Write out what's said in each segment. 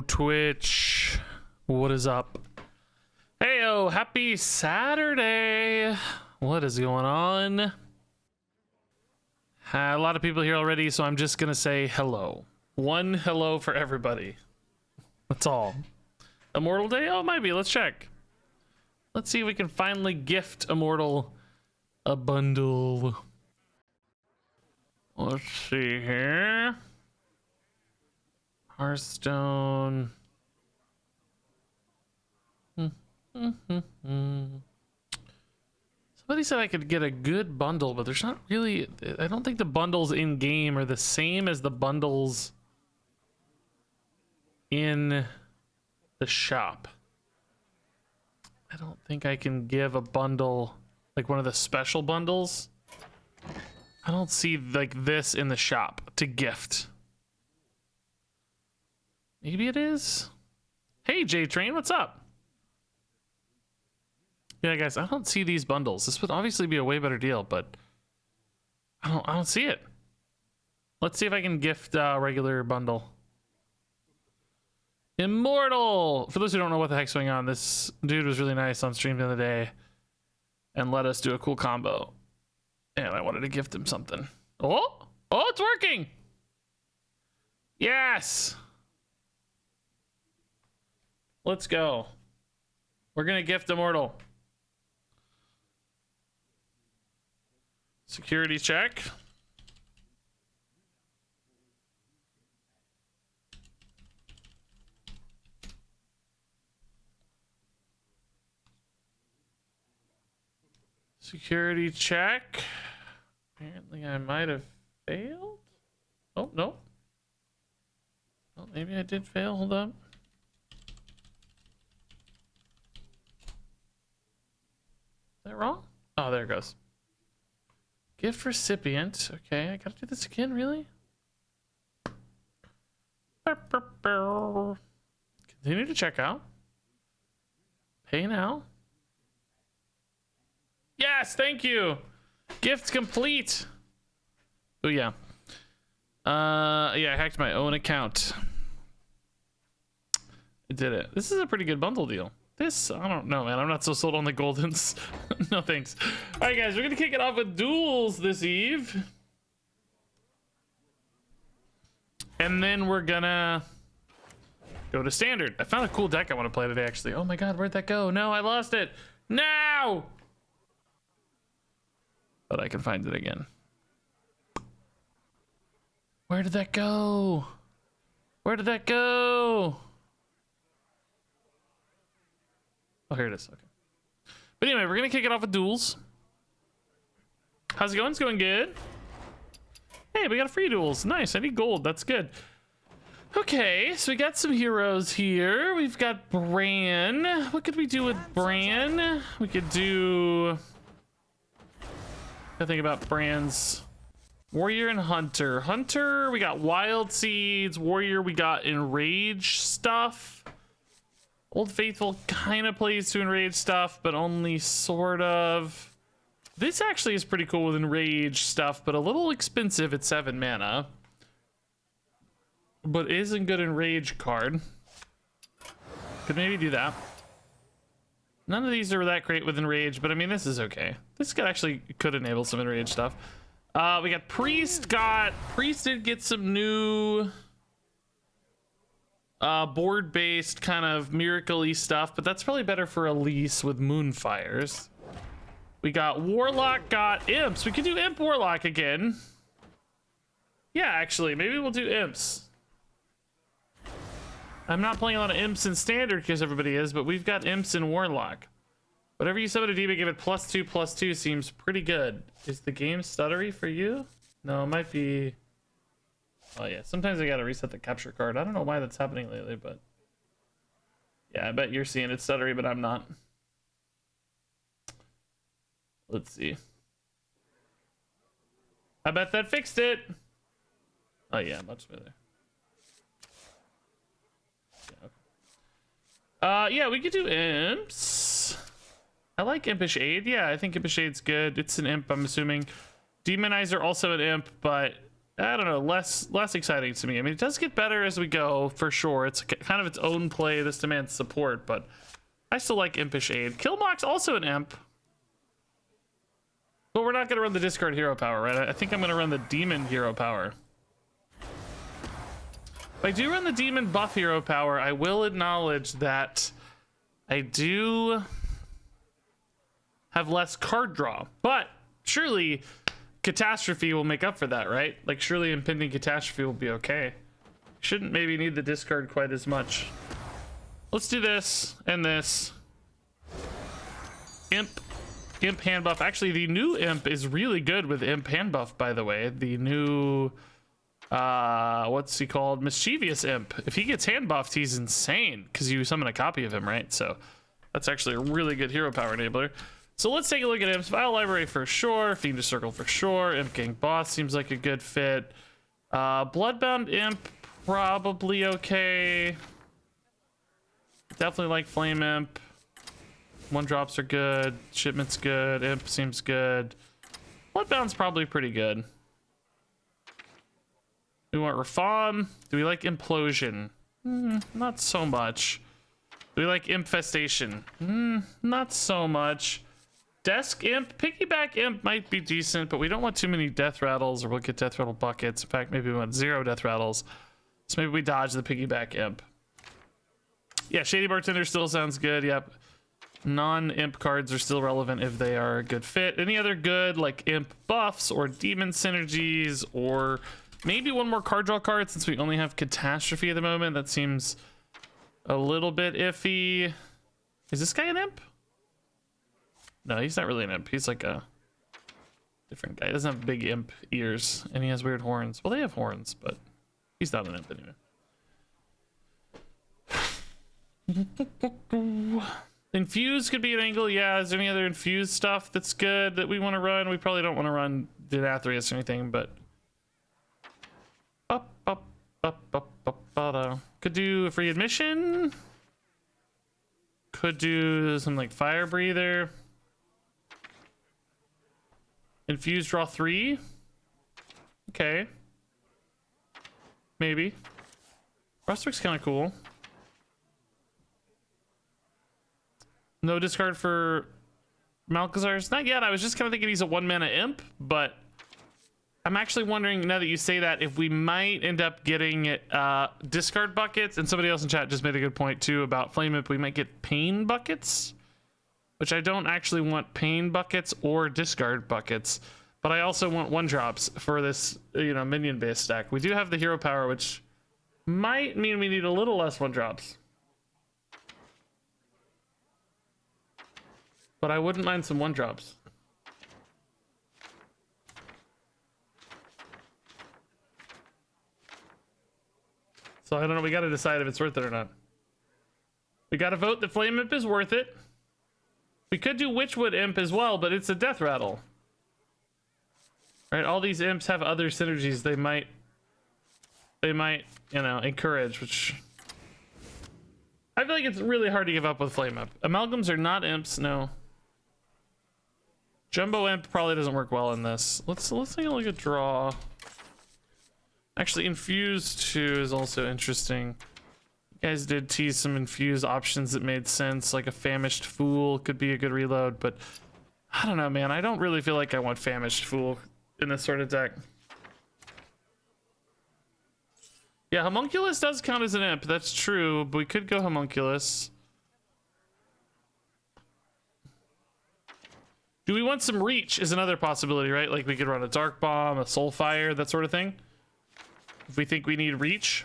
Twitch. What is up? Heyo, happy Saturday. What is going on? A lot of people here already, so I'm just gonna say hello. One hello for everybody. That's all. Immortal Day? Oh, it might be. Let's check. Let's see if we can finally gift Immortal a bundle. Let's see here. Hearthstone. Somebody said I could get a good bundle, but there's not really. I don't think the bundles in game are the same as the bundles in the shop. I don't think I can give a bundle like one of the special bundles. I don't see like this in the shop to gift. Maybe it is. Hey, J-Train, what's up? Yeah, guys, I don't see these bundles. This would obviously be a way better deal, but I don't see it. Let's see if I can gift a regular bundle. Immortal! For those who don't know what the heck's going on, this dude was really nice on stream the other day and let us do a cool combo. And I wanted to gift him something. Oh, it's working! Yes! Let's go. We're gonna gift Immortal. Security check. Security check. Apparently I might have failed. Oh, no. Well, maybe I did fail. Hold up. Is that wrong? Oh, there it goes. Gift recipient. Okay, I gotta do this again, really? Continue to check out. Pay now. Yes, thank you. Gift complete. Oh yeah. Yeah, I hacked my own account. I did it. This is a pretty good bundle deal. This, I don't know, man. I'm not so sold on the Goldens. No thanks. All right, guys, we're gonna kick it off with Duels this eve. And then we're gonna go to Standard. I found a cool deck I want to play today, actually. Oh my god, where'd that go? No, I lost it. No! But I can find it again. Where did that go? Where did that go? Oh, here it is. Okay. But anyway, we're gonna kick it off with Duels. How's it going? It's going good. Hey, we got a free Duels. Nice. I need gold. That's good. Okay, so we got some heroes here. We've got Bran. What could we do with Bran? We could do... I think about Bran's Warrior and Hunter. Hunter, we got Wild Seeds. Warrior, we got Enrage stuff. Old Faithful kind of plays to Enrage stuff, but only sort of. This actually is pretty cool with Enrage stuff, but a little expensive at 7 mana. But is a good Enrage card. Could maybe do that. None of these are that great with Enrage, but I mean, this is okay. This could enable some Enrage stuff. We got Priest. Priest did get some new board-based kind of miracle-y stuff, but that's probably better for Elise with Moonfires. We got Warlock, got Imps. We could do Imp Warlock again. Yeah, actually, maybe we'll do Imps. I'm not playing a lot of Imps in Standard because everybody is, but we've got Imps in Warlock. Whatever you summon a demon, give it +2/+2 seems pretty good. Is the game stuttery for you? No, it might be... Oh yeah, sometimes I gotta reset the capture card. I don't know why that's happening lately, but... Yeah, I bet you're seeing it stuttery, but I'm not. Let's see. I bet that fixed it! Oh yeah, much better. Yeah, we could do Imps. I like Impish Aid. Yeah, I think Impish Aid's good. It's an Imp, I'm assuming. Demonizer also an Imp, but I don't know, less exciting to me. I mean, it does get better as we go, for sure. It's kind of its own play. This demands support, but I still like Impish Aid. Killmock's also an imp. But we're not going to run the discard hero power, right? I think I'm going to run the demon hero power. If I do run the demon buff hero power, I will acknowledge that I do have less card draw. But surely catastrophe will make up for that, right? Like surely impending catastrophe will be okay. Shouldn't maybe need the discard quite as much. Let's do this and this. Imp hand buff. Actually, the new imp is really good with imp hand buff, by the way. The new what's he called? Mischievous imp. If he gets hand buffed, he's insane because you summon a copy of him, right? So that's actually a really good hero power enabler. So let's take a look at imps. File library for sure. Fiendish Circle for sure. Imp Gang Boss seems like a good fit. Bloodbound imp probably okay. Definitely like Flame Imp. One drops are good. Shipment's good. Imp seems good. Bloodbound's probably pretty good. We want Reform. Do we like Implosion? Not so much. Do we like Infestation? Not so much. Desk Imp. Piggyback Imp might be decent, but we don't want too many Death Rattles or we'll get Death Rattle buckets. In fact, maybe we want 0 Death Rattles. So maybe we dodge the Piggyback Imp. Yeah, Shady Bartender still sounds good. Yep. Non-imp cards are still relevant if they are a good fit. Any other good like imp buffs or demon synergies or maybe one more card draw card since we only have catastrophe at the moment? That seems a little bit iffy. Is this guy an imp? No, he's not really an imp. He's like a different guy. He doesn't have big imp ears and he has weird horns. Well, they have horns, but he's not an imp anyway. Infuse could be an angle. Yeah, is there any other infused stuff that's good that we want to run? We probably don't want to run Denathrius or anything, but could do a free admission. Could do some like fire breather. Infuse, draw 3. Okay, maybe. Rustwick's kind of cool. No discard for Malchazar's? Not yet. I was just kind of thinking he's a 1-mana imp, but I'm actually wondering now that you say that if we might end up getting discard buckets, and somebody else in chat just made a good point too about Flame Imp, we might get pain buckets, which I don't actually want pain buckets or discard buckets, but I also want 1-drops for this, you know, minion based stack. We do have the hero power, which might mean we need a little less 1-drops. But I wouldn't mind some 1-drops. So I don't know, we gotta decide if it's worth it or not. We gotta vote that Flame Imp is worth it. We could do Witchwood Imp as well, but it's a death rattle. Right, all these imps have other synergies they might, you know, encourage, which I feel like it's really hard to give up with Flame Imp. Amalgams are not imps, no. Jumbo Imp probably doesn't work well in this. Let's take a look at draw. Actually, Infuse 2 is also interesting. You guys did tease some Infuse options that made sense, like a Famished Fool could be a good reload, but I don't know, man. I don't really feel like I want Famished Fool in this sort of deck. Yeah, Homunculus does count as an imp, that's true, but we could go Homunculus. Do we want some reach is another possibility, right? Like we could run a Dark Bomb, a Soulfire, that sort of thing. If we think we need reach.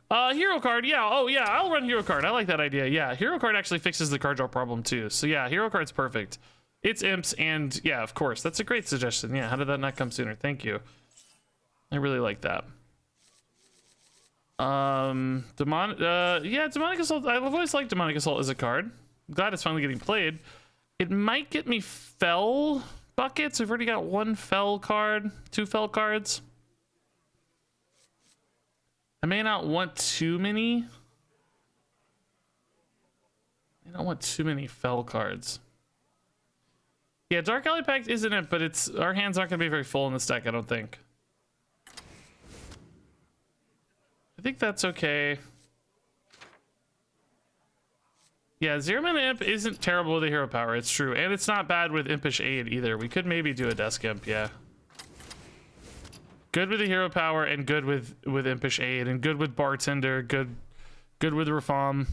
Hero card, yeah. Oh yeah, I'll run hero card. I like that idea. Yeah, hero card actually fixes the card draw problem too. So yeah, hero card's perfect. It's imps and yeah, of course. That's a great suggestion. Yeah, how did that not come sooner? Thank you. I really like that. Yeah, Demonic Assault. I've always liked Demonic Assault as a card. I'm glad it's finally getting played. It might get me Fell buckets. We've already got 1 Fell card, 2 Fell cards. I may not want too many. I don't want too many Fell cards. Yeah, Dark Alley Pact isn't it, but it's our hands aren't gonna be very full in this deck, I don't think. I think that's okay. Yeah, 0-mana Imp isn't terrible with a hero power, it's true. And it's not bad with Impish Aid either. We could maybe do a Desk Imp, yeah. Good with the hero power and good with Impish Aid and good with Bartender, good with Reform.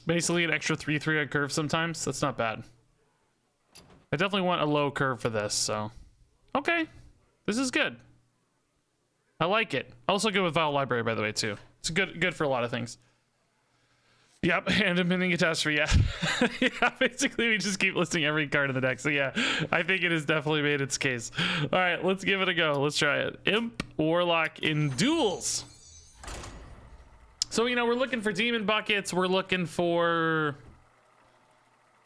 Basically an extra 3/3 on curve sometimes. That's not bad. I definitely want a low curve for this, so. Okay. This is good. I like it. Also good with Vile Library, by the way, too. It's good for a lot of things. Yep, and a mini catastrophe, yeah. Yeah, basically we just keep listing every card in the deck. So yeah, I think it has definitely made its case. All right, let's give it a go. Let's try it. Imp, Warlock in Duels. So, you know, we're looking for demon buckets. We're looking for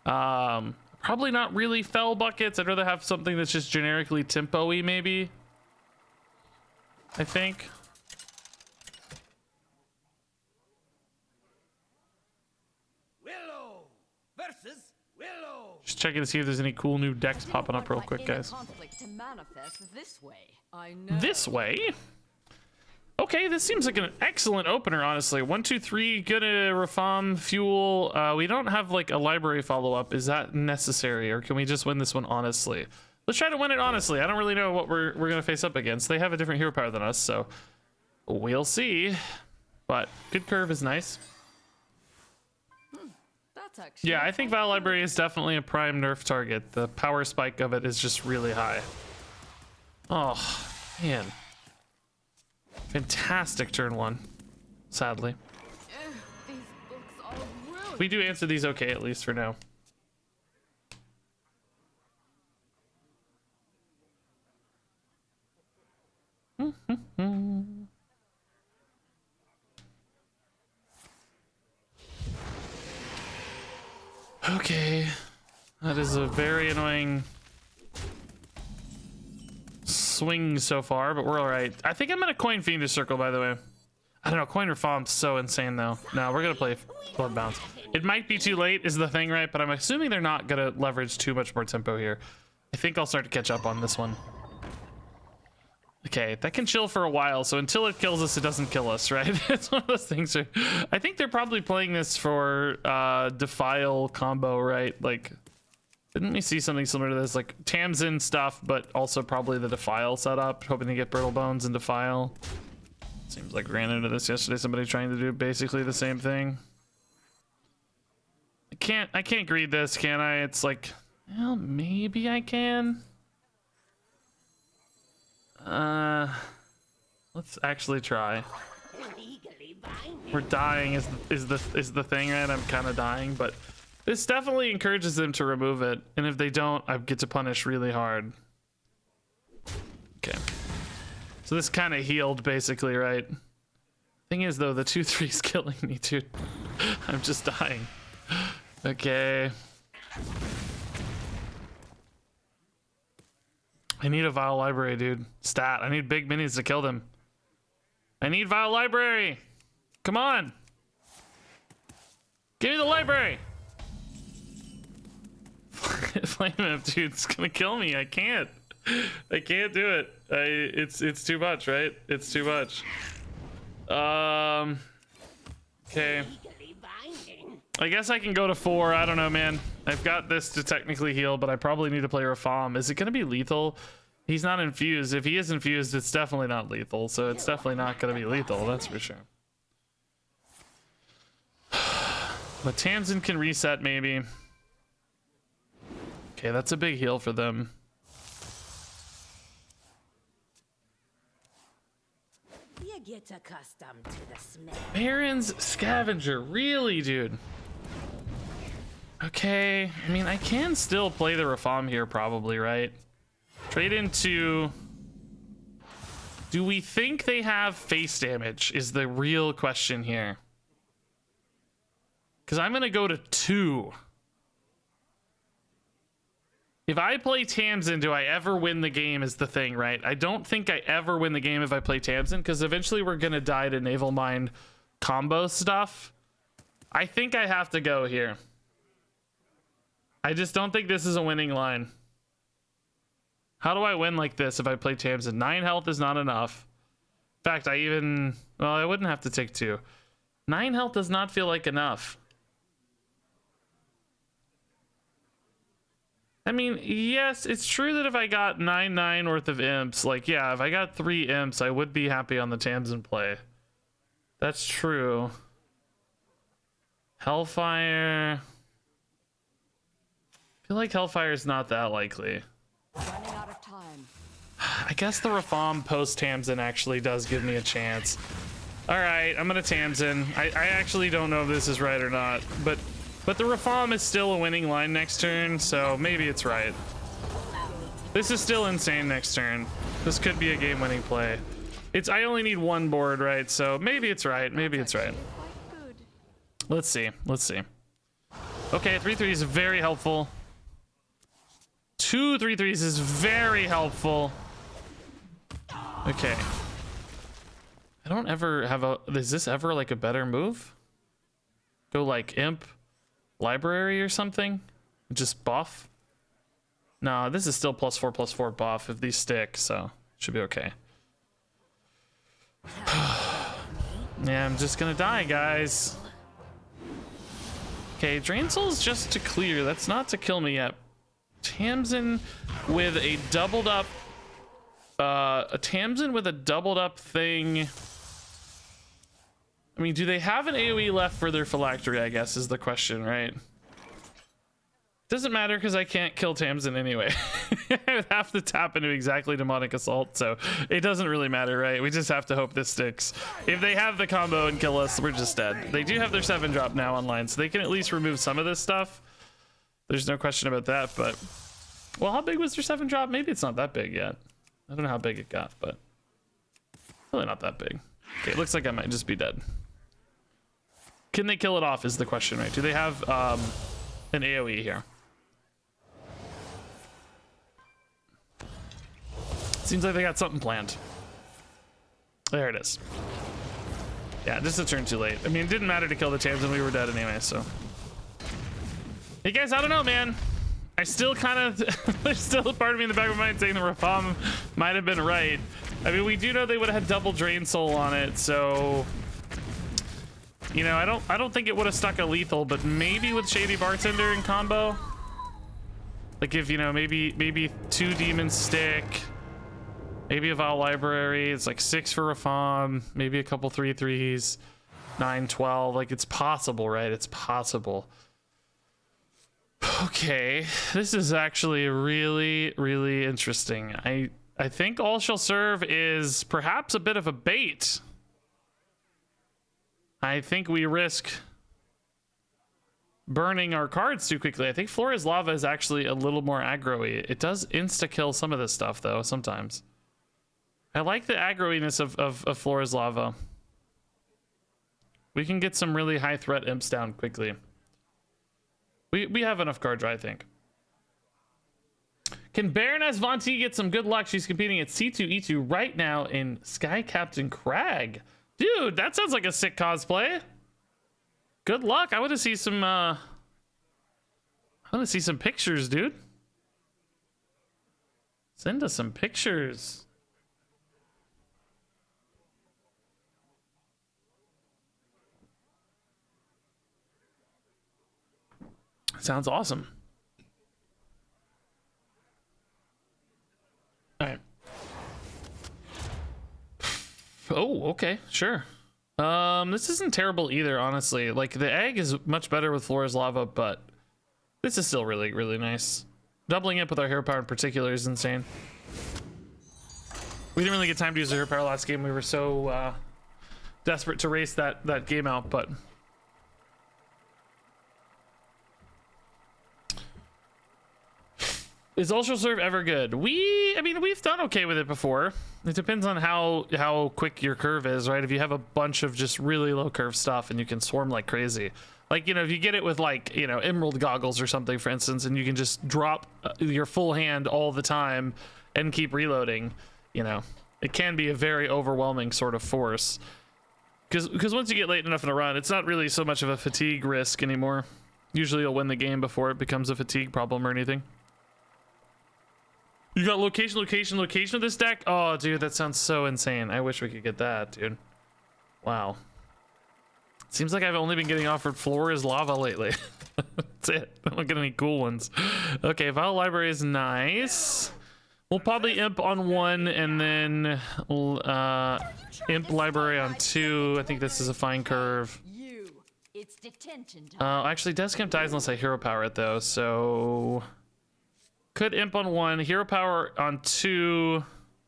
probably not really fell buckets. I'd rather have something that's just generically tempo-y, maybe. I think. Just checking to see if there's any cool new decks popping up real quick, guys. This way? Okay, this seems like an excellent opener, honestly. 1, 2, 3, good Reform, Fuel. We don't have like a library follow-up. Is that necessary, or can we just win this one honestly? Let's try to win it honestly. I don't really know what we're gonna face up against. They have a different hero power than us, so we'll see. But good curve is nice. Yeah, I think Vile Library is definitely a prime nerf target. The power spike of it is just really high. Oh, man. Fantastic turn one, sadly. We do answer these okay, at least for now. Okay, that is a very annoying swing so far, but we're all right. I think I'm gonna coin Fiendish Circle, by the way. I don't know, coin Reform's so insane though. No, we're gonna play Blood Bounce. It might be too late is the thing, right? But I'm assuming they're not gonna leverage too much more tempo here. I think I'll start to catch up on this one. Okay, that can chill for a while, so until it kills us, it doesn't kill us, right? It's one of those things where I think they're probably playing this for Defile combo, right? Like, didn't we see something similar to this? Like Tamsin stuff, but also probably the Defile setup, hoping to get Brittle Bones and Defile. Seems like ran into this yesterday, somebody trying to do basically the same thing. I can't greed this, can I? It's like, well, maybe I can. Let's actually try. We're dying is the thing, right? I'm kind of dying, but this definitely encourages them to remove it, and if they don't, I get to punish really hard. Okay, so this kind of healed basically, right? Thing is though, the 2/3 is killing me, dude. I'm just dying. Okay. I need a Vile Library, dude. Stat. I need big minis to kill them. I need Vile Library. Come on. Give me the library. Flame Imp, dude. It's gonna kill me. I can't. I can't do it. It's too much, right? It's too much. Okay. I guess I can go to 4. I don't know, man. I've got this to technically heal, but I probably need to play Reform. Is it going to be lethal? He's not infused. If he is infused, it's definitely not lethal. So it's definitely not going to be lethal. That's for sure. But Tamsin can reset, maybe. Okay, that's a big heal for them. You get accustomed to the smell. Baron's Scavenger. Really, dude? Okay, I mean, I can still play the Reform here, probably, right? Trade into... Do we think they have face damage is the real question here. Because I'm going to go to 2. If I play Tamsin, do I ever win the game is the thing, right? I don't think I ever win the game if I play Tamsin, because eventually we're going to die to Naval Mind combo stuff. I think I have to go here. I just don't think this is a winning line. How do I win like this if I play Tamsin? 9 health is not enough. In fact, well, I wouldn't have to take 2. 9 health does not feel like enough. I mean, yes, it's true that if I got 9/9 worth of imps, like, yeah, if I got 3 imps, I would be happy on the Tamsin play. That's true. Hellfire. I feel like Hellfire is not that likely. Running out of time. I guess the Reform post Tamsin actually does give me a chance. All right, I'm gonna Tamsin. I actually don't know if this is right or not, but the Reform is still a winning line next turn, so maybe it's right. This is still insane next turn. This could be a game-winning play. I only need 1 board, right? So maybe it's right. Maybe it's right. Let's see. Let's see. Okay, 3/3 is very helpful. 2 3/3s is very helpful. Okay. I don't ever have is this ever like a better move? Go like imp, library or something? Just buff? No, this is still +4/+4 buff if these stick, so should be okay. Yeah, I'm just gonna die, guys. Okay, Drain Souls just to clear. That's not to kill me yet. Tamsin with a doubled up thing. I mean, do they have an AoE left for their phylactery, I guess is the question, right? Doesn't matter because I can't kill Tamsin anyway. I would have to tap into exactly Demonic Assault, so it doesn't really matter, right? We just have to hope this sticks. If they have the combo and kill us, we're just dead. They do have their 7-drop now online, so they can at least remove some of this stuff. There's no question about that, but... Well, how big was their 7-drop? Maybe it's not that big yet. I don't know how big it got, but... Really not that big. Okay, it looks like I might just be dead. Can they kill it off is the question, right? Do they have an AoE here? Seems like they got something planned. There it is. Yeah, just a turn too late. I mean, it didn't matter to kill the Tamsin. We were dead anyway, so... Hey guys, I don't know, man. I still kind of... There's still a part of me in the back of my mind saying the Reform might have been right. I mean, we do know they would have had double Drain Soul on it, so... You know, I don't think it would have stuck a lethal, but maybe with Shady Bartender in combo. Like if, you know, maybe 2 demons stick. Maybe a Vile Library. It's like 6 for Reform. Maybe a couple 3/3s. 9, 12. Like it's possible, right? It's possible. Okay, this is actually really, really interesting. I think All Shall Serve is perhaps a bit of a bait. I think we risk burning our cards too quickly. I think Flora's Lava is actually a little more aggro-y. It does insta-kill some of this stuff, though, sometimes. I like the aggro-iness of Flora's Lava. We can get some really high-threat imps down quickly. We have enough card draw, I think. Can Baroness Von T get some good luck? She's competing at C2E2 right now in Sky Captain Crag. Dude, that sounds like a sick cosplay. Good luck. I want to see some pictures, dude. Send us some pictures. Sounds awesome. All right. Oh, okay, sure. This isn't terrible either, honestly. Like, the egg is much better with Flora's Lava, but this is still really, really nice. Doubling it with our hero power in particular is insane. We didn't really get time to use the hero power last game. We were so desperate to race that game out, but... Is Ultra Serve ever good? I mean, we've done okay with it before. It depends on how quick your curve is, right? If you have a bunch of just really low curve stuff and you can swarm like crazy. Like, you know, if you get it with like, you know, Emerald Goggles or something, for instance, and you can just drop your full hand all the time and keep reloading, you know, it can be a very overwhelming sort of force. Because once you get late enough in a run, it's not really so much of a fatigue risk anymore. Usually you'll win the game before it becomes a fatigue problem or anything. You got location of this deck? Oh, dude, that sounds so insane. I wish we could get that, dude. Wow. Seems like I've only been getting offered floor is lava lately. That's it. I don't get any cool ones. Okay, Vial Library is nice. We'll probably imp on 1 and then imp library on 2. I think this is a fine curve. It's detention time. Actually, Desk Imp dies unless I hero power it though, so could imp on 1, hero power on 2.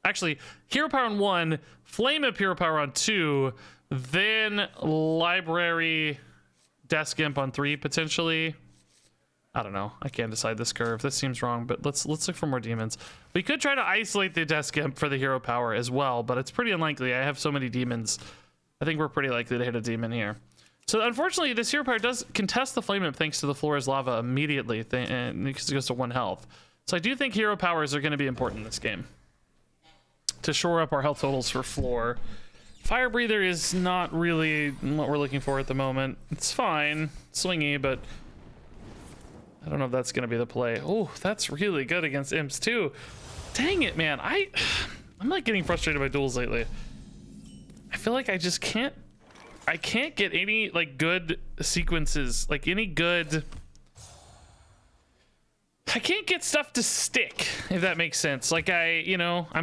Actually, hero power on 1, flame imp hero power on 2, then library Desk Imp on 3 potentially. I don't know. I can't decide this curve. This seems wrong, but let's look for more demons. We could try to isolate the Desk Imp for the hero power as well, but it's pretty unlikely. I have so many demons. I think we're pretty likely to hit a demon here. So unfortunately, this hero power does contest the flame imp thanks to the floor is lava immediately, and because it goes to 1 health. So I do think hero powers are going to be important in this game to shore up our health totals for floor. Fire breather is not really what we're looking for at the moment. It's fine, swingy, but I don't know if that's going to be the play. Oh, that's really good against imps too. Dang it, man. I'm like getting frustrated by duels lately. I feel like I just can't. I can't get any like good sequences, like any good. I can't get stuff to stick, if that makes sense. Like I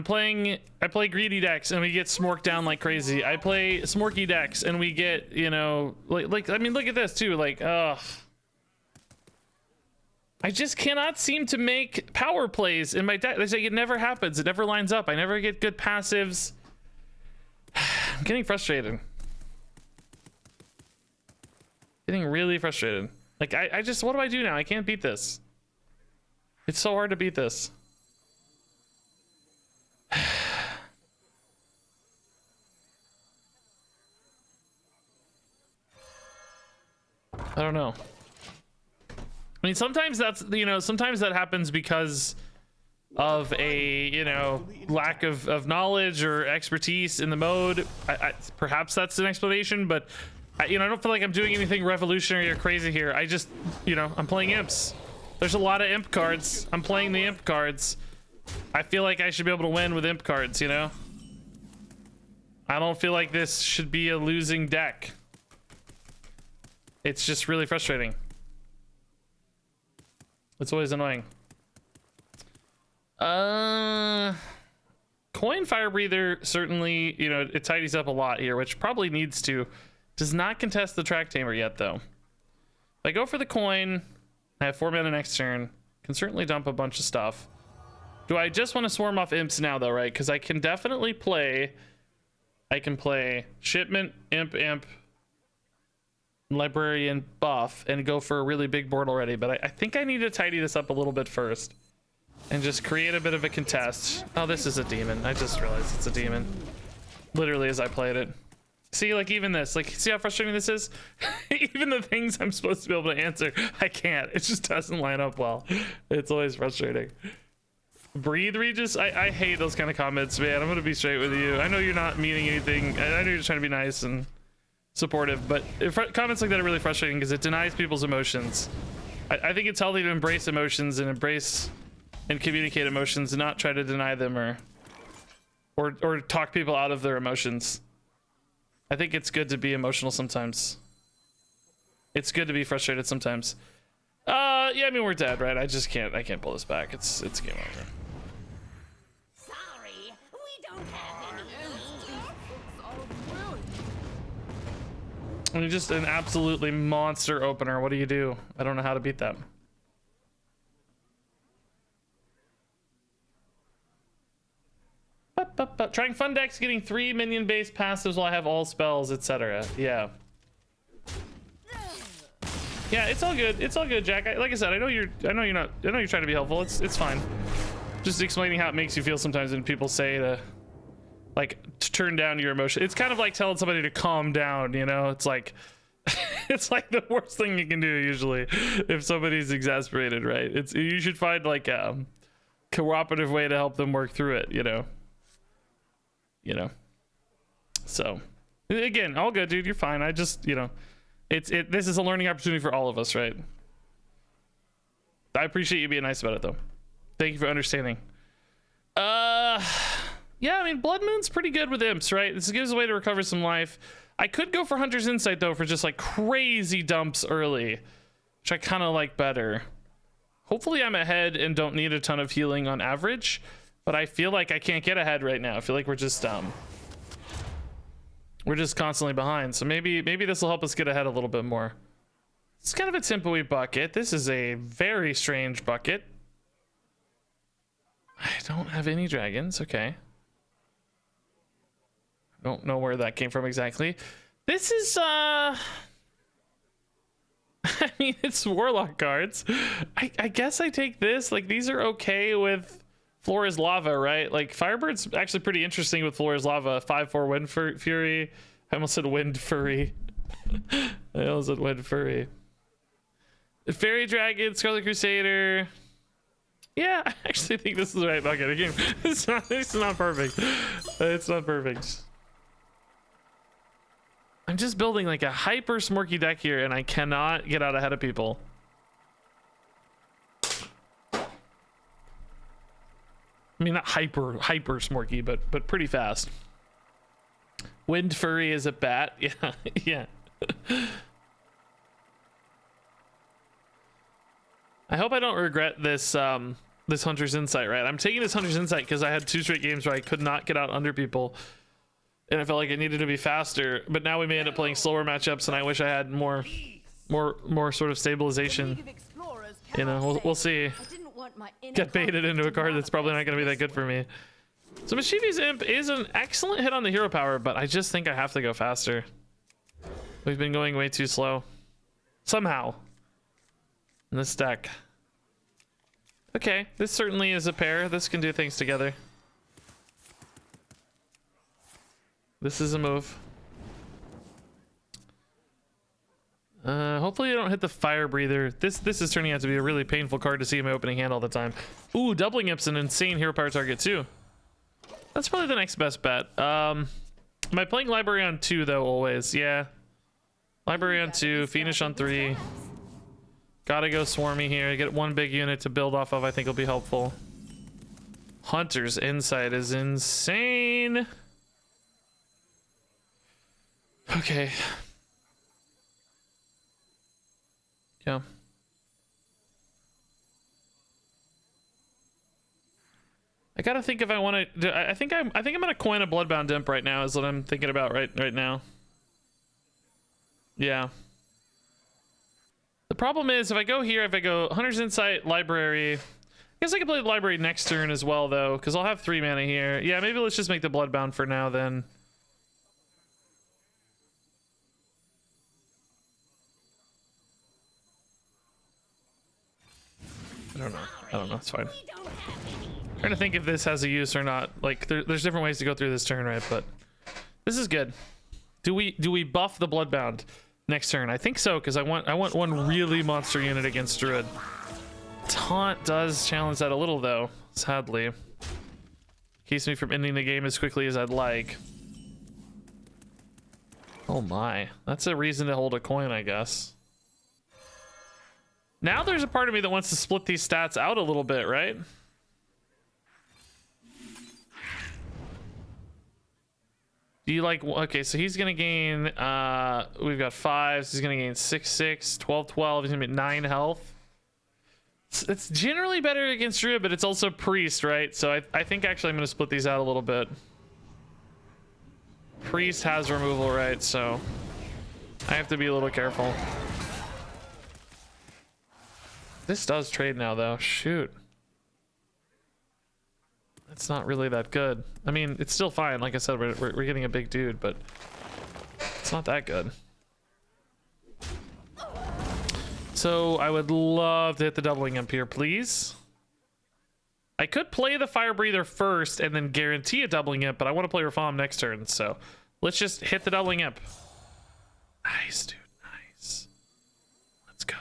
play greedy decks and we get smorked down like crazy. I play smorky decks and we get, like I mean, look at this too. Like, I just cannot seem to make power plays in my deck. It's like it never happens. It never lines up. I never get good passives. I'm getting frustrated. Getting really frustrated. Like I just, what do I do now? I can't beat this. It's so hard to beat this. I don't know. I mean, sometimes that's, sometimes that happens because of a, lack of knowledge or expertise in the mode. Perhaps that's an explanation, but I don't feel like I'm doing anything revolutionary or crazy here. I just, I'm playing imps. There's a lot of imp cards. I'm playing the imp cards. I feel like I should be able to win with imp cards, I don't feel like this should be a losing deck. It's just really frustrating. It's always annoying. Coin Fire Breather certainly, it tidies up a lot here, which probably needs to. Does not contest the Track Tamer yet, though. If I go for the coin, I have 4 mana next turn. Can certainly dump a bunch of stuff. Do I just want to swarm off imps now, though, right? Because I can definitely play. I can play Shipment, Imp, Librarian, Buff, and go for a really big board already. But I think I need to tidy this up a little bit first. And just create a bit of a contest. Oh, this is a demon. I just realized it's a demon. Literally as I played it. See, like even this, like see how frustrating this is? Even the things I'm supposed to be able to answer, I can't. It just doesn't line up well. It's always frustrating. Breathe, Regis? I hate those kind of comments, man. I'm gonna be straight with you. I know you're not meaning anything. I know you're just trying to be nice and supportive, but comments like that are really frustrating because it denies people's emotions. I think it's healthy to embrace emotions and embrace and communicate emotions and not try to deny them or talk people out of their emotions. I think it's good to be emotional sometimes. It's good to be frustrated sometimes. Yeah, I mean we're dead, right? I can't pull this back. It's game over. Sorry, we don't have any. I mean, just an absolutely monster opener. What do you do? I don't know how to beat that. Trying fun decks, getting 3 minion based passives while I have all spells, etc. Yeah. Yeah, it's all good. It's all good, Jack. Like I said, I know you're trying to be helpful. It's fine. Just explaining how it makes you feel sometimes when people say to turn down your emotion. It's kind of like telling somebody to calm down, It's like it's like the worst thing you can do usually if somebody's exasperated, right? You should find like a cooperative way to help them work through it, So again, all good, dude. You're fine. I just, this is a learning opportunity for all of us, right? I appreciate you being nice about it though. Thank you for understanding. Yeah, I mean, Blood Moon's pretty good with imps, right? This gives a way to recover some life. I could go for Hunter's Insight though for just like crazy dumps early, which I kind of like better. Hopefully I'm ahead and don't need a ton of healing on average, but I feel like I can't get ahead right now. I feel like we're just constantly behind. So maybe this will help us get ahead a little bit more. It's kind of a tempo-y bucket. This is a very strange bucket. I don't have any dragons. Okay. Don't know where that came from exactly. This is I mean, it's warlock cards. I guess I take this. Like, these are okay with Flora's Lava, right? Like, Firebird's actually pretty interesting with Flora's Lava. 5/4 Wind Fury. I almost said Wind Fury. I almost said Wind Fury. Fairy Dragon, Scarlet Crusader. Yeah, I actually think this is the right bucket. Again, it's not perfect. It's not perfect. I'm just building like a hyper smorky deck here, and I cannot get out ahead of people. I mean, not hyper smorky, but pretty fast. Wind Fury is a bat. Yeah, yeah. I hope I don't regret this this Hunter's Insight, right? I'm taking this Hunter's Insight because I had 2 straight games where I could not get out under people, and I felt like it needed to be faster. But now we may end up playing slower matchups, and I wish I had more sort of stabilization. You know, we'll see. Get baited into a card that's probably not going to be that good for me. So Mischievous Imp is an excellent hit on the hero power, but I just think I have to go faster. We've been going way too slow. Somehow. In this deck. Okay, this certainly is a pair. This can do things together. This is a move. Hopefully you don't hit the Fire Breather. This is turning out to be a really painful card to see in my opening hand all the time. Ooh, doubling Imp's an insane hero power target too. That's probably the next best bet. Am I playing Library on 2 though always? Yeah. Library on 2, Fiendish on 3. Gotta go Swarmy here. Get 1 big unit to build off of. I think will be helpful. Hunter's Insight is insane. Okay. Yeah. I gotta think if I want to. I think I'm gonna coin a Bloodbound Imp right now. Is what I'm thinking about right now. Yeah. The problem is if I go here, if I go Hunter's Insight, Library. I guess I can play the Library next turn as well though, because I'll have 3 mana here. Yeah, maybe let's just make the Bloodbound for now then. I don't know. It's fine. Trying to think if this has a use or not. Like there's different ways to go through this turn, right? But this is good. Do we buff the Bloodbound next turn? I think so, because I want 1 really monster unit against Druid. Taunt does challenge that a little though, sadly. Keeps me from ending the game as quickly as I'd like. Oh my, that's a reason to hold a coin, I guess. Now there's a part of me that wants to split these stats out a little bit, right? Do you like, okay, so he's gonna gain, we've got 5, so he's gonna gain 6, 6, 12, 12, he's gonna be 9 health. It's generally better against Druid, but it's also Priest, right? So I think actually I'm gonna split these out a little bit. Priest has removal, right? So I have to be a little careful. This does trade now though, shoot. It's not really that good. I mean, it's still fine. Like I said, we're getting a big dude, but it's not that good. So I would love to hit the doubling imp here, please. I could play the Fire Breather first and then guarantee a doubling imp, but I want to play Reform next turn. So let's just hit the doubling imp. Nice, dude. Nice. Let's go.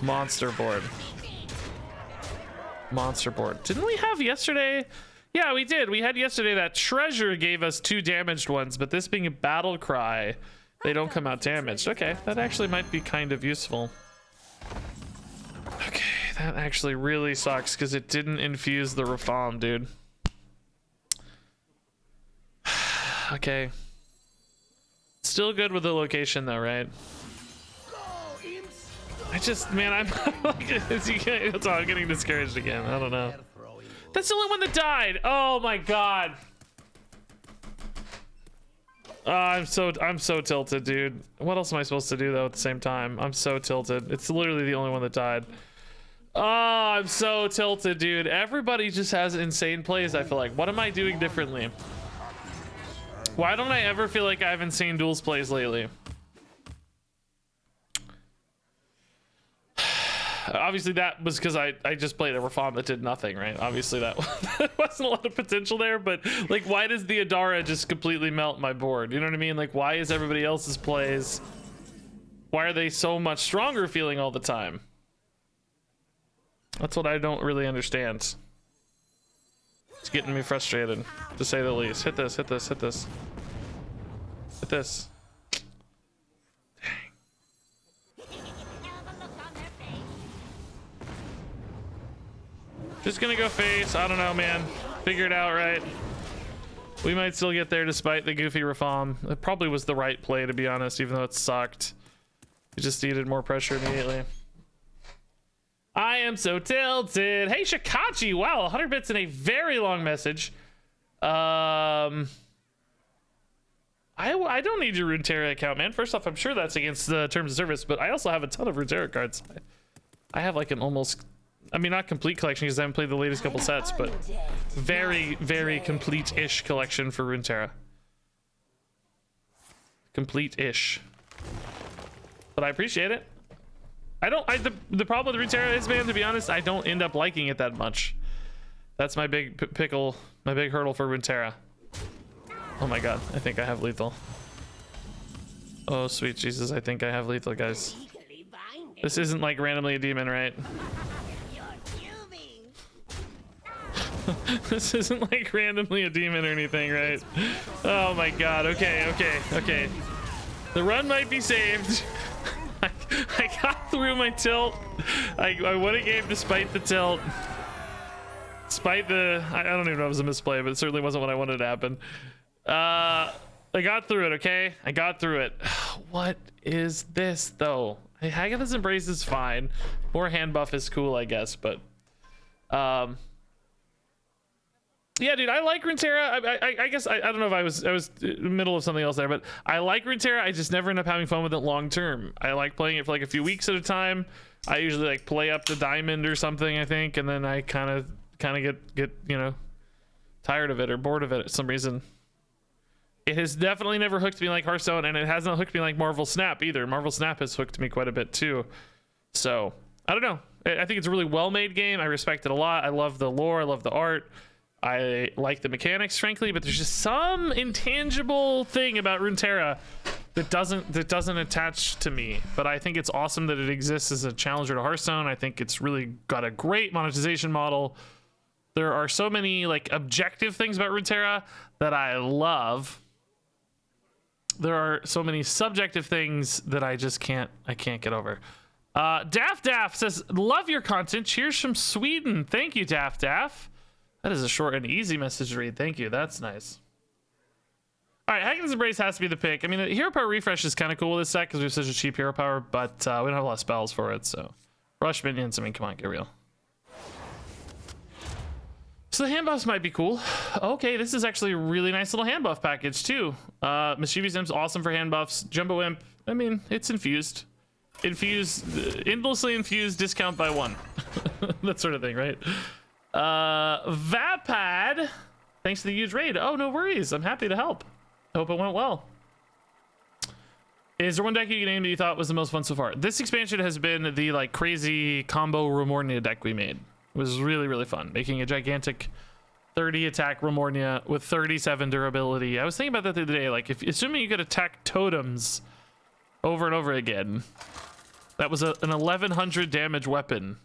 Monster board. Monster board. Didn't we have yesterday? Yeah, we did. We had yesterday that Treasure gave us 2 damaged ones, but this being a Battle Cry, they don't come out damaged. Okay, that actually might be kind of useful. that actually really sucks because it didn't infuse the Rafam, dude. Okay. Still good with the location though, right? I just, man, I'm like, I'm getting discouraged again. I don't know. That's the only one that died. Oh my god. I'm so tilted, dude. What else am I supposed to do though at the same time? I'm so tilted. It's literally the only one that died. Oh, I'm so tilted, dude. Everybody just has insane plays, I feel like. What am I doing differently? Why don't I ever feel like I have insane duels plays lately? Obviously that was because I just played a Rafam that did nothing, right? Obviously that wasn't a lot of potential there, but like, why does the Adara just completely melt my board? You know what I mean? Like, why is everybody else's plays, why are they so much stronger feeling all the time? That's what I don't really understand. It's getting me frustrated, to say the least. Hit this, hit this, hit this. Hit this. Just gonna go face. I don't know, man. Figure it out, right? We might still get there despite the goofy Rafam. It probably was the right play, to be honest, even though it sucked. It just needed more pressure immediately. I am so tilted. Hey, Shikachi. Wow, 100 bits in a very long message. I don't need your Runeterra account, man. First off, I'm sure that's against the terms of service, but I also have a ton of Runeterra cards. I have like an almost... I mean, not complete collection because I haven't played the latest couple sets, but very, very complete-ish collection for Runeterra. Complete-ish. But I appreciate it. The problem with Runeterra is, man, to be honest, I don't end up liking it that much. That's my big pickle, my big hurdle for Runeterra. Oh my god, I think I have lethal. Oh, sweet Jesus, I think I have lethal, guys. This isn't like randomly a demon, right? This isn't like randomly a demon or anything, right? Oh my god, okay, okay, okay. The run might be saved. I got through my tilt. I won a game despite the tilt. Despite the... I don't even know if it was a misplay, but it certainly wasn't what I wanted to happen. I got through it, okay? I got through it. What is this, though? Hagatha's Embrace is fine. More hand buff is cool, I guess, but... yeah, dude, I like Runeterra. I guess I don't know if I was in the middle of something else there, but I like Runeterra. I just never end up having fun with it long term. I like playing it for like a few weeks at a time. I usually like play up to diamond or something, I think, and then I kind of get you know, tired of it or bored of it at some reason. It has definitely never hooked me like Hearthstone, and it hasn't hooked me like Marvel Snap either. Marvel Snap has hooked me quite a bit too. So I don't know. I think it's a really well-made game. I respect it a lot. I love the lore. I love the art. I like the mechanics, frankly, but there's just some intangible thing about Runeterra that doesn't attach to me. But I think it's awesome that it exists as a challenger to Hearthstone. I think it's really got a great monetization model. There are so many like objective things about Runeterra that I love. There are so many subjective things that I can't get over. Daff says, love your content. Cheers from Sweden. Thank you, Daff. That is a short and easy message to read. Thank you. That's nice. All right, Hagen's Embrace has to be the pick. I mean, the hero power refresh is kind of cool with this set because we have such a cheap hero power, but we don't have a lot of spells for it. So, rush minions. I mean, come on, get real. So the hand buffs might be cool. Okay, this is actually a really nice little hand buff package too. Mischievous Imp's awesome for hand buffs. Jumbo Imp, I mean, it's infused. Endlessly infused, discount by 1. That sort of thing, right? Vapad, thanks to the huge raid. Oh, no worries. I'm happy to help. I hope it went well. Is there one deck you can name that you thought was the most fun so far? This expansion has been the like crazy combo Remornia deck we made. It was really, really fun. Making a gigantic 30 attack Remornia with 37 durability. I was thinking about that the other day. Like, assuming you could attack totems over and over again, that was an 1100 damage weapon.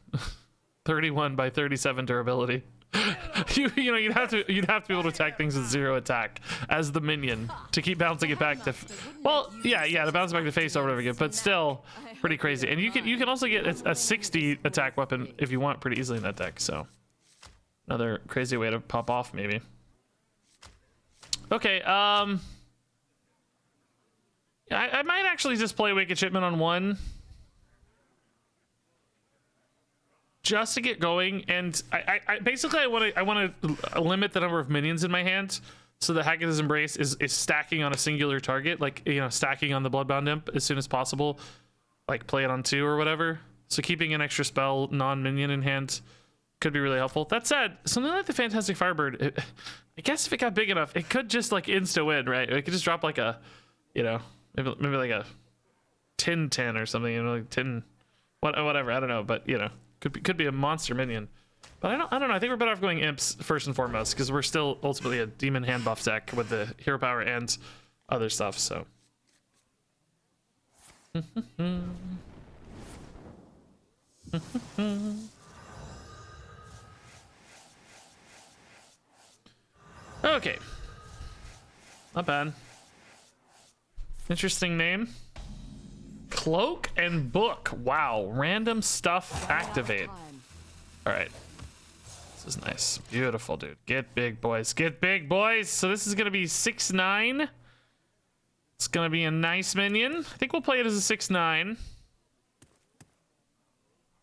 31 by 37 durability. you know, you'd have to be able to attack things with 0 attack as the minion to keep bouncing it back to, well, yeah, to bounce back to face over and over again, but still pretty crazy. And you can also get a 60 attack weapon if you want pretty easily in that deck. So another crazy way to pop off maybe. Okay, I might actually just play Wicked Shipment on 1. Just to get going, and I basically I want to limit the number of minions in my hand, so the Haggad's Embrace is stacking on a singular target, like, you know, stacking on the Bloodbound Imp as soon as possible, like play it on 2 or whatever. So keeping an extra spell non-minion in hand could be really helpful. That said, something like the Fantastic Firebird, I guess if it got big enough, it could just like insta win, right? It could just drop like a, you know, maybe like a 10-10 or something, you know, like 10, whatever. I don't know, but you know. Could be a monster minion, but I don't know. I think we're better off going imps first and foremost because we're still ultimately a demon hand buff deck with the hero power and other stuff. So, okay, not bad. Interesting name. Cloak and Book. Wow. Random stuff activate. All right. This is nice. Beautiful, dude. Get big, boys. Get big, boys. So this is going to be 6/9. It's going to be a nice minion. I think we'll play it as a 6/9.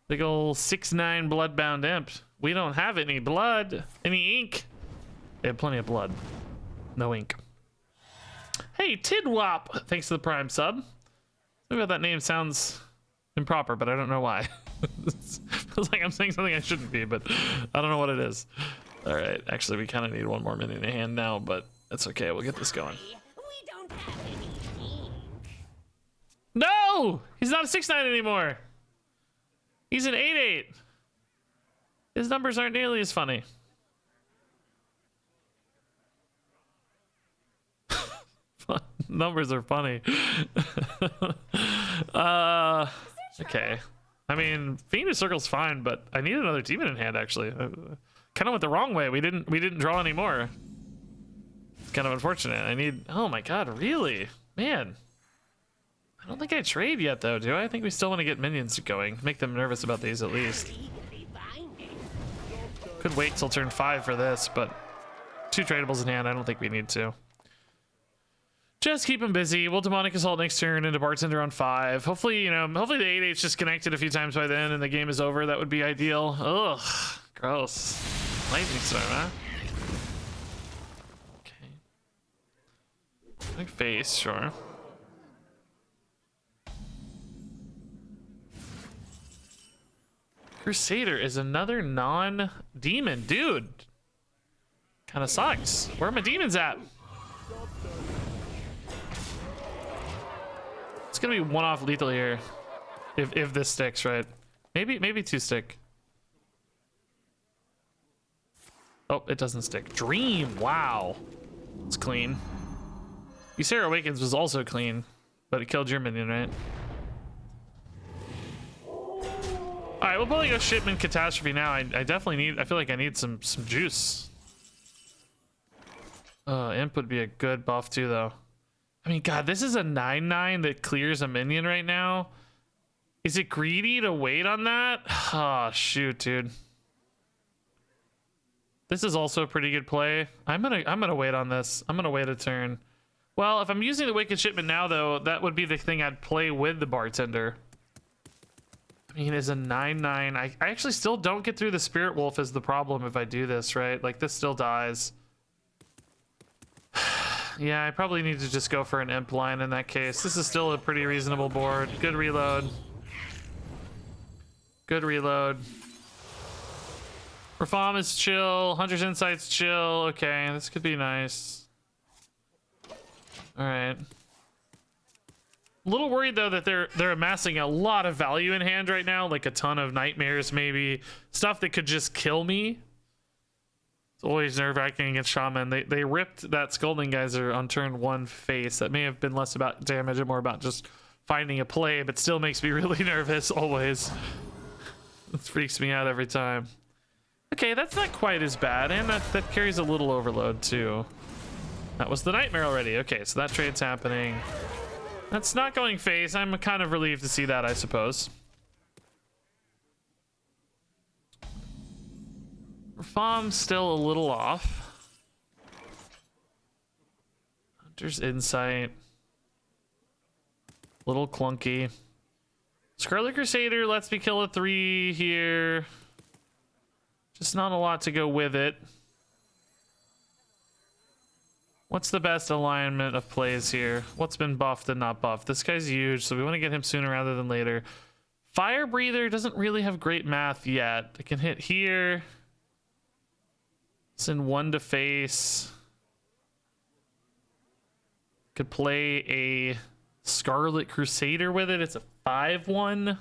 Big ol' 6/9 Bloodbound Imp. We don't have any blood. Any ink. We have plenty of blood. No ink. Hey, Tidwop. Thanks to the Prime sub. Maybe that name sounds improper, but I don't know why. Feels like I'm saying something I shouldn't be, but I don't know what it is. All right, actually, we kind of need one more minion in hand now, but it's okay. We'll get this going. We don't have any ink. No, he's not a 6/9 anymore. He's an 8/8. His numbers aren't nearly as funny. Numbers are funny. Okay. I mean, Fiendish Circle's fine, but I need another demon in hand actually. Kind of went the wrong way. We didn't draw any more. It's kind of unfortunate. I need. Oh my god, really? Man. I don't think I trade yet though, do I? I think we still want to get minions going. Make them nervous about these at least. Could wait till turn 5 for this, but 2 tradables in hand. I don't think we need to. Just keep him busy. We'll Demonic Assault next turn into Bartender on 5. Hopefully, you know, hopefully the 8/8's just connected a few times by then and the game is over. That would be ideal. Ugh, gross. Lightning Storm, huh? Okay. Like face, sure. Crusader is another non-demon. Dude. Kind of sucks. Where are my demons at? It's gonna be one-off lethal here, if this sticks, right? Maybe 2 stick. Oh, it doesn't stick. Dream, wow, it's clean. Ysera Awakens was also clean, but it killed your minion, right? All right, we'll probably go Shipment Catastrophe now. I definitely need. I feel like I need some juice. Imp would be a good buff too, though. I mean, God, this is a 9/9 that clears a minion right now. Is it greedy to wait on that? Oh, shoot, dude. This is also a pretty good play. I'm gonna wait on this. I'm gonna wait a turn. Well, if I'm using the Wicked Shipment now, though, that would be the thing I'd play with the Bartender. I mean, is a 9/9. I actually still don't get through the Spirit Wolf is the problem if I do this, right? Like, this still dies. Yeah, I probably need to just go for an imp line in that case. This is still a pretty reasonable board. Good reload. Good reload. Reform is chill. Hunter's Insight's chill. Okay, this could be nice. All right. A little worried though that they're amassing a lot of value in hand right now, like a ton of nightmares, maybe stuff that could just kill me. It's always nerve-wracking against Shaman. They ripped that Scolding Geyser on turn 1 face. That may have been less about damage and more about just finding a play, but still makes me really nervous always. It freaks me out every time. Okay, that's not quite as bad, and that carries a little overload too. That was the nightmare already. Okay, so that trade's happening. That's not going face. I'm kind of relieved to see that, I suppose. Farm's still a little off. Hunter's Insight. Little clunky. Scarlet Crusader lets me kill a 3 here. Just not a lot to go with it. What's the best alignment of plays here? What's been buffed and not buffed? This guy's huge, so we want to get him sooner rather than later. Fire Breather doesn't really have great math yet. It can hit here. Send 1 to face. Could play a Scarlet Crusader with it. It's a 5/1.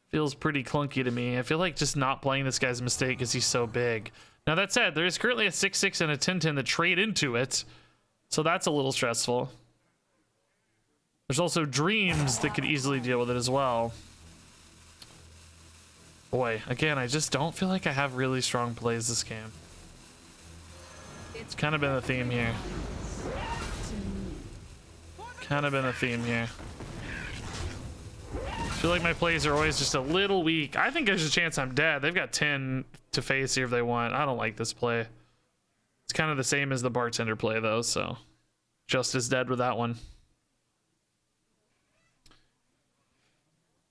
Feels pretty clunky to me. I feel like just not playing this guy's a mistake because he's so big. Now that said, there is currently a 6/6 and a 10/10 that trade into it, so that's a little stressful. There's also Dreams that could easily deal with it as well. Boy, again, I just don't feel like I have really strong plays this game. It's kind of been a theme here. I feel like my plays are always just a little weak. I think there's a chance I'm dead. They've got 10 to face here if they want. I don't like this play. It's kind of the same as the bartender play though, so just as dead with that one.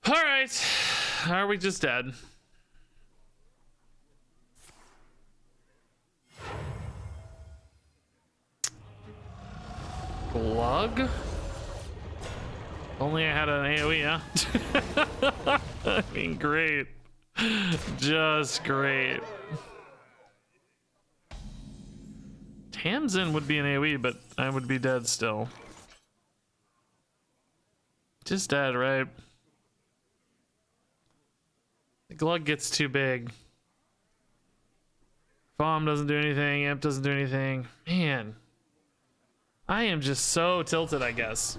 All right, are we just dead? Glug? Only I had an AoE, huh? I mean, great. Just great. Tamsin would be an AoE, but I would be dead still. Just dead, right? The Glug gets too big. Bomb doesn't do anything. Imp doesn't do anything. Man. I am just so tilted, I guess.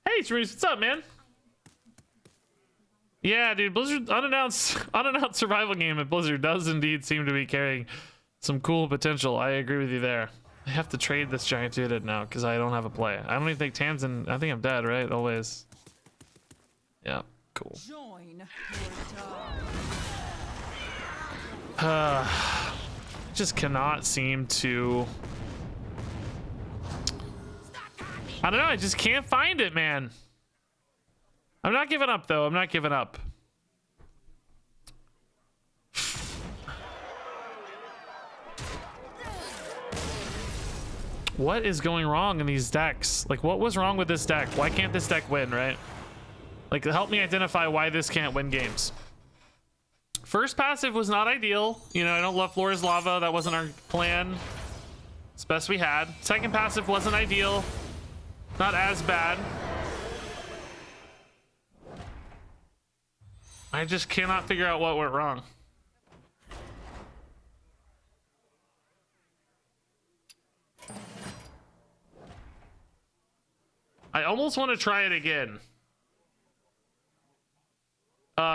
Hey, Teresa, what's up, man? Yeah, dude, Blizzard unannounced survival game at Blizzard does indeed seem to be carrying some cool potential. I agree with you there. I have to trade this giant dude now because I don't have a play. I don't even think Tamsin. I think I'm dead, right? Always. Yeah, cool. Just cannot seem to. I don't know. I just can't find it, man. I'm not giving up, though. I'm not giving up. What is going wrong in these decks? Like, what was wrong with this deck? Why can't this deck win, right? Like, help me identify why this can't win games. First passive was not ideal. You know, I don't love Flora's Lava. That wasn't our plan. It's best we had. Second passive wasn't ideal. Not as bad. I just cannot figure out what went wrong. I almost want to try it again.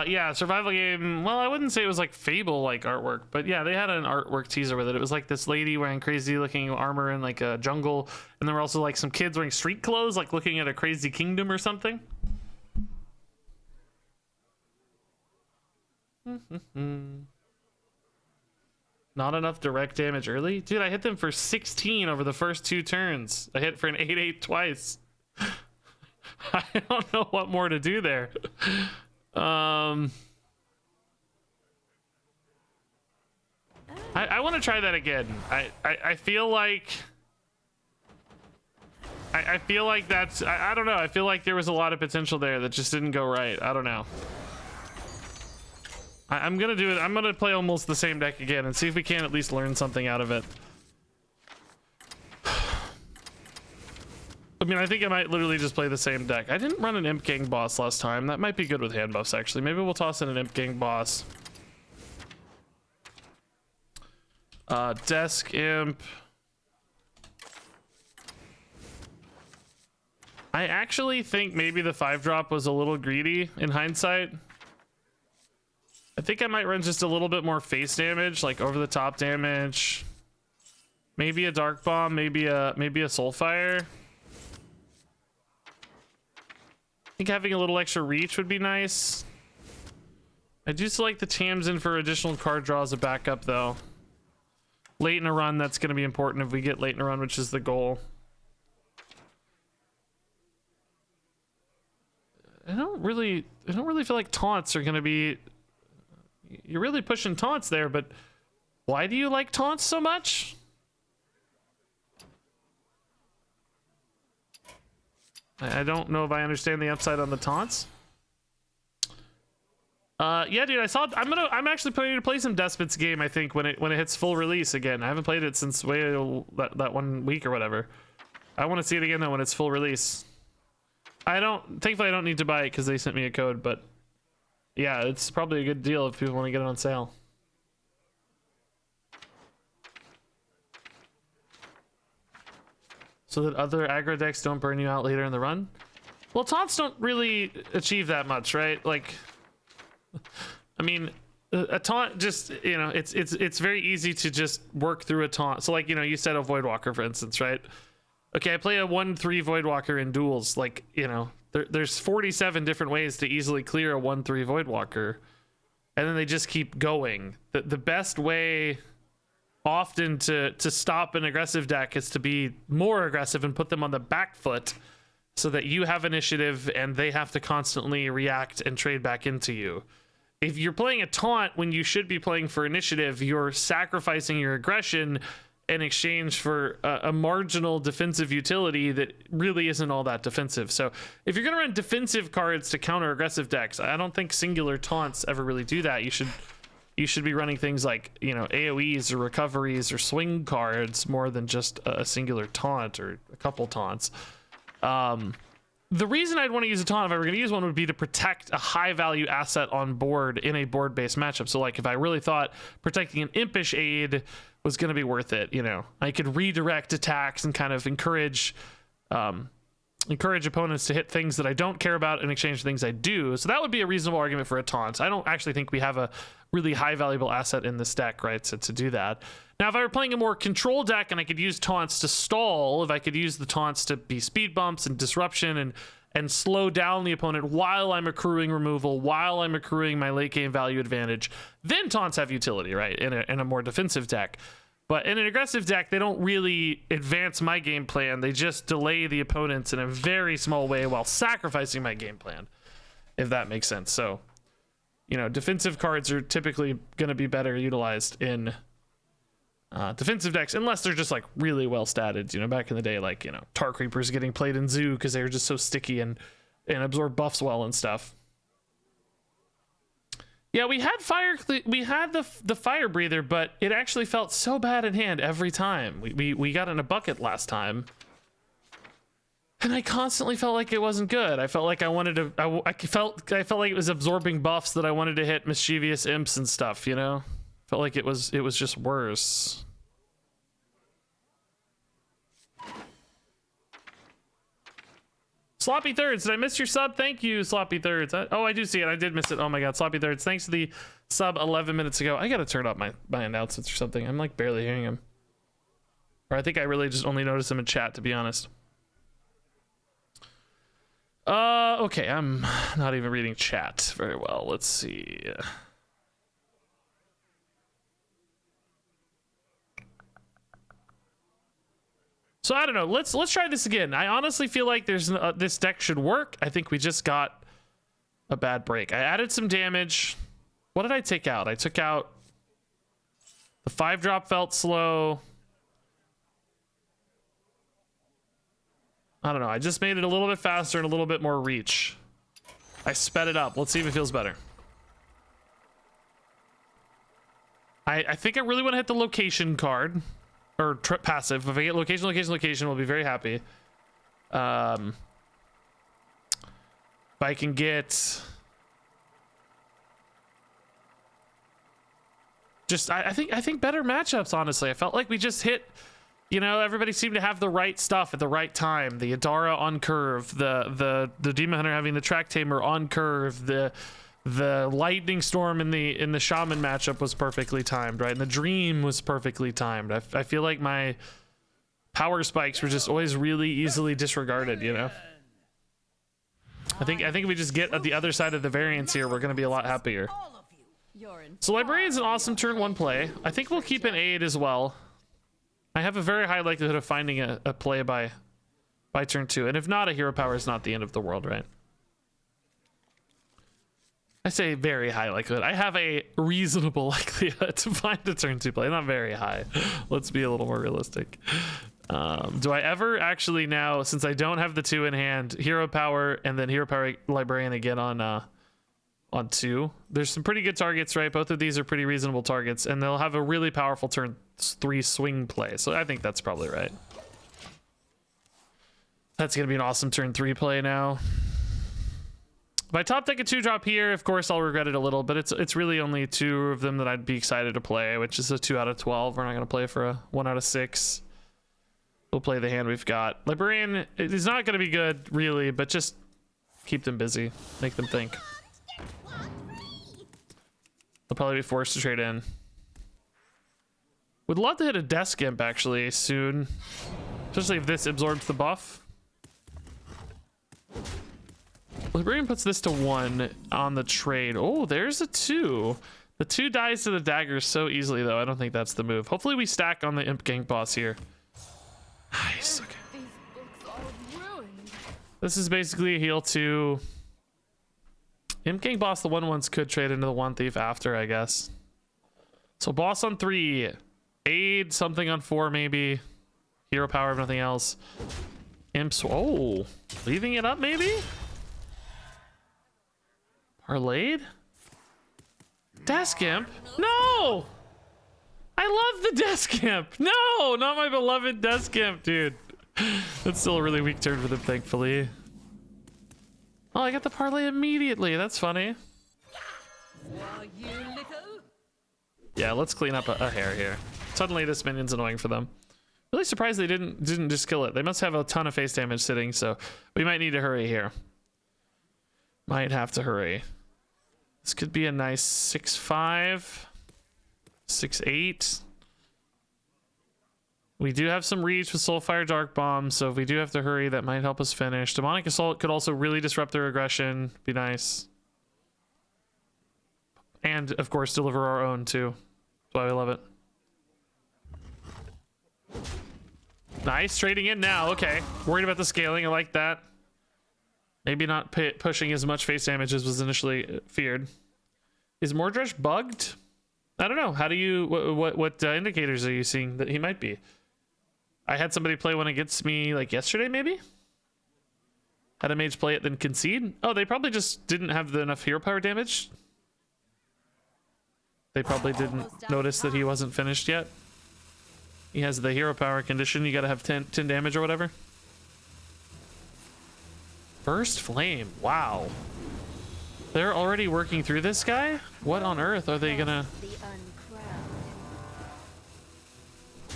Yeah, survival game. Well, I wouldn't say it was like Fable-like artwork, but yeah, they had an artwork teaser with it. It was like this lady wearing crazy-looking armor in like a jungle, and there were also like some kids wearing street clothes, like looking at a crazy kingdom or something. Not enough direct damage early? Dude, I hit them for 16 over the first 2 turns. I hit for an 8/8 twice. I don't know what more to do there. I want to try that again. I feel like I feel like that's I don't know. I feel like there was a lot of potential there that just didn't go right. I don't know. I'm gonna do it. I'm gonna play almost the same deck again and see if we can at least learn something out of it. I mean, I think I might literally just play the same deck. I didn't run an Imp Gang boss last time. That might be good with hand buffs, actually. Maybe we'll toss in an Imp Gang boss. Desk Imp. I actually think maybe the 5-drop was a little greedy in hindsight. I think I might run just a little bit more face damage, like over the top damage. Maybe a dark bomb, maybe a soulfire. I think having a little extra reach would be nice. I do select the Tamsin for additional card draw as a backup though. Late in a run, that's going to be important if we get late in a run, which is the goal. I don't really feel like taunts are going to be... You're really pushing taunts there, but why do you like taunts so much? I don't know if I understand the upside on the taunts. Yeah, dude, I saw. I'm actually planning to play some Despot's game. I think when it hits full release again. I haven't played it since that 1 week or whatever. I want to see it again though when it's full release. Thankfully, I don't need to buy it because they sent me a code. But yeah, it's probably a good deal if people want to get it on sale. So that other aggro decks don't burn you out later in the run. Well, taunts don't really achieve that much, right? Like. I mean, a taunt just, you know, it's very easy to just work through a taunt. So like, you know, you said a Voidwalker, for instance, right? Okay, I play a 1/3 Voidwalker in Duels. Like, you know, there's 47 different ways to easily clear a 1/3 Voidwalker. And then they just keep going. The best way often to stop an aggressive deck is to be more aggressive and put them on the back foot so that you have initiative and they have to constantly react and trade back into you. If you're playing a taunt when you should be playing for initiative, you're sacrificing your aggression in exchange for a marginal defensive utility that really isn't all that defensive. So if you're going to run defensive cards to counter aggressive decks, I don't think singular taunts ever really do that. You should be running things like, you know, AoEs or recoveries or swing cards more than just a singular taunt or a couple taunts. The reason I'd want to use a taunt if I were going to use one would be to protect a high value asset on board in a board based matchup. So like if I really thought protecting an impish aid was going to be worth it, you know, I could redirect attacks and kind of encourage opponents to hit things that I don't care about in exchange for things I do. So that would be a reasonable argument for a taunt. I don't actually think we have a really high valuable asset in this deck, right? So to do that. Now, if I were playing a more control deck and I could use taunts to stall, if I could use the taunts to be speed bumps and disruption and slow down the opponent while I'm accruing removal, while I'm accruing my late game value advantage, then taunts have utility, right? In a more defensive deck. But in an aggressive deck, they don't really advance my game plan. They just delay the opponents in a very small way while sacrificing my game plan, if that makes sense. So, you know, defensive cards are typically going to be better utilized in defensive decks, unless they're just like really well statted. You know, back in the day, like, you know, Tar Creepers getting played in Zoo because they were just so sticky and absorb buffs well and stuff. Yeah, we had the fire breather, but it actually felt so bad in hand every time. We got in a bucket last time, and I constantly felt like it wasn't good. I felt like I wanted to. I felt like it was absorbing buffs that I wanted to hit mischievous imps and stuff. You know, felt like it was just worse. Sloppy Thirds, did I miss your sub? Thank you, Sloppy Thirds. Oh, I do see it. I did miss it. Oh my god, Sloppy Thirds. Thanks to the sub 11 minutes ago. I gotta turn up my announcements or something. I'm like barely hearing them. Or I think I really just only noticed them in chat, to be honest. Okay, I'm not even reading chat very well. Let's see. So I don't know. Let's try this again. I honestly feel like this deck should work. I think we just got a bad break. I added some damage. What did I take out? I took out the 5-drop felt slow. I don't know. I just made it a little bit faster and a little bit more reach. I sped it up. Let's see if it feels better. I think I really want to hit the location card. Or passive. If I get location, we'll be very happy. If I can get... Just, I think better matchups, honestly. I felt like we just hit... You know, everybody seemed to have the right stuff at the right time. The Adara on curve, the Demon Hunter having the Track Tamer on curve, the The lightning storm in the shaman matchup was perfectly timed, right? And the dream was perfectly timed. I feel like my power spikes were just always really easily disregarded, you know? I think if we just get at the other side of the variance here, we're gonna be a lot happier. So Librarian's an awesome turn 1 play. I think we'll keep an aid as well. I have a very high likelihood of finding a play by turn 2. And if not, a hero power is not the end of the world, right? I say very high likelihood. I have a reasonable likelihood to find a turn 2 play. Not very high. Let's be a little more realistic. Do I ever actually now, since I don't have the 2 in hand, hero power and then hero power Librarian again on 2? There's some pretty good targets, right? Both of these are pretty reasonable targets, and they'll have a really powerful turn 3 swing play. So I think that's probably right. That's gonna be an awesome turn 3 play now. If I top deck a 2-drop here, of course I'll regret it a little, but it's really only 2 of them that I'd be excited to play, which is a 2 out of 12. We're not gonna play for a 1 out of 6. We'll play the hand we've got. Librarian is not gonna be good, really, but just keep them busy, make them think. They'll probably be forced to trade in. Would love to hit a Desk Imp actually soon, especially if this absorbs the buff. Librarian puts this to 1 on the trade. Oh, there's a 2. The 2 dies to the dagger so easily, though. I don't think that's the move. Hopefully we stack on the Imp Gang boss here. Nice. Okay. This is basically a heal 2. Imp Gang boss, the 1/1s could trade into the 1 thief after, I guess. So boss on 3. Aid something on 4, maybe. Hero power, if nothing else. Imps. Oh, leaving it up, maybe? Parlayed? Desk Imp? No! I love the Desk Imp! No! Not my beloved Desk Imp, dude. That's still a really weak turn for them, thankfully. Oh, I got the parlay immediately. That's funny. Yeah, let's clean up a hair here. Suddenly this minion's annoying for them. Really surprised they didn't just kill it. They must have a ton of face damage sitting, so we might need to hurry here. Might have to hurry. This could be a nice 6-5, 6-8. We do have some reach with Soulfire Dark Bomb, so if we do have to hurry, that might help us finish. Demonic Assault could also really disrupt their aggression. Be nice. And, of course, deliver our own, too. That's why we love it. Nice. Trading in now. Okay. Worried about the scaling. I like that. Maybe not pushing as much face damage as was initially feared. Is Mordresh bugged? I don't know. How do you... What indicators are you seeing that he might be? I had somebody play one against me like yesterday, maybe? Had a mage play it, then concede? Oh, they probably just didn't have enough hero power damage. They probably didn't notice that he wasn't finished yet. He has the hero power condition. You gotta have 10 damage or whatever. First flame. Wow. They're already working through this guy? What on earth are they gonna...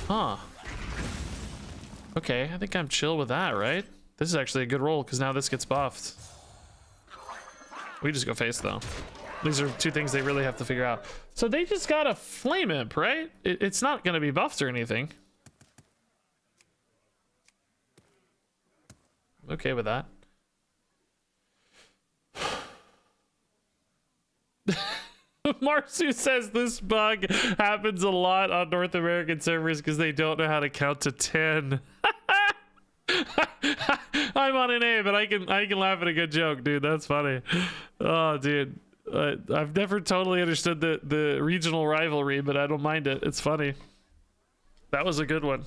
Huh. Okay, I think I'm chill with that, right? This is actually a good roll because now this gets buffed. We just go face though. These are 2 things they really have to figure out. So they just got a flame imp, right? It's not going to be buffed or anything. I'm okay with that. Marsu says this bug happens a lot on North American servers because they don't know how to count to 10. I'm on an A, but I can laugh at a good joke, dude. That's funny. Oh, dude. I've never totally understood the regional rivalry, but I don't mind it. It's funny. That was a good one.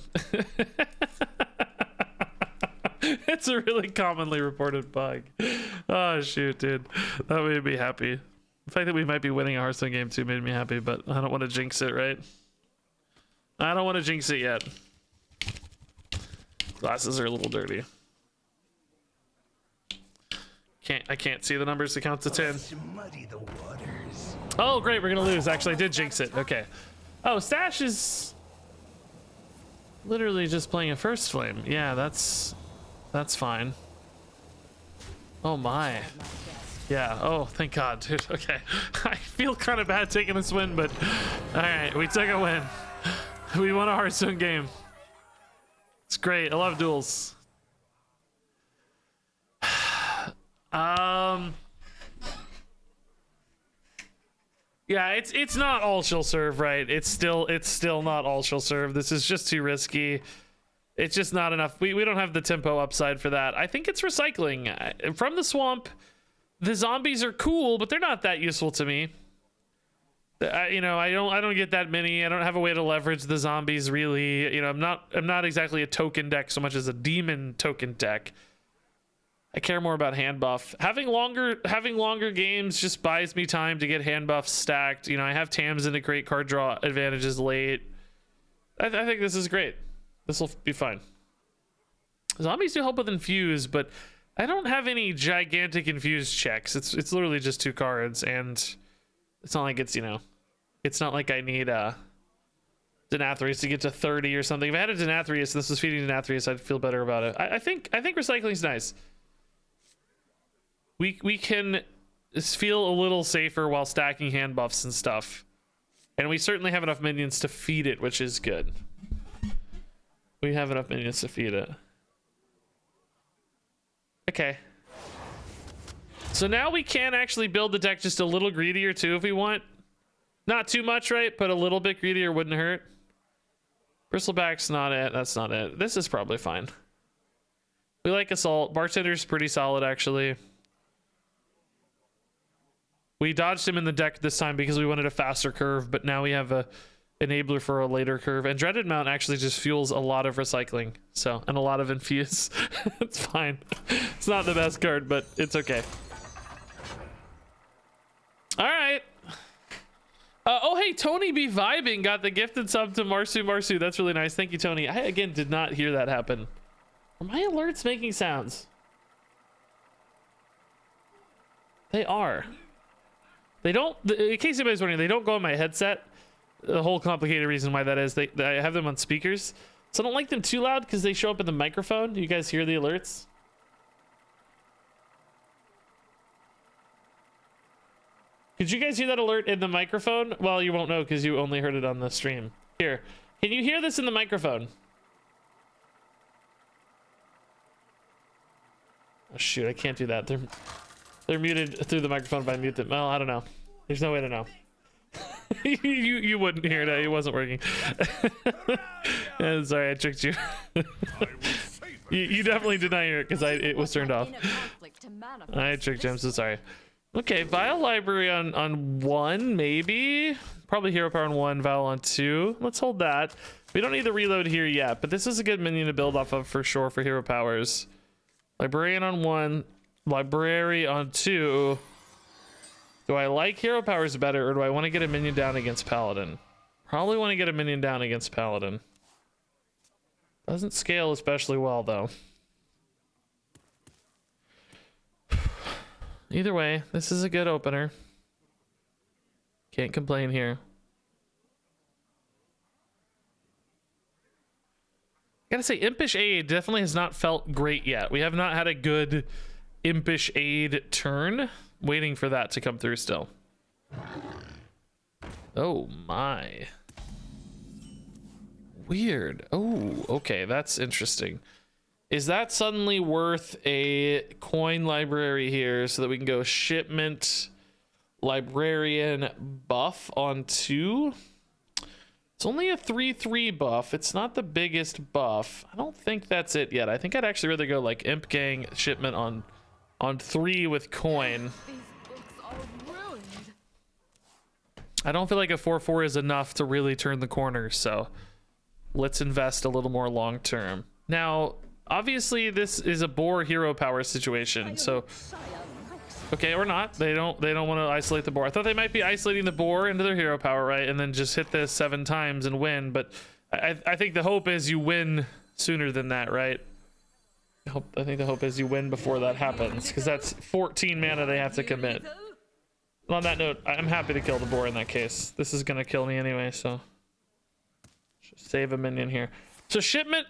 It's a really commonly reported bug. Oh, shoot, dude. That made me happy. The fact that we might be winning a Hearthstone game too made me happy, but I don't want to jinx it, right? I don't want to jinx it yet. Glasses are a little dirty. I can't see the numbers to count to 10. Oh, great, we're gonna lose. Actually, I did jinx it. Okay. Oh, Stash is literally just playing a first flame. Yeah, that's fine. Oh my. Yeah. Oh, thank God, dude. Okay. I feel kind of bad taking this win, but all right, we took a win. We won a Hearthstone game. It's great. I love duels. Yeah, it's not all she'll serve, right? It's still not all she'll serve. This is just too risky. It's just not enough. We don't have the tempo upside for that. I think it's recycling. From the swamp, the zombies are cool, but they're not that useful to me. You know, I don't get that many. I don't have a way to leverage the zombies really. You know, I'm not exactly a token deck so much as a demon token deck. I care more about hand buff. Having longer games just buys me time to get hand buffs stacked. You know, I have Tamsin to create card draw advantages late. I think this is great. This will be fine. Zombies do help with infuse, but I don't have any gigantic infuse checks. It's literally just 2 cards, and it's not like it's, you know, it's not like I need Denathrius to get to 30 or something. If I had a Denathrius, this was feeding Denathrius, I'd feel better about it. I think recycling's nice. We can feel a little safer while stacking hand buffs and stuff. And we certainly have enough minions to feed it, which is good. We have enough minions to feed it. Okay. So now we can actually build the deck just a little greedier too if we want. Not too much, right? But a little bit greedier wouldn't hurt. Bristleback's not it. That's not it. This is probably fine. We like Assault. Bartender's pretty solid, actually. We dodged him in the deck this time because we wanted a faster curve, but now we have a enabler for a later curve. And Dreaded Mount actually just fuels a lot of recycling, so, and a lot of infuse. It's fine. It's not the best card, but it's okay. All right. Oh, hey, Tony be vibing got the gifted sub to Marsu. That's really nice. Thank you, Tony. I, again, did not hear that happen. Are my alerts making sounds? They are. They don't, in case anybody's wondering, they don't go on my headset. The whole complicated reason why that is, I have them on speakers. So I don't like them too loud because they show up in the microphone. You guys hear the alerts? Did you guys hear that alert in the microphone? Well, you won't know because you only heard it on the stream. Here, can you hear this in the microphone? Oh shoot, I can't do that. They're muted through the microphone if I mute them. Well, I don't know. There's no way to know. you wouldn't hear that. It wasn't working. Sorry, I tricked you. You definitely did not hear it because it was turned off. I tricked you. I'm so sorry. Okay, Vial Library on 1, maybe. Probably Hero Power on 1, Vial on 2. Let's hold that. We don't need the reload here yet, but this is a good minion to build off of for sure for Hero Powers. Librarian on 1. Library on 2. Do I like Hero Powers better, or do I want to get a minion down against Paladin? Probably want to get a minion down against Paladin. Doesn't scale especially well, though. Either way, this is a good opener. Can't complain here. Gotta say, Impish Aid definitely has not felt great yet. We have not had a good Impish Aid turn. Waiting for that to come through still. Oh my. Weird. Oh, okay, that's interesting. Is that suddenly worth a coin library here so that we can go shipment librarian buff on 2? It's only a 3/3 buff. It's not the biggest buff. I don't think that's it yet. I think I'd actually rather go like Imp Gang shipment on 3 with coin. I don't feel like a 4/4 is enough to really turn the corner, so let's invest a little more long term. Now, obviously this is a boar hero power situation, so okay, or not. They don't want to isolate the boar. I thought they might be isolating the boar into their hero power, right? And then just hit this 7 times and win, but I think the hope is you win sooner than that, right? I think the hope is you win before that happens, because that's 14 mana they have to commit. On that note, I'm happy to kill the boar in that case. This is gonna kill me anyway, so just save a minion here. So shipment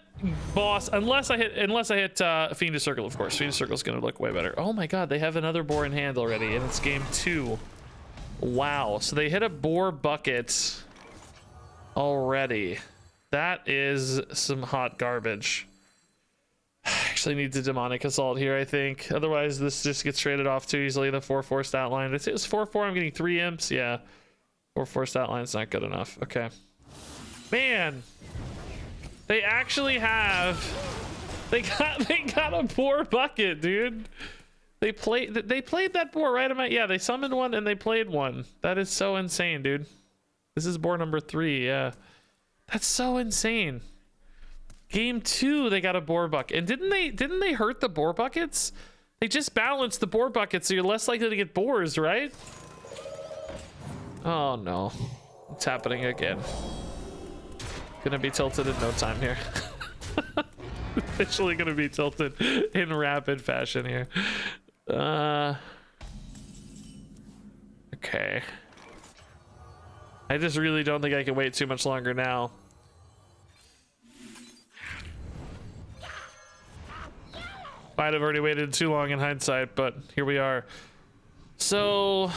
boss, unless I hit Fiendish Circle, of course. Fiendish Circle is gonna look way better. Oh my god, they have another boar in hand already, and it's game 2. Wow, so they hit a boar bucket already. That is some hot garbage. Actually need the Demonic Assault here, I think. Otherwise, this just gets traded off too easily. The 4/4 stat line. It's 4/4. I'm getting 3 imps. Yeah, 4/4 stat line's not good enough. Okay, man. They actually have. They got a boar bucket, dude. They played that boar right. Yeah, they summoned one and they played one. That is so insane, dude. This is boar number 3. Yeah, that's so insane. Game 2, they got a boar bucket, and didn't they hurt the boar buckets? They just balanced the boar buckets, so you're less likely to get boars, right? Oh no, it's happening again. Gonna be tilted in no time here. Officially gonna be tilted in rapid fashion here. Okay. I just really don't think I can wait too much longer now. Might have already waited too long in hindsight, but here we are. So,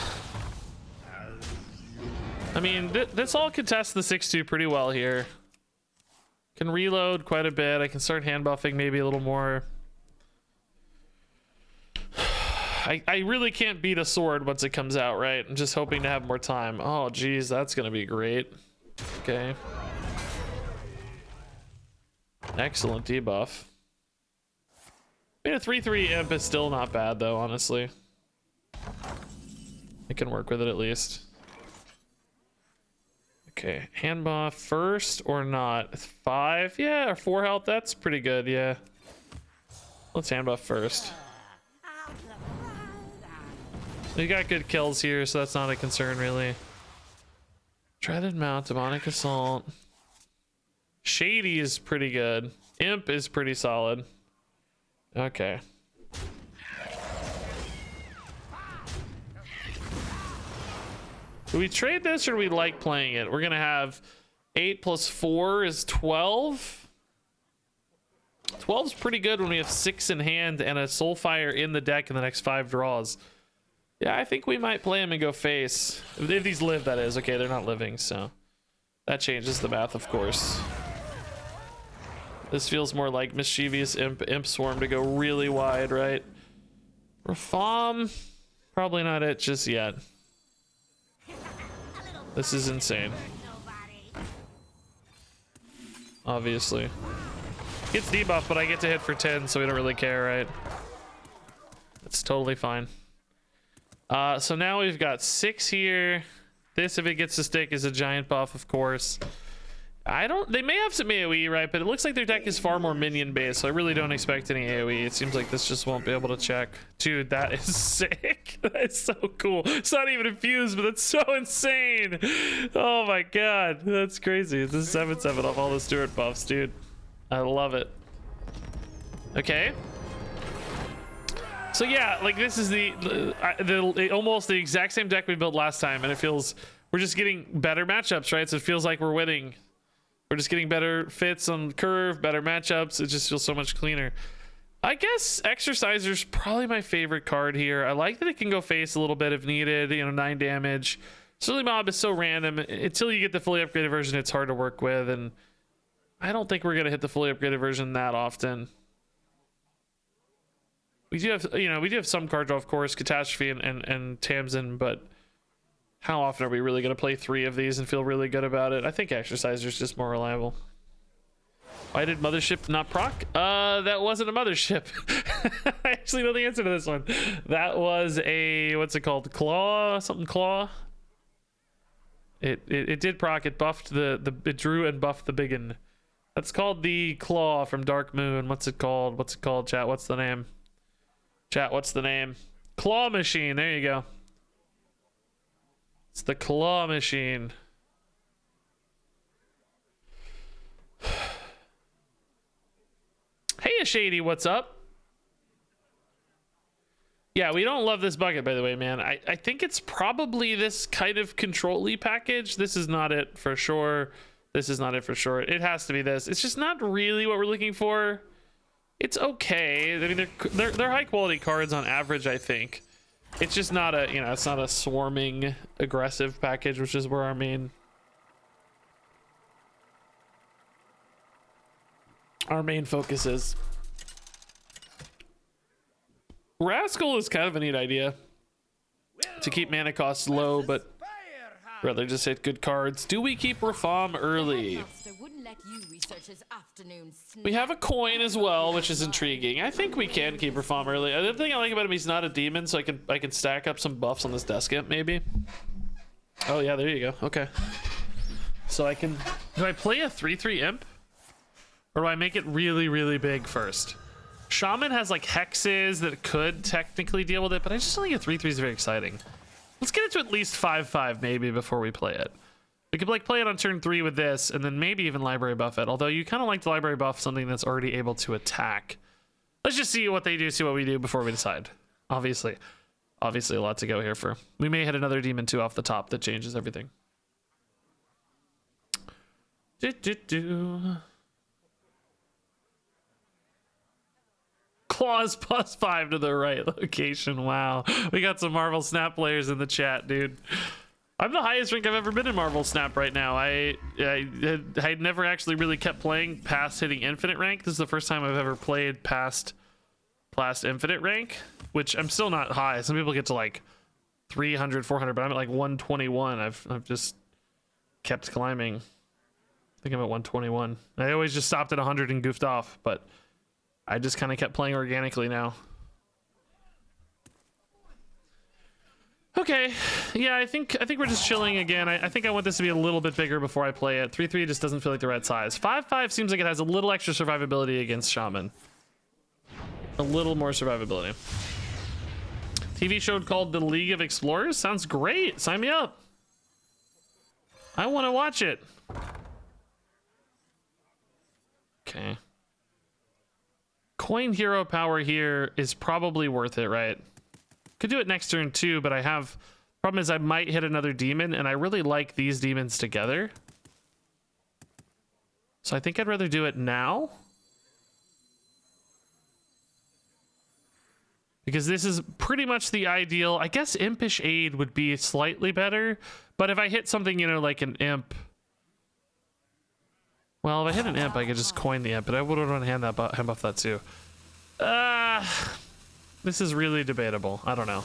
I mean, this all contests the 6-2 pretty well here. Can reload quite a bit. I can start hand buffing maybe a little more. I really can't beat a sword once it comes out, right? I'm just hoping to have more time. Oh, geez, that's gonna be great. Okay. Excellent debuff. I mean, a 3/3 imp is still not bad, though, honestly. I can work with it at least. Okay, hand buff first or not? 5, yeah, or 4 health. That's pretty good, yeah. Let's hand buff first. We got good kills here, so that's not a concern, really. Dreaded Mount, Demonic Assault. Shady is pretty good. Imp is pretty solid. Okay. Do we trade this or do we like playing it? We're gonna have 8 + 4 is 12. 12's pretty good when we have 6 in hand and a Soulfire in the deck in the next 5 draws. Yeah, I think we might play him and go face. If these live, that is. Okay, they're not living, so that changes the math, of course. This feels more like Mischievous Imp Swarm to go really wide, right? Reform, probably not it just yet. This is insane. Obviously. Gets debuff, but I get to hit for 10, so we don't really care, right? That's totally fine. So now we've got 6 here. This, if it gets to stick, is a giant buff, of course. They may have some AoE, right? But it looks like their deck is far more minion based, so I really don't expect any AoE. It seems like this just won't be able to check. Dude, that is sick. That is so cool. It's not even infused, but that's so insane. Oh my god, that's crazy. It's a 7/7 off all the Steward buffs, dude. I love it. Okay. So yeah, like this is almost the exact same deck we built last time, and it feels we're just getting better matchups, right? So it feels like we're winning. We're just getting better fits on curve, better matchups. It just feels so much cleaner. I guess Exerciser's probably my favorite card here. I like that it can go face a little bit if needed, you know, 9 damage. Silly Mob is so random. Until you get the fully upgraded version, it's hard to work with, and I don't think we're gonna hit the fully upgraded version that often. We do have, you know, we do have some cards, of course, Catastrophe and Tamsin, but how often are we really going to play 3 of these and feel really good about it? I think Exerciser's just more reliable. Why did Mothership not proc? That wasn't a Mothership. I actually know the answer to this one. That was a, what's it called? Claw? Something Claw? It did proc. It buffed it drew and buffed the biggin. That's called the Claw from Dark Moon. What's it called? What's it called, chat? What's the name? Chat, what's the name? Claw Machine. There you go. It's the Claw Machine. Hey, Shady, what's up? Yeah, we don't love this bucket, by the way, man. I think it's probably this kind of Control-y package. This is not it for sure. This is not it for sure. It has to be this. It's just not really what we're looking for. It's okay. I mean, they're high quality cards on average, I think. It's just not a, you know, it's not a swarming aggressive package, which is where our main focus is. Rascal is kind of a neat idea to keep mana costs low, but rather just hit good cards. Do we keep Reform early? We have a coin as well, which is intriguing. I think we can keep Reform early. The other thing I like about him, he's not a demon, so I can stack up some buffs on this desk imp, maybe. Oh yeah, there you go. Okay. So I can. Do I play a 3/3 imp, or do I make it really, really big first? Shaman has like hexes that could technically deal with it, but I just don't think a 3/3 is very exciting. Let's get it to at least 5/5 maybe before we play it. We could like play it on turn 3 with this, and then maybe even library buff it. Although you kind of like to library buff something that's already able to attack. Let's just see what they do, see what we do before we decide. Obviously a lot to go here for. We may hit another demon 2 off the top that changes everything. Claws +5 to the right location. Wow, we got some Marvel Snap players in the chat, dude. I'm the highest rank I've ever been in Marvel Snap right now. I never actually really kept playing past hitting infinite rank. This is the first time I've ever played past infinite rank, which I'm still not high. Some people get to like 300, 400, but I'm at like 121. I've just kept climbing. I think I'm at 121. I always just stopped at 100 and goofed off, but I just kind of kept playing organically now. Okay, yeah, I think we're just chilling again. I think I want this to be a little bit bigger before I play it. 3/3 just doesn't feel like the right size. 5/5 seems like it has a little extra survivability against Shaman. A little more survivability. TV show called The League of Explorers? Sounds great. Sign me up. I want to watch it. Okay. Coin hero power here is probably worth it, right? Could do it next turn too, but I have problem is I might hit another demon, and I really like these demons together. So I think I'd rather do it now. Because this is pretty much the ideal. I guess Impish Aid would be slightly better, but if I hit something, you know, like an imp. Well, if I hit an imp, I could just coin the imp, but I would want to hand buff that too. This is really debatable. I don't know.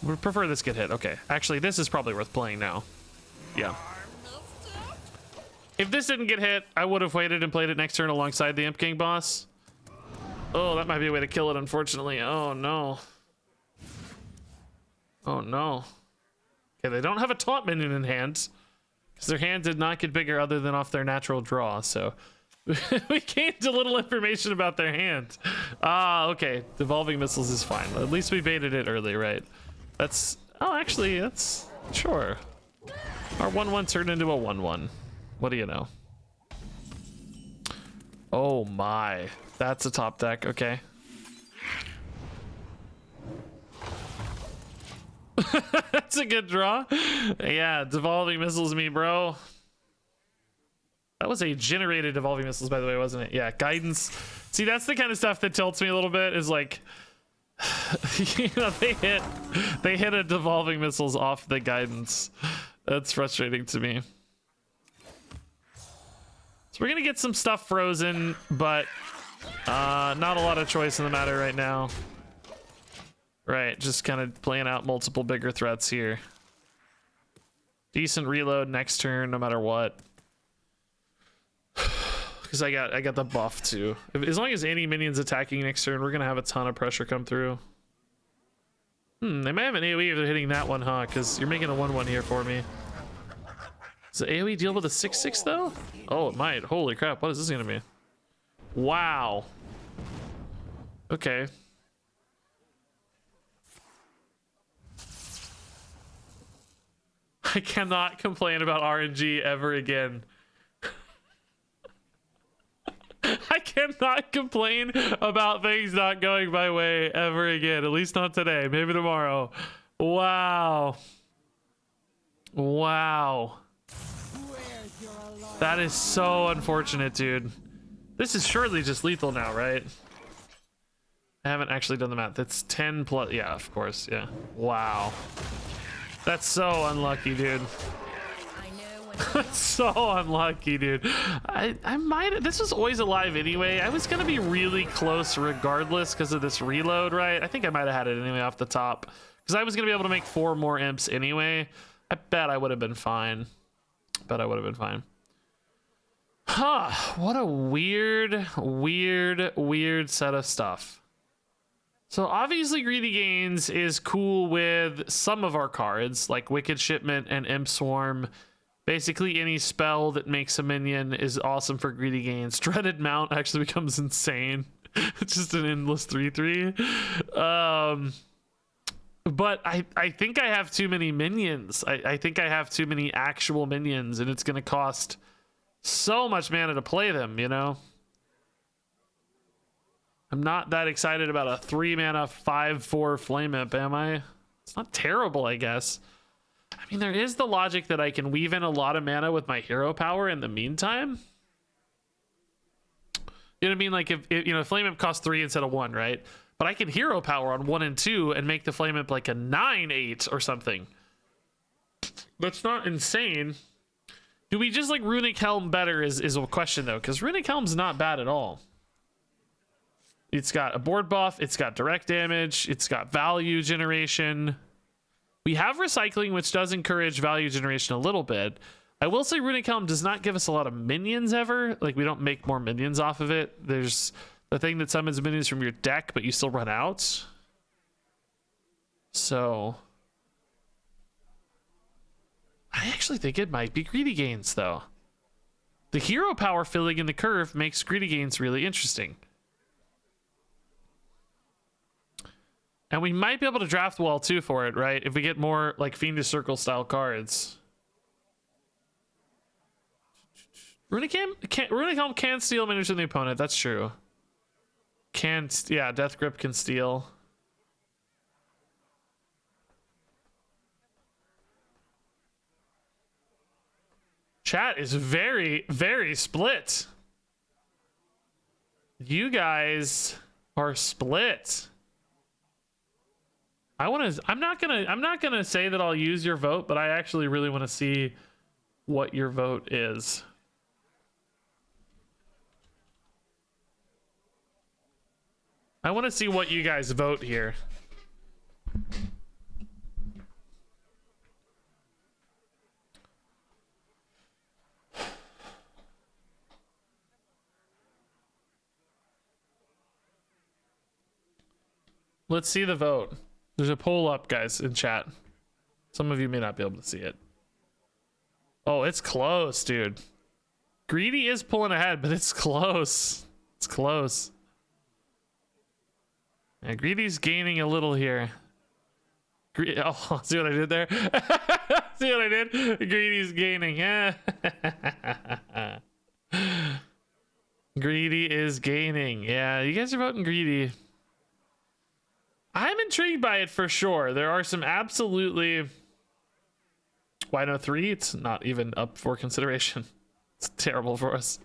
Would prefer this get hit. Okay. Actually, this is probably worth playing now. Yeah. If this didn't get hit, I would have waited and played it next turn alongside the Imp King boss. Oh, that might be a way to kill it, unfortunately. Oh, no. Oh, no. Okay, they don't have a taunt minion in hand, because their hand did not get bigger other than off their natural draw, so... we gained a little information about their hand. Okay. Devolving Missiles is fine. At least we baited it early, right? That's... Oh, actually, that's... Sure. Our 1/1 turned into a 1/1. What do you know? Oh my. That's a top deck. Okay. That's a good draw. Yeah, Devolving Missiles me, bro. That was a generated Devolving Missiles, by the way, wasn't it? Yeah, Guidance. See, that's the kind of stuff that tilts me a little bit, is like, you know, they hit a Devolving Missiles off the Guidance. That's frustrating to me. So we're gonna get some stuff frozen, but not a lot of choice in the matter right now. Right, just kind of playing out multiple bigger threats here. Decent reload next turn, no matter what. Because I got the buff too. As long as any minions attacking next turn, we're gonna have a ton of pressure come through. They might have an AoE if they're hitting that one, huh? Because you're making a 1/1 here for me. Does the AoE deal with a 6/6 though? Oh, it might. Holy crap! What is this gonna be? Wow. Okay. I cannot complain about RNG ever again. I cannot complain about things not going my way ever again. At least not today. Maybe tomorrow. Wow. Wow. Where's your That is so unfortunate, dude. This is surely just lethal now, right? I haven't actually done the math. That's 10 plus. Yeah, of course. Yeah. Wow. That's so unlucky, dude. That's so unlucky, dude. I might. This was always alive anyway. I was gonna be really close regardless because of this reload, right? I think I might have had it anyway off the top because I was gonna be able to make 4 more imps anyway. I bet I would have been fine. Bet I would have been fine. Huh. What a weird set of stuff. So obviously Greedy Gains is cool with some of our cards, like Wicked Shipment and Imp Swarm. Basically any spell that makes a minion is awesome for Greedy Gains. Dreaded Mount actually becomes insane. It's just an endless 3/3. But I think I have too many minions. I think I have too many actual minions, and it's going to cost so much mana to play them, you know? I'm not that excited about a 3 mana 5/4 Flame Imp, am I? It's not terrible, I guess. I mean, there is the logic that I can weave in a lot of mana with my hero power in the meantime. You know what I mean? Like if you know, Flame Imp costs 3 instead of 1, right? But I can hero power on 1 and 2 and make the Flame Imp like a 9/8 or something. That's not insane. Do we just like Runic Helm better is a question though, because Runic Helm's not bad at all. It's got a board buff, it's got direct damage, it's got value generation. We have recycling, which does encourage value generation a little bit. I will say Runic Helm does not give us a lot of minions ever. Like, we don't make more minions off of it. There's the thing that summons minions from your deck, but you still run out. So I actually think it might be Greedy Gains, though. The hero power filling in the curve makes Greedy Gains really interesting. And we might be able to draft well too for it, right? If we get more like Fiendish Circle style cards. Runic Helm can steal minions from the opponent. That's true. Yeah, Death Grip can steal. Chat is very, very split. You guys are split. I'm not gonna say that I'll use your vote, but I actually really want to see what your vote is. I want to see what you guys vote here. Let's see the vote. There's a poll up, guys, in chat. Some of you may not be able to see it. Oh, it's close, dude. Greedy is pulling ahead, but it's close. It's close. Yeah, Greedy's gaining a little here. Oh, see what I did there? See what I did? Greedy's gaining. Yeah. Greedy is gaining. Yeah, you guys are voting Greedy. I'm intrigued by it for sure. There are some absolutely... Why no 3? It's not even up for consideration. It's terrible for us.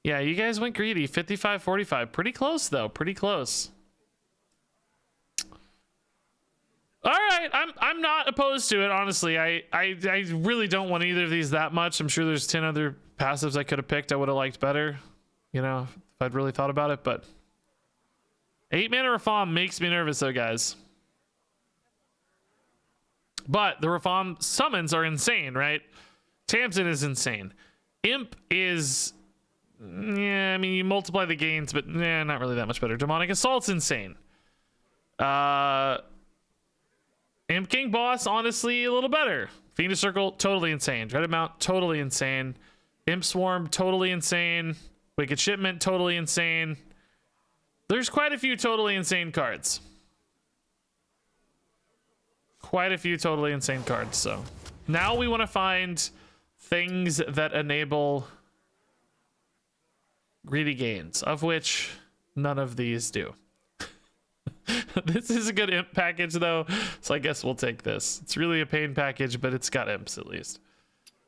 Yeah, you guys went Greedy. 55-45. Pretty close, though. Pretty close. All right, I'm not opposed to it, honestly. I really don't want either of these that much. I'm sure there's 10 other passives I could have picked I would have liked better, you know, if I'd really thought about it, but 8 mana Rafam makes me nervous though, guys. But the Rafam summons are insane, right? Tamsin is insane. Imp is, yeah, I mean, you multiply the gains, but not really that much better. Demonic Assault's insane. Imp King Boss, honestly, a little better. Fiendish Circle, totally insane. Dreaded Mount, totally insane. Imp Swarm, totally insane. Wicked Shipment, totally insane. There's quite a few totally insane cards. Quite a few totally insane cards, so. Now we want to find things that enable Greedy Gains, of which none of these do. This is a good imp package though, so I guess we'll take this. It's really a pain package, but it's got imps at least.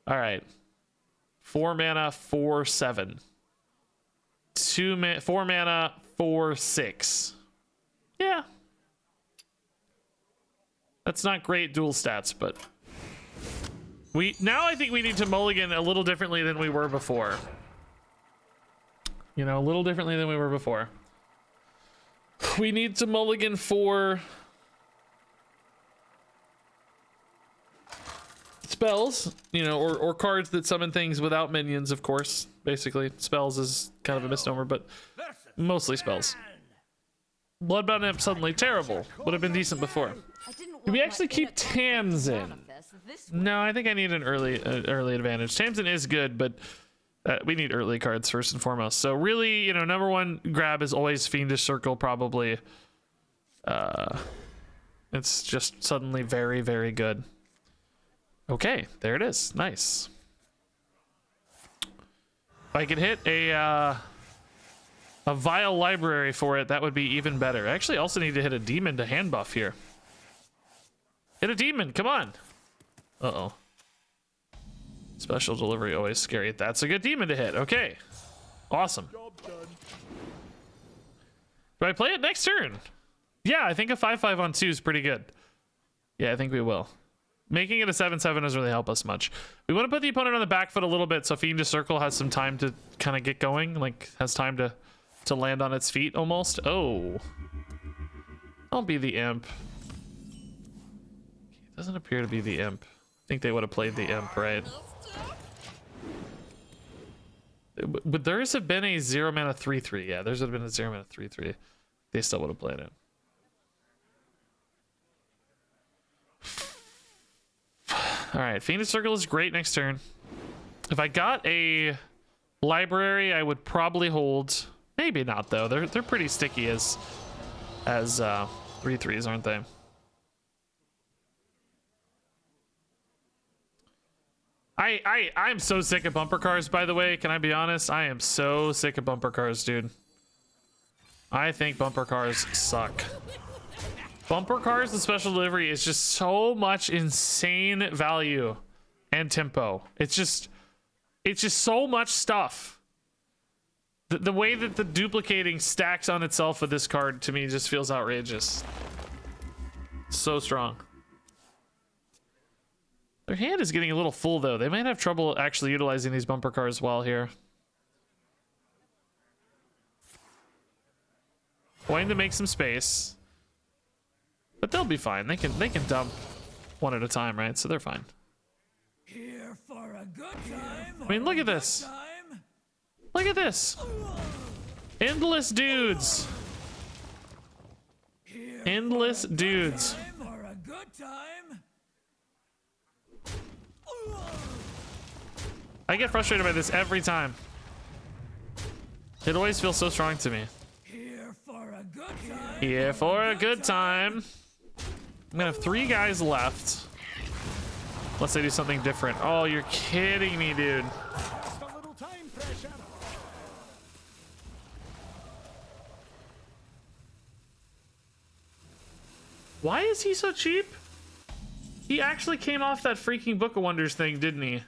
All right, 4 mana, 4/7. 4 mana, 4/6. Yeah, that's not great dual stats, but I think we need to mulligan a little differently than we were before. You know, a little differently than we were before. We need to mulligan for spells, you know, or cards that summon things without minions, of course. Basically, spells is kind of a misnomer, but mostly spells. Bloodbound Imp suddenly terrible. Would have been decent before. Do we actually keep Tamsin? No, I think I need an early advantage. Tamsin is good, but we need early cards first and foremost. So really, you know, number one grab is always Fiendish Circle, probably. It's just suddenly very, very good. Okay, there it is. Nice. If I could hit a Vile Library for it, that would be even better. I actually also need to hit a demon to hand buff here. Hit a demon, come on. Uh-oh. Special delivery, always scary. That's a good demon to hit. Okay. Awesome. Do I play it next turn? Yeah, I think a 5/5 on 2 is pretty good. Yeah, I think we will. Making it a 7/7 doesn't really help us much. We want to put the opponent on the back foot a little bit so Fiendish Circle has some time to kind of get going. Like, has time to land on its feet almost. Oh. Don't be the imp. It doesn't appear to be the imp. I think they would have played the imp, right? Would theirs have been a 0 mana 3/3? Yeah, theirs would have been a 0 mana 3/3. They still would have played it. All right, Fiendish Circle is great next turn. If I got a library, I would probably hold. Maybe not though. They're pretty sticky as 3/3s, aren't they? I'm so sick of bumper cars, by the way. Can I be honest? I am so sick of bumper cars, dude. I think bumper cars suck. Bumper cars with special delivery is just so much insane value and tempo. It's just so much stuff. The way that the duplicating stacks on itself with this card to me just feels outrageous. So strong. Their hand is getting a little full though. They might have trouble actually utilizing these bumper cars well here. Going to make some space. But they'll be fine. They can dump one at a time, right? So they're fine. Here for a good time. I mean, look at this. Look at this. Endless dudes. Endless dudes. For a good time. I get frustrated by this every time. It always feels so strong to me. Here for a good time. Here for a good time. I'm gonna have 3 guys left. Unless they do something different. Oh, you're kidding me, dude. Why is he so cheap? He actually came off that freaking Book of Wonders thing, didn't he?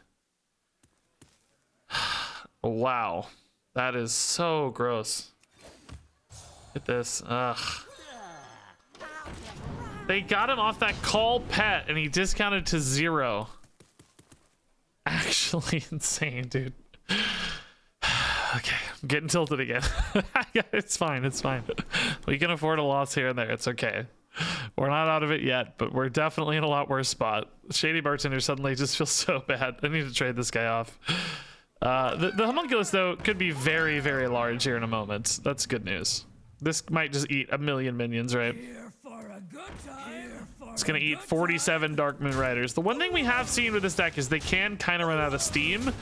Wow. That is so gross. Look at this. Ugh. They got him off that call pet and he discounted to 0. Actually insane, dude. Okay, I'm getting tilted again. Yeah, it's fine, it's fine. We can afford a loss here and there, it's okay. We're not out of it yet, but we're definitely in a lot worse spot. Shady Bartender suddenly just feels so bad. I need to trade this guy off. The homunculus, though, could be very, very large here in a moment. That's good news. This might just eat a million minions, right? It's gonna eat 47 Dark Moon Riders. The one thing we have seen with this deck is they can kind of run out of steam.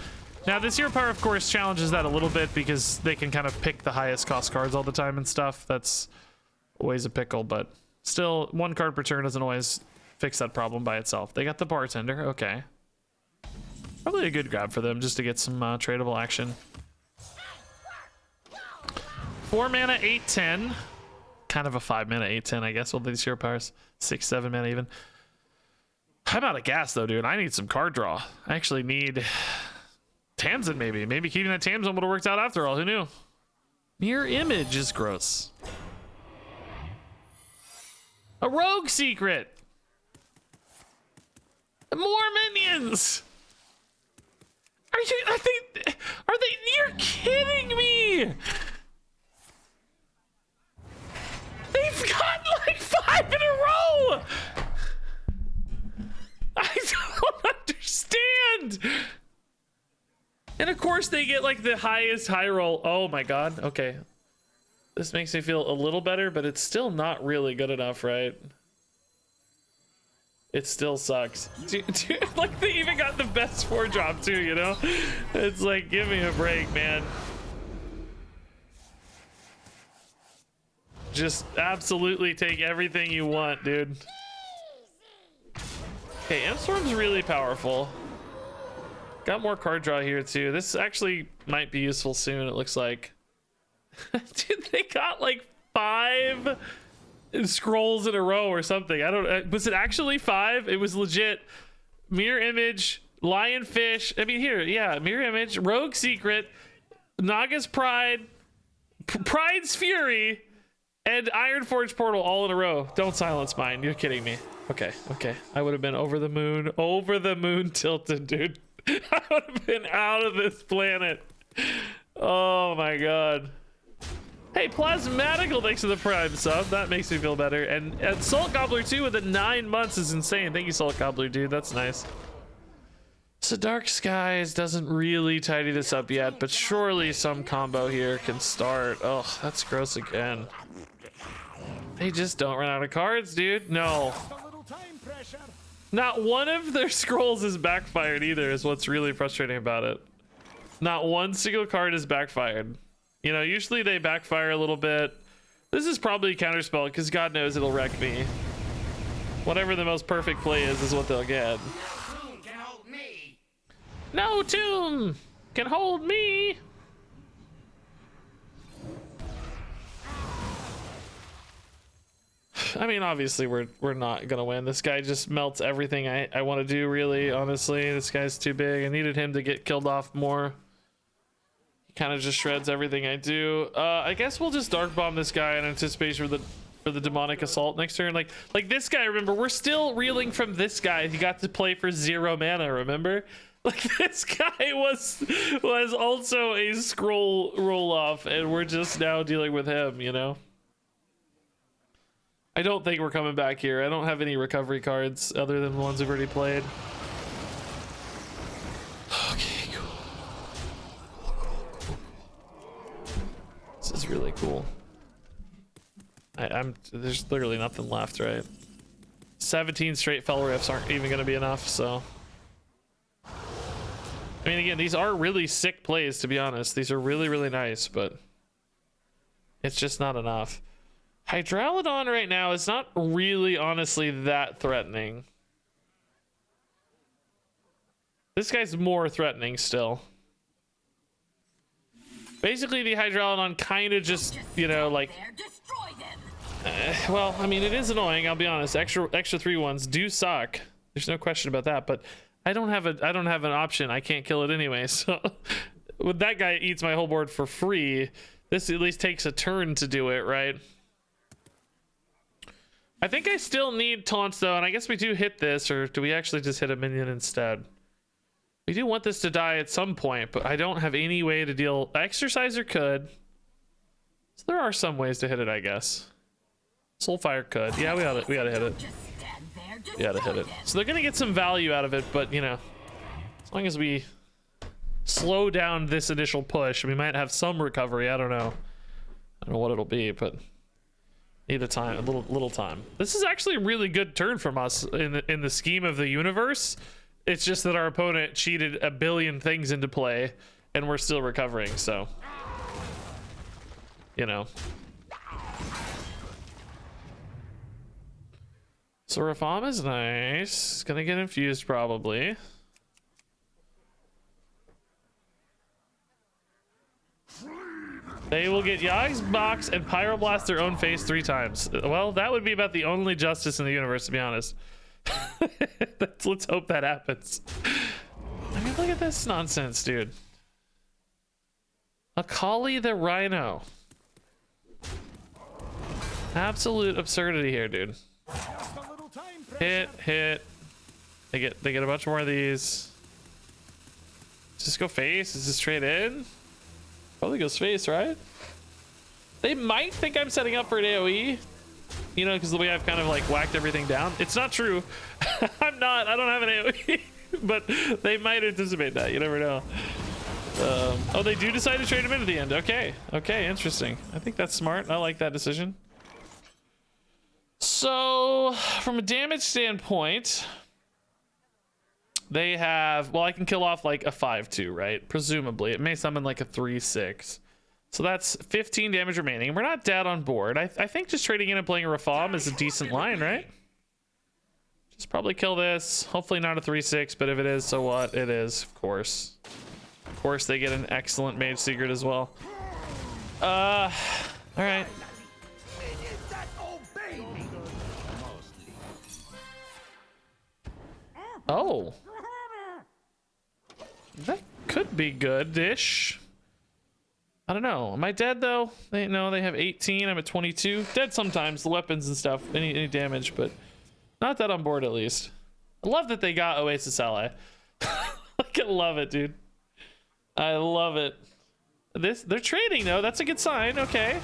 Now, this Hero Power, of course, challenges that a little bit because they can kind of pick the highest cost cards all the time and stuff. That's always a pickle, but still, 1 card per turn doesn't always fix that problem by itself. They got the Bartender, okay. Probably a good grab for them just to get some tradable action. 4 mana, 8/10. kind of a 5 mana 8/10, I guess, with these hero powers. 6-7 mana even. I'm out of gas though, dude. I need some card draw. I actually need Tamsin, maybe. Maybe keeping that Tamsin would have worked out after all. Who knew? Mirror Image is gross. A rogue secret. More minions. Are they, you're kidding me. They've got like 5 in a row. I don't understand. And of course they get like the highest high roll. Oh my god. Okay. This makes me feel a little better, but it's still not really good enough, right? It still sucks. Dude, like they even got the best 4-drop too, you know? It's like, give me a break, man. Just absolutely take everything you want, dude. Okay, Storm's really powerful. Got more card draw here too. This actually might be useful soon, it looks like. Dude, they got like 5 scrolls in a row or something. I don't, was it actually 5? It was legit. Mirror Image, Lionfish. I mean, here, yeah, Mirror Image, Rogue Secret, Naga's Pride, Pride's Fury, and Ironforge Portal all in a row. Don't silence mine. You're kidding me. Okay, okay. I would have been over the moon tilted, dude. I would have been out of this planet. Oh my god. Hey, Plasmatical, thanks for the Prime sub. That makes me feel better. And Salt Gobbler 2 with the 9 months is insane. Thank you, Salt Gobbler, dude. That's nice. So Dark Skies doesn't really tidy this up yet, but surely some combo here can start. Oh, that's gross again. They just don't run out of cards, dude. No. Not one of their scrolls is backfired either, is what's really frustrating about it. Not one single card is backfired. You know, usually they backfire a little bit. This is probably counterspell because God knows it'll wreck me. Whatever the most perfect play is what they'll get. No tomb can hold me. I mean, obviously we're not gonna win. This guy just melts everything I want to do, really, honestly. This guy's too big. I needed him to get killed off more. Kind of just shreds everything I do. I guess we'll just dark bomb this guy in anticipation for the demonic assault next turn. Like this guy, remember, we're still reeling from this guy. He got to play for 0 mana, remember? Like this guy was also a scroll roll off, and we're just now dealing with him, you know? I don't think we're coming back here. I don't have any recovery cards other than the ones we've already played. Okay, cool. This is really cool. There's literally nothing left, right? 17 straight fell riffs aren't even going to be enough, so. I mean, again, these are really sick plays, to be honest. These are really, really nice, but it's just not enough. Hydralodon right now is not really, honestly, that threatening. This guy's more threatening still. Basically, the Hydralodon kind of just, you know, like... well, I mean, it is annoying, I'll be honest. Extra 3/1s do suck. There's no question about that, but I don't have an option. I can't kill it anyway, so... When that guy eats my whole board for free, this at least takes a turn to do it, right? I think I still need taunts though, and I guess we do hit this, or do we actually just hit a minion instead? We do want this to die at some point, but I don't have any way to deal. Exorciser could. So there are some ways to hit it, I guess. Soulfire could. Yeah, we ought to hit it. We ought to hit it. So they're gonna get some value out of it, but you know, as long as we slow down this initial push, we might have some recovery. I don't know what it'll be, but. Need a time, a little time. This is actually a really good turn from us in the scheme of the universe. It's just that our opponent cheated a billion things into play, and we're still recovering. So, you know. So Rafam is nice. It's gonna get infused probably. They will get Yog's box and pyroblast their own face 3 times. Well, that would be about the only justice in the universe, to be honest. Let's hope that happens. I mean, look at this nonsense, dude. Akali the Rhino. Absolute absurdity here, dude. Hit. They get a bunch more of these. Just go face. Is this trade in? Probably goes face, right? They might think I'm setting up for an AoE, you know, because the way I've kind of like whacked everything down. It's not true. I'm not. I don't have an AoE, but they might anticipate that. You never know. Oh, they do decide to trade him in at the end. Okay, interesting. I think that's smart. I like that decision. So, from a damage standpoint, they have, well, I can kill off like a 5/2, right? Presumably. It may summon like a 3/6. So that's 15 damage remaining. We're not dead on board. I think just trading in and playing a Rafam is a decent line, right? Just probably kill this. Hopefully not a 3/6, but if it is, so what? It is, of course. Of course, they get an excellent Mage Secret as well. All right. Oh. That could be good-ish. I don't know. Am I dead, though? They have 18. I'm at 22. Dead sometimes, the weapons and stuff. Any damage, but not that on board, at least. I love that they got Oasis Ally. I love it, dude. I love it. They're trading, though. That's a good sign. Okay.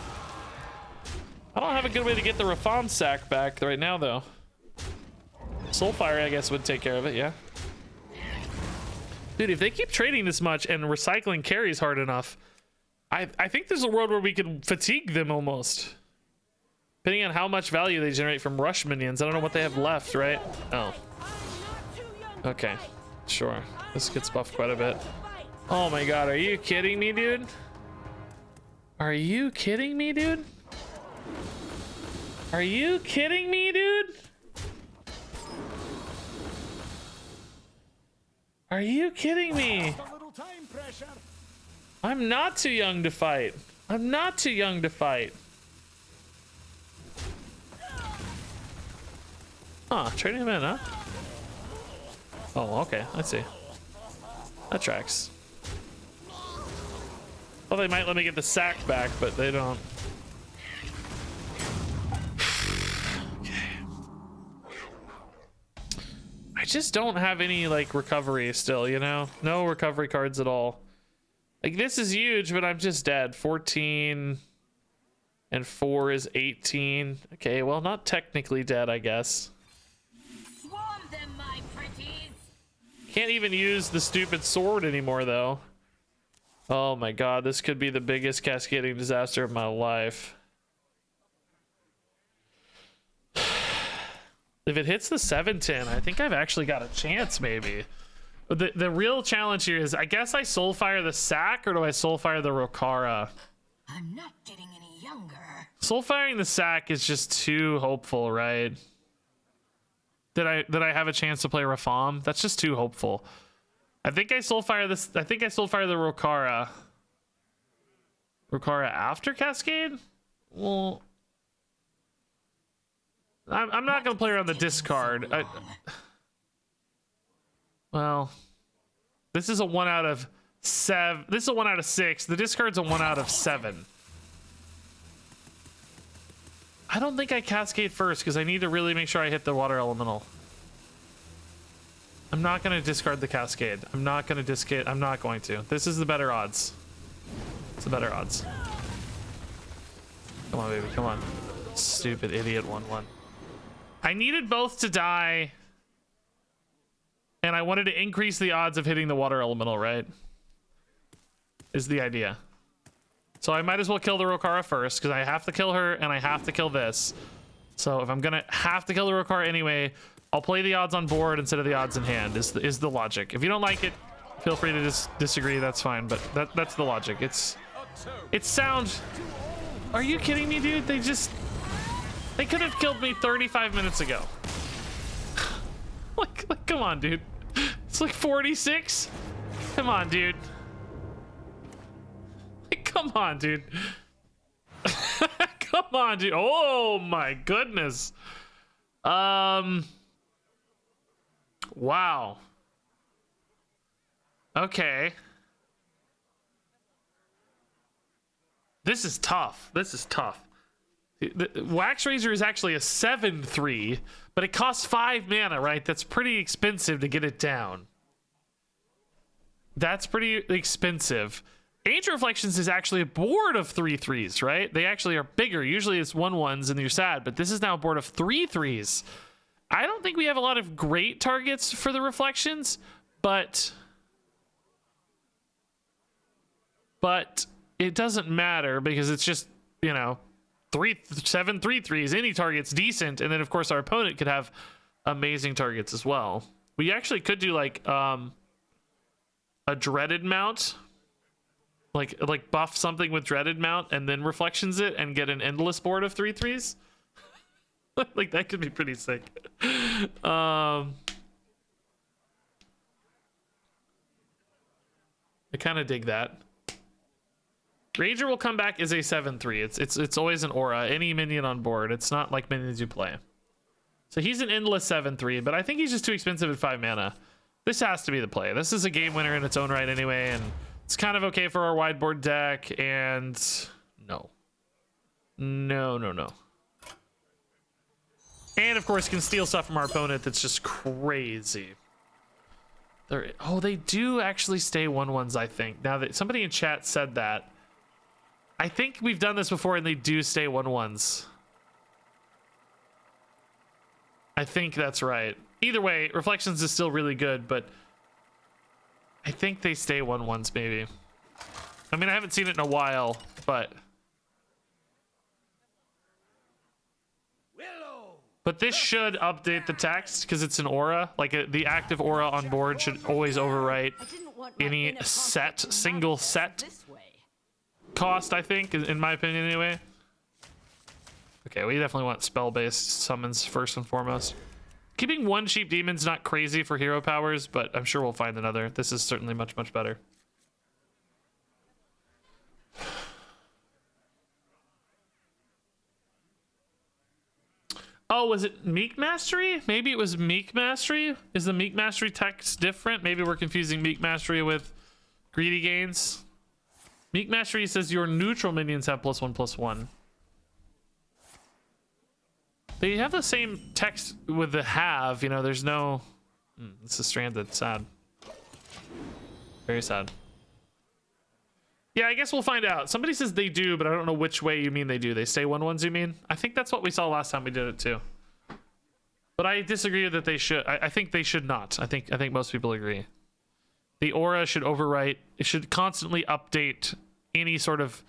I don't have a good way to get the Rafam sack back right now, though. Soulfire, I guess, would take care of it, yeah. Dude, if they keep trading this much and recycling carries hard enough, I think there's a world where we could fatigue them almost. Depending on how much value they generate from rush minions. I don't know what they have left, right? Oh. Okay, sure. This gets buffed quite a bit. Oh my god, are you kidding me, dude? Are you kidding me, dude? Are you kidding me, dude? Are you kidding me? I'm not too young to fight. I'm not too young to fight. Huh, trading him in, huh? Oh, okay, I see. That tracks. Well, they might let me get the sack back, but they don't. I just don't have any like recovery still, you know? No recovery cards at all. Like this is huge, but I'm just dead. 14 and 4 is 18. Okay, well, not technically dead, I guess. Swarm them, my pretties. Can't even use the stupid sword anymore, though. Oh my god, this could be the biggest cascading disaster of my life. If it hits the 7/10, I think I've actually got a chance, maybe. But the real challenge here is, I guess I Soulfire the sack, or do I Soulfire the Rokara? I'm not getting any younger. Soulfiring the sack is just too hopeful, right? Did I have a chance to play Rafam? That's just too hopeful. I think I Soulfire this. I think I Soulfire the Rokara. Rokara after Cascade? Well, I'm not gonna play around the discard. Well, this is a 1 out of 7. This is a 1 out of 6. The discard's a 1 out of 7. I don't think I Cascade first because I need to really make sure I hit the water elemental. I'm not gonna discard the Cascade. I'm not gonna discard. I'm not going to. This is the better odds. It's the better odds. Come on, baby. Come on. Stupid idiot 1/1. I needed both to die, and I wanted to increase the odds of hitting the water elemental, right? Is the idea. So I might as well kill the Rokara first, because I have to kill her, and I have to kill this. So if I'm gonna have to kill the Rokara anyway, I'll play the odds on board instead of the odds in hand, is the logic. If you don't like it, feel free to disagree, that's fine, but that's the logic. It's sound. Are you kidding me, dude? They could have killed me 35 minutes ago. like, come on, dude. It's like 46. Come on, dude. Like, Come on, dude. Come on, dude. Oh my goodness. Wow. Okay. This is tough. This is tough. The Wax Razor is actually a 7/3, but it costs 5 mana, right? That's pretty expensive to get it down. That's pretty expensive. Ancient Reflections is actually a board of 3/3s, right? They actually are bigger. Usually it's 1/1s and you're sad, but this is now a board of 3/3s. I don't think we have a lot of great targets for the Reflections, but it doesn't matter because it's just, you know, 7 3/3s. Any target's decent, and then of course our opponent could have amazing targets as well. We actually could do like a dreaded mount, like buff something with dreaded mount and then Reflections it and get an endless board of 3/3s. Like that could be pretty sick. I kind of dig that. Ranger will come back as a 7/3. It's always an aura. Any minion on board. It's not like minions you play. So he's an endless 7/3, but I think he's just too expensive at 5 mana. This has to be the play. This is a game winner in its own right anyway, and it's kind of okay for our wide board deck. And no. And of course can steal stuff from our opponent that's just crazy. Oh, they do actually stay 1/1s, I think. Now that somebody in chat said that. I think we've done this before and they do stay 1/1s. I think that's right. Either way, Reflections is still really good, but I think they stay 1/1s maybe. I mean, I haven't seen it in a while, but this should update the text because it's an aura. Like the active aura on board should always overwrite any single set cost, I think, in my opinion anyway. Okay, we definitely want spell-based summons first and foremost. Keeping one cheap demon's not crazy for hero powers, but I'm sure we'll find another. This is certainly much, much better. Oh, was it Meek Mastery? Maybe it was Meek Mastery? Is the Meek Mastery text different? Maybe we're confusing Meek Mastery with Greedy Gains. Meek Mastery says your neutral minions have +1/+1. They have the same text with the have, you know, there's no... this is stranded. Sad. Very sad. Yeah, I guess we'll find out. Somebody says they do, but I don't know which way you mean they do. They stay 1/1s, you mean? I think that's what we saw last time we did it too. But I disagree that they should. I think they should not. I think most people agree. The aura should overwrite. It should constantly update any sort of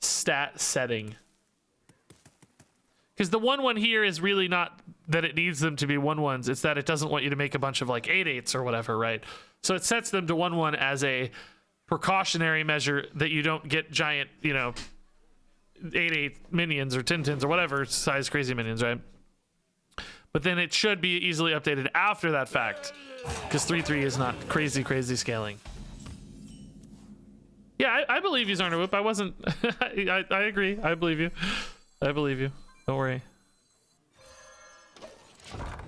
stat setting. Because the 1/1 here is really not that it needs them to be 1/1s. It's that it doesn't want you to make a bunch of like 8/8s or whatever, right? So it sets them to 1/1 as a precautionary measure that you don't get giant, you know, 8/8 minions or 10/10s or whatever size crazy minions, right? But then it should be easily updated after that fact, because 3/3 is not crazy scaling. Yeah, I believe you, Zarnawhoop. I wasn't. I agree. I believe you. I believe you. Don't worry.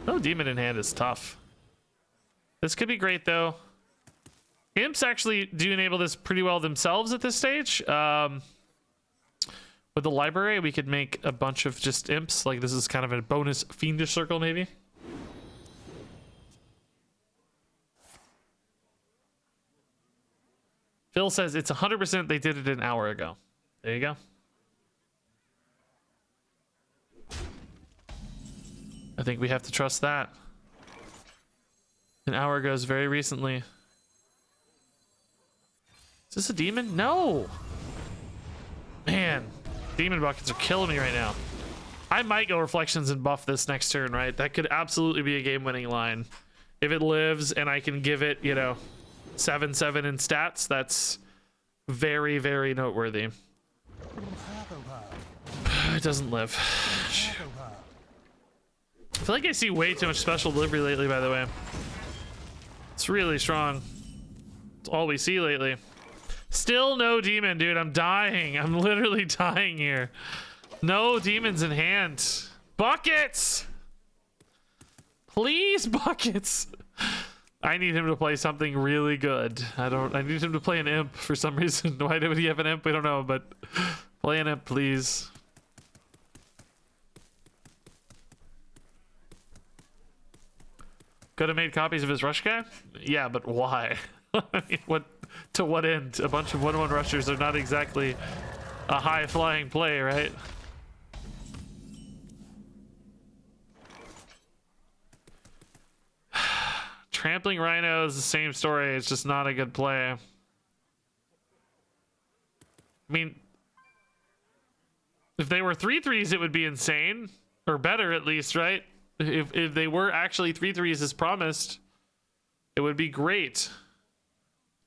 No demon in hand is tough. This could be great though. Imps actually do enable this pretty well themselves at this stage. With the library, we could make a bunch of just imps. Like this is kind of a bonus fiendish circle, maybe. Phil says it's 100% they did it an hour ago. There you go. I think we have to trust that. An hour ago is very recently. Is this a demon? No! Man, demon buckets are killing me right now. I might go Reflections and buff this next turn, right? That could absolutely be a game-winning line. If it lives and I can give it, you know, 7/7 in stats, that's very, very noteworthy. It doesn't live. I feel like I see way too much special delivery lately, by the way. It's really strong. It's all we see lately. Still no demon, dude. I'm dying. I'm literally dying here. No demons in hand. Buckets! Please, buckets! I need him to play something really good. I need him to play an imp for some reason. Why would he have an imp? We don't know, but play an imp, please. Could have made copies of his rush guy? Yeah, but why? I mean, what, to what end? A bunch of 1-1 rushers are not exactly a high-flying play, right? Trampling Rhino is the same story. It's just not a good play. I mean, if they were 3/3s, it would be insane. Or better, at least, right? If they were actually 3/3s as promised, it would be great.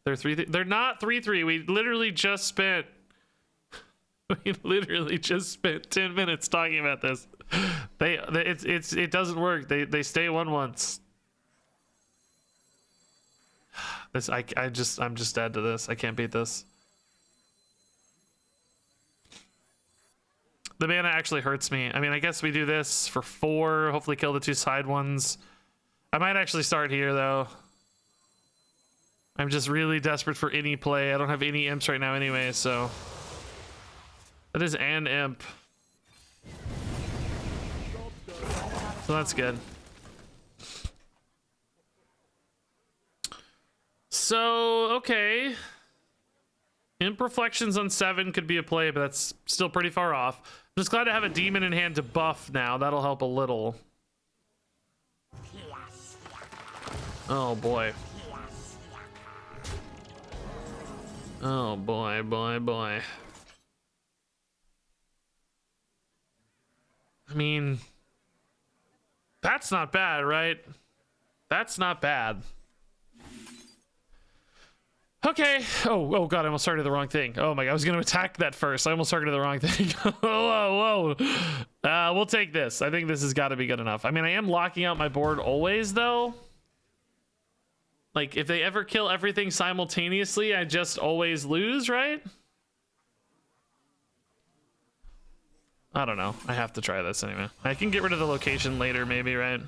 They're 3/3. They're not 3/3. We literally just spent 10 minutes talking about this. It doesn't work. They stay 1/1s. I'm just dead to this. I can't beat this. The mana actually hurts me. I mean, I guess we do this for 4. Hopefully kill the 2 side ones. I might actually start here though. I'm just really desperate for any play. I don't have any imps right now anyway, so. That is an imp. So that's good. So, okay. Imp Reflections on 7 could be a play, but that's still pretty far off. I'm just glad to have a demon in hand to buff now. That'll help a little. Oh boy. Oh boy, boy. I mean, that's not bad, right? That's not bad. Okay. Oh god, I almost started the wrong thing. Oh my god, I was gonna attack that first. I almost started the wrong thing. Whoa. We'll take this. I think this has got to be good enough. I mean, I am locking out my board always, though. Like, if they ever kill everything simultaneously, I just always lose, right? I don't know. I have to try this anyway. I can get rid of the location later, maybe, right?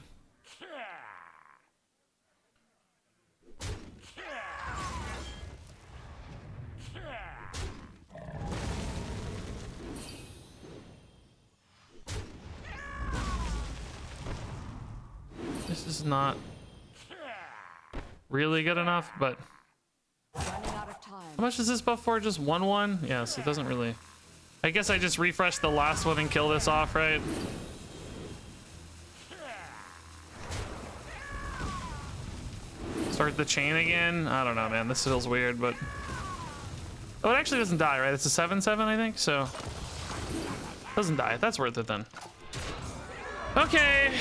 This is not really good enough, but how much is this buff for? Just 1/1? Yes, it doesn't really. I guess I just refresh the last one and kill this off, right? Start the chain again? I don't know, man. This feels weird, but oh, it actually doesn't die, right? It's a 7/7, I think, so doesn't die. That's worth it then. Okay.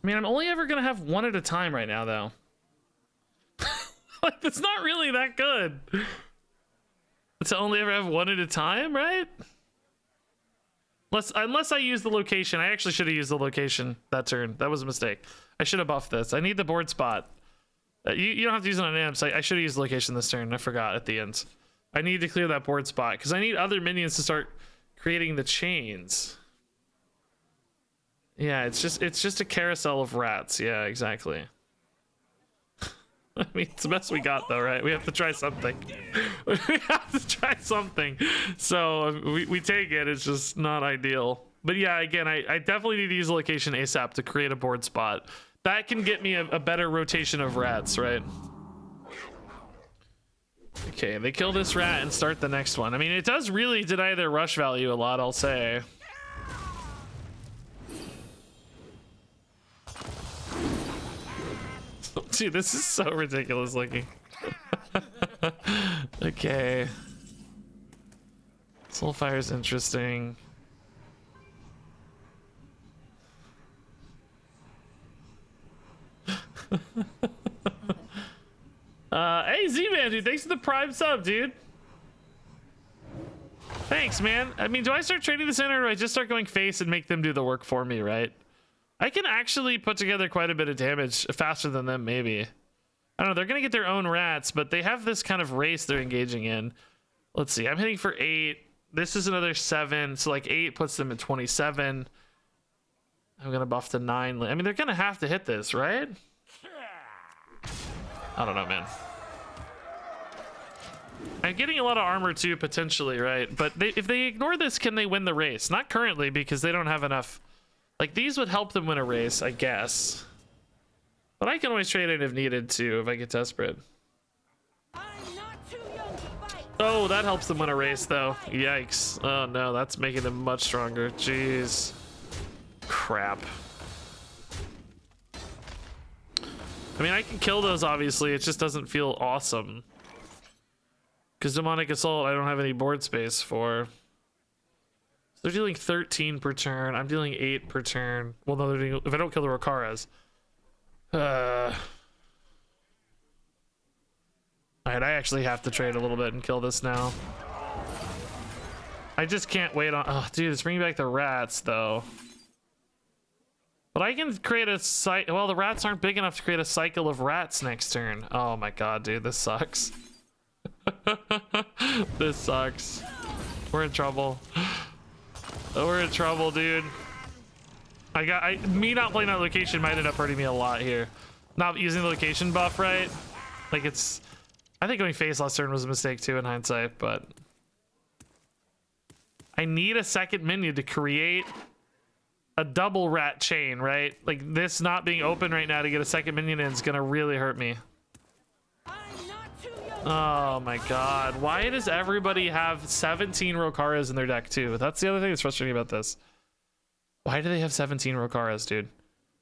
I mean, I'm only ever gonna have 1 at a time right now, though. Like, it's not really that good. To only ever have 1 at a time, right? Unless I use the location. I actually should have used the location that turn. That was a mistake. I should have buffed this. I need the board spot. You don't have to use it on imps. I should have used the location this turn. I forgot at the end. I need to clear that board spot because I need other minions to start creating the chains. Yeah, it's just a carousel of rats. Yeah, exactly. I mean, it's the best we got, though, right? We have to try something. We have to try something. So we take it. It's just not ideal. But yeah, again, I definitely need to use a location ASAP to create a board spot. That can get me a better rotation of rats, right? Okay, they kill this rat and start the next one. I mean, it does really deny their rush value a lot, I'll say. Dude, this is so ridiculous looking. Okay. Soulfire is interesting. Hey Z-Man, dude, thanks for the prime sub, dude. Thanks, man. I mean, do I start trading the center or do I just start going face and make them do the work for me, right? I can actually put together quite a bit of damage faster than them, maybe. I don't know. They're going to get their own rats, but they have this kind of race they're engaging in. Let's see. I'm hitting for 8. This is another 7. So like 8 puts them at 27. I'm going to buff to 9. I mean, they're going to have to hit this, right? I don't know, man. I'm getting a lot of armor too, potentially, right? But if they ignore this, can they win the race? Not currently, because they don't have enough. Like, these would help them win a race, I guess. But I can always trade it if needed to, if I get desperate. Oh, that helps them win a race, though. Yikes. Oh, no, that's making them much stronger. Jeez. Crap. I mean, I can kill those, obviously. It just doesn't feel awesome. Because Demonic Assault, I don't have any board space for. So they're dealing 13 per turn. I'm dealing 8 per turn. Well, no, they're dealing, if I don't kill the Rokaras. Alright, I actually have to trade a little bit and kill this now. I just can't wait on... Oh, dude, it's bringing back the rats, though. But I can create a cycle... Well, the rats aren't big enough to create a cycle of rats next turn. Oh my god, dude, this sucks. This sucks. We're in trouble. We're in trouble, dude. Me not playing that location might end up hurting me a lot here. Not using the location buff, right? Like, it's... I think going face last turn was a mistake too in hindsight, but... I need a second minion to create a double rat chain, right? Like, this not being open right now to get a second minion in is gonna really hurt me. Oh my god. Why does everybody have 17 Rokaras in their deck too? That's the other thing that's frustrating about this. Why do they have 17 Rokaras, dude?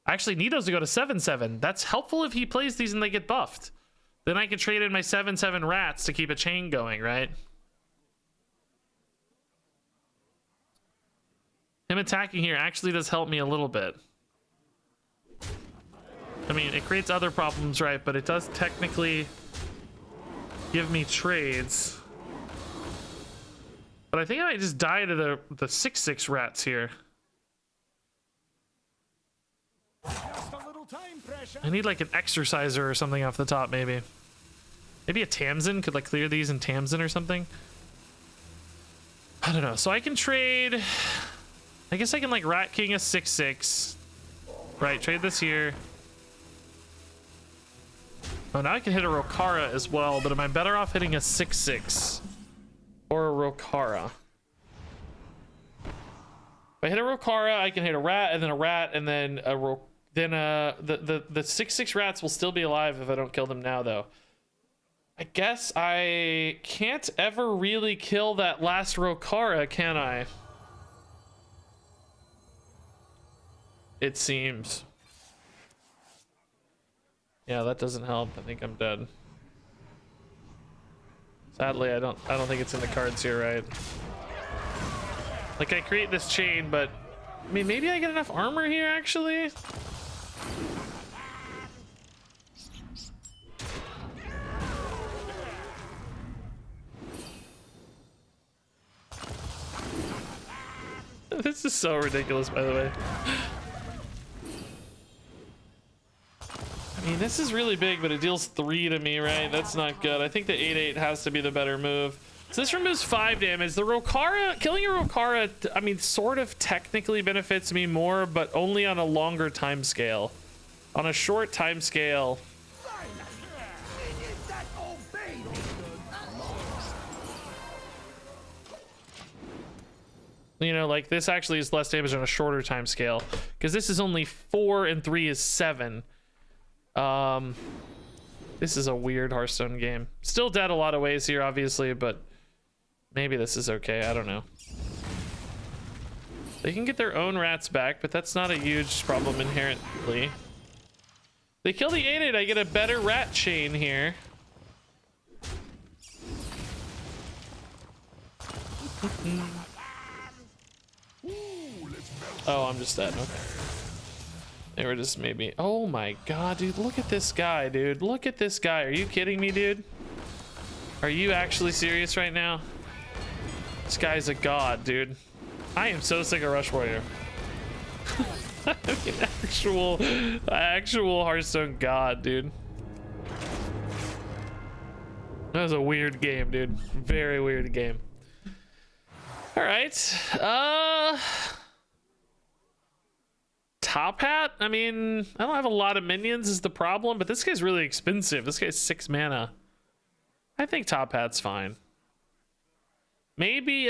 I actually need those to go to 7/7. That's helpful if he plays these and they get buffed. Then I can trade in my 7/7 rats to keep a chain going, right? Him attacking here actually does help me a little bit. I mean, it creates other problems, right? But it does technically give me trades. But I think I might just die to the 6/6 rats here. I need like an exerciser or something off the top, maybe. Maybe a Tamsin could like clear these in Tamsin or something. I don't know. So I can trade. I guess I can like Rat King a 6/6. Right, trade this here. Oh, now I can hit a Rokara as well, but am I better off hitting a 6/6 or a Rokara? If I hit a Rokara, I can hit a rat and then a rat and then a the 6/6 rats will still be alive if I don't kill them now, though. I guess I can't ever really kill that last Rokara, can I? It seems. Yeah, that doesn't help. I think I'm dead. Sadly, I don't think it's in the cards here, right? Like, I create this chain, but I mean, maybe I get enough armor here, actually. This is so ridiculous, by the way. I mean, this is really big, but it deals 3 to me, right? That's not good. I think the 8/8 has to be the better move. So this removes 5 damage. The Rokara, killing a Rokara, I mean, sort of technically benefits me more, but only on a longer time scale. On a short time scale. You know, like, this actually is less damage on a shorter time scale, because this is only 4 and 3 is 7. This is a weird Hearthstone game. Still dead a lot of ways here, obviously, but maybe this is okay. I don't know. They can get their own rats back, but that's not a huge problem inherently. They kill the 8/8, I get a better rat chain here. Oh, I'm just dead. Okay. They were just maybe. Oh my god, dude. Look at this guy, dude. Look at this guy. Are you kidding me, dude? Are you actually serious right now? This guy's a god, dude. I am so sick of Rush Warrior. I mean, actual Hearthstone god, dude. That was a weird game, dude. Very weird game. All right. Top Hat? I mean, I don't have a lot of minions is the problem, but this guy's really expensive. This guy's 6 mana. I think Top Hat's fine. Maybe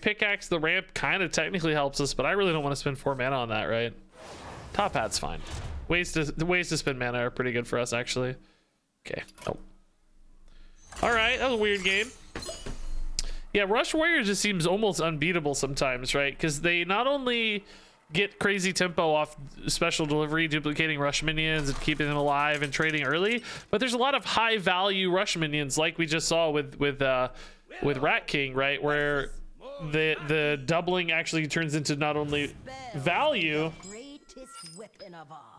Pickaxe the Ramp kind of technically helps us, but I really don't want to spend 4 mana on that, right? Top Hat's fine. Ways to spend mana are pretty good for us, actually. Okay. Oh. All right, that was a weird game. Yeah, Rush Warrior just seems almost unbeatable sometimes, right? Because they not only get crazy tempo off special delivery, duplicating rush minions and keeping them alive and trading early, but there's a lot of high value rush minions like we just saw with Rat King, right? Where the doubling actually turns into not only value,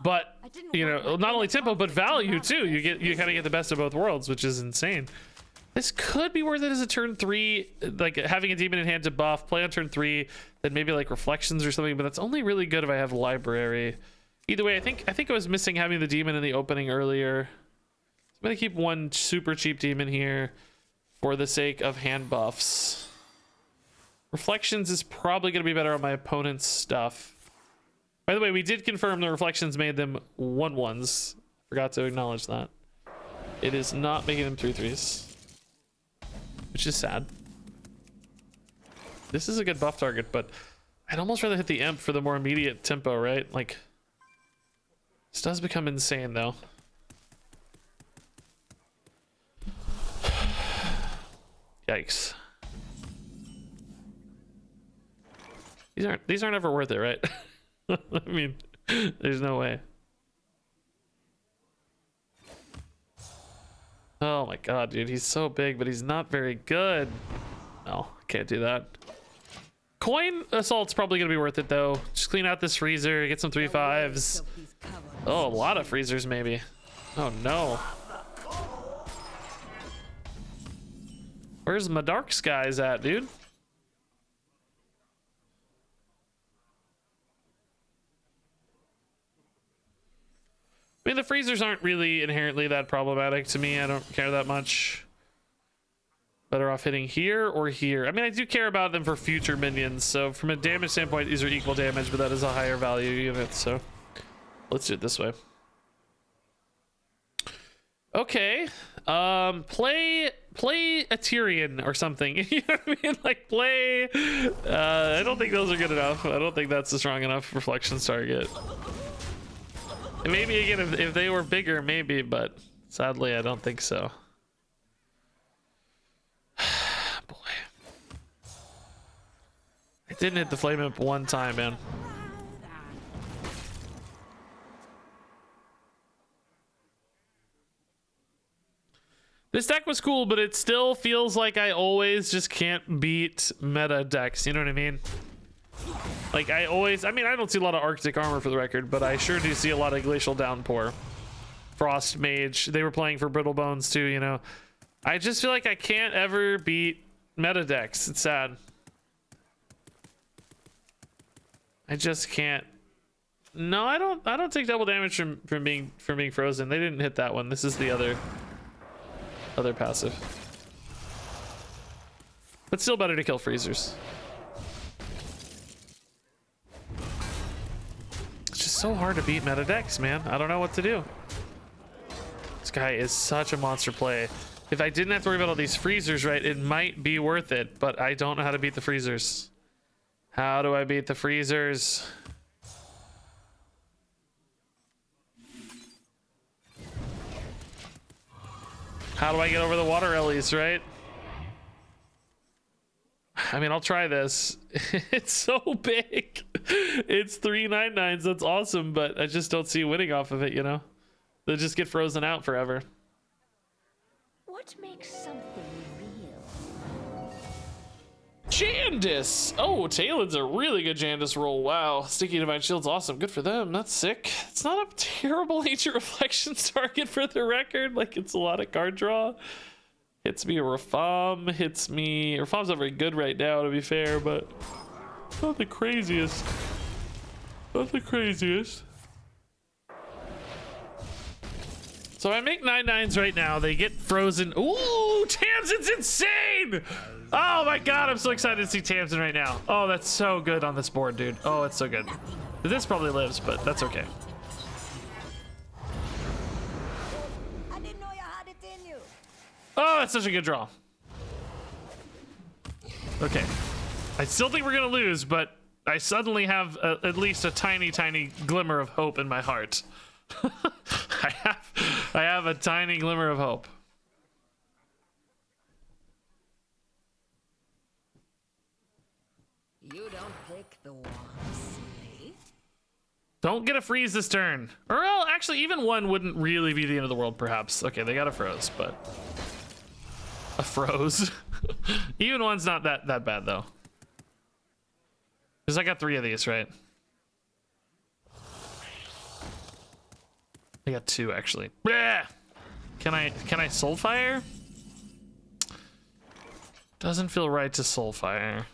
but you know, not only tempo but value too. You kind of get the best of both worlds, which is insane. This could be worth it as a turn 3, like having a demon in hand to buff, play on turn 3, then maybe like reflections or something, but that's only really good if I have library. Either way, I think I was missing having the demon in the opening earlier. I'm gonna keep one super cheap demon here for the sake of hand buffs. Reflections is probably gonna be better on my opponent's stuff. By the way, we did confirm the reflections made them 1/1s. Forgot to acknowledge that. It is not making them 3/3s. Which is sad. This is a good buff target, but I'd almost rather hit the imp for the more immediate tempo, right? Like, this does become insane though. Yikes. These aren't ever worth it, right? I mean, there's no way. Oh my god, dude, he's so big, but he's not very good. No, can't do that. Coin Assault's probably gonna be worth it though. Just clean out this freezer, get some 3/5s. Oh, a lot of freezers maybe. Oh no. Where's my dark skies at, dude? I mean, the freezers aren't really inherently that problematic to me. I don't care that much. Better off hitting here or here. I mean, I do care about them for future minions. So from a damage standpoint, these are equal damage, but that is a higher value unit. So let's do it this way. Okay. Play a Tyrion or something. You know what I mean? Like play. I don't think those are good enough. I don't think that's a strong enough reflections target. And maybe again, if they were bigger, maybe, but sadly, I don't think so. Boy, I didn't hit the flame imp one time, man. This deck was cool, but it still feels like I always just can't beat meta decks. You know what I mean? Like I mean, I don't see a lot of Arctic Armor for the record, but I sure do see a lot of Glacial Downpour. Frost Mage, they were playing for Brittle Bones too, you know. I just feel like I can't ever beat meta decks. It's sad. I just can't. No, I don't take double damage from being frozen. They didn't hit that one. This is the other passive. But still better to kill freezers. So hard to beat meta decks, man. I don't know what to do. This guy is such a monster play. If I didn't have to worry about all these freezers, right, it might be worth it, but I don't know how to beat the freezers. How do I beat the freezers? How do I get over the water ellies, right? I mean, I'll try this. It's so big. It's 3/99s. That's awesome, but I just don't see winning off of it, you know? They'll just get frozen out forever. What makes something real? Jandis! Oh, Talon's a really good Jandis roll. Wow. Sticky Divine Shield's awesome. Good for them. That's sick. It's not a terrible Ancient Reflections target for the record. Like, it's a lot of card draw. Hits me a Rafam, hits me... Rafam's not very good right now, to be fair, but... Not the craziest. Not the craziest. So I make 9/9s right now. They get frozen. Ooh, Tamsin's insane! Oh my god, I'm so excited to see Tamsin right now. Oh, that's so good on this board, dude. Oh, it's so good. This probably lives, but that's okay. I didn't know you had it in you. Oh, that's such a good draw. Okay. I still think we're gonna lose, but I suddenly have at least a tiny glimmer of hope in my heart. I have a tiny glimmer of hope. You don't pick the one, silly. Don't get a freeze this turn. Or well, actually, even one wouldn't really be the end of the world, perhaps. Okay, they got a froze, but a froze. Even one's not that bad though. Because I got 3 of these, right? I got 2 actually. Bleh! Can I Soulfire? Doesn't feel right to Soulfire.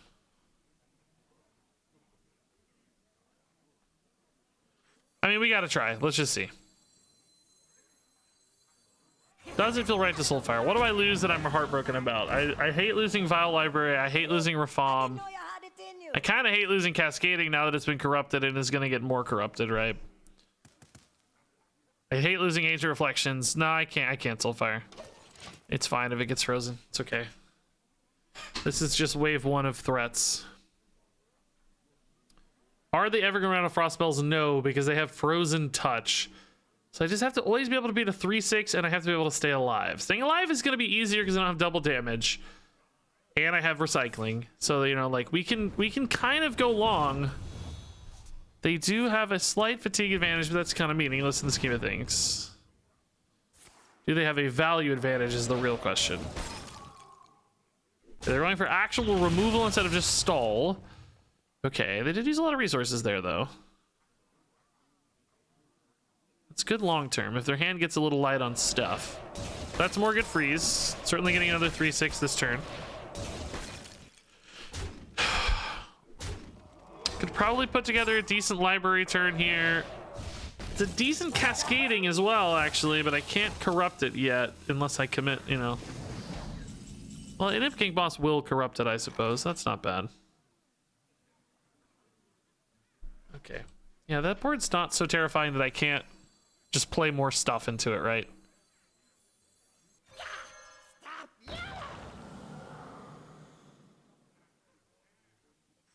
I mean, we gotta try. Let's just see. Doesn't feel right to Soulfire. What do I lose that I'm heartbroken about? I hate losing Vile Library. I hate losing Reform. Know you had it in you. I kind of hate losing Cascading now that it's been corrupted and is going to get more corrupted, right? I hate losing Age of Reflections. No, I can't Soulfire. It's fine if it gets frozen. It's okay. This is just wave 1 of threats. Are they ever going to run out of frost spells? No, because they have Frozen Touch. So I just have to always be able to beat a 3/6, and I have to be able to stay alive. Staying alive is going to be easier because I don't have double damage, and I have recycling. So you know, like we can kind of go long. They do have a slight fatigue advantage, but that's kind of meaningless in the scheme of things. Do they have a value advantage? Is the real question. They're going for actual removal instead of just stall. Okay, they did use a lot of resources there, though. It's good long term if their hand gets a little light on stuff. That's more good freeze. Certainly getting another 3/6 this turn. Could probably put together a decent library turn here. It's a decent cascading as well, actually, but I can't corrupt it yet unless I commit, you know. Well, an Imp King boss will corrupt it, I suppose. That's not bad. Okay. Yeah, that board's not so terrifying that I can't just play more stuff into it, right?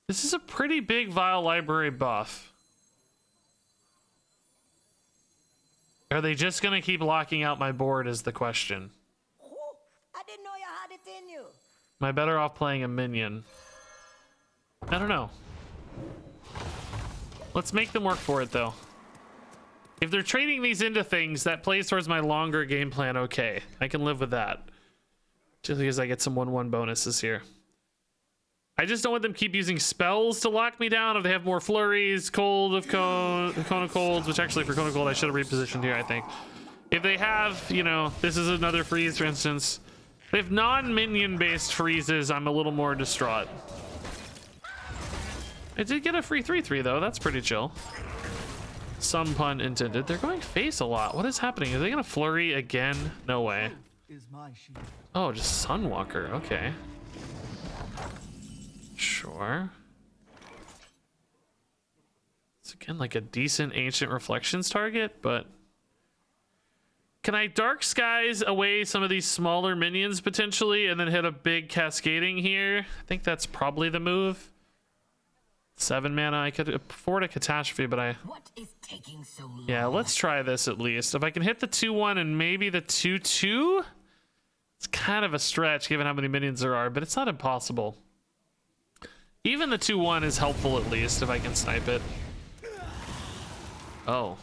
This is a pretty big Vile Library buff. Are they just gonna keep locking out my board is the question. I didn't know you had it in you. Am I better off playing a minion? I don't know. Let's make them work for it, though. If they're trading these into things, that plays towards my longer game plan, okay. I can live with that. Just because I get some 1/1 bonuses here. I just don't want them keep using spells to lock me down. If they have more flurries, Cone of Colds, which actually for Cone of Cold I should have repositioned here, I think. If they have, you know, this is another freeze, for instance. If they have non-minion based freezes, I'm a little more distraught. I did get a free 3/3 though. That's pretty chill. Some pun intended. They're going face a lot. What is happening? Are they gonna flurry again? No way. Oh, just Sunwalker. Okay. Sure. It's again like a decent Ancient Reflections target, but can I Dark Skies away some of these smaller minions potentially and then hit a big cascading here? I think that's probably the move. 7 mana. I could afford a Catastrophe, but What is taking so long? yeah, let's try this at least. If I can hit the 2/1 and maybe the 2/2, it's kind of a stretch given how many minions there are, but it's not impossible. Even the 2/1 is helpful at least if I can snipe it. Oh.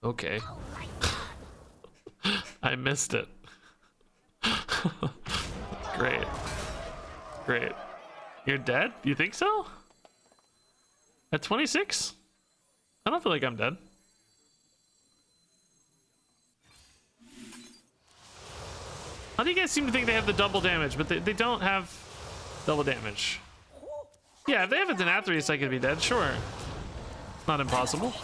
Okay. I missed it. Great. Great. You're dead? You think so? At 26? I don't feel like I'm dead. How do you guys seem to think they have the double damage, but they don't have double damage? Yeah, if they have a Denathrius, I could be dead, sure. Not impossible.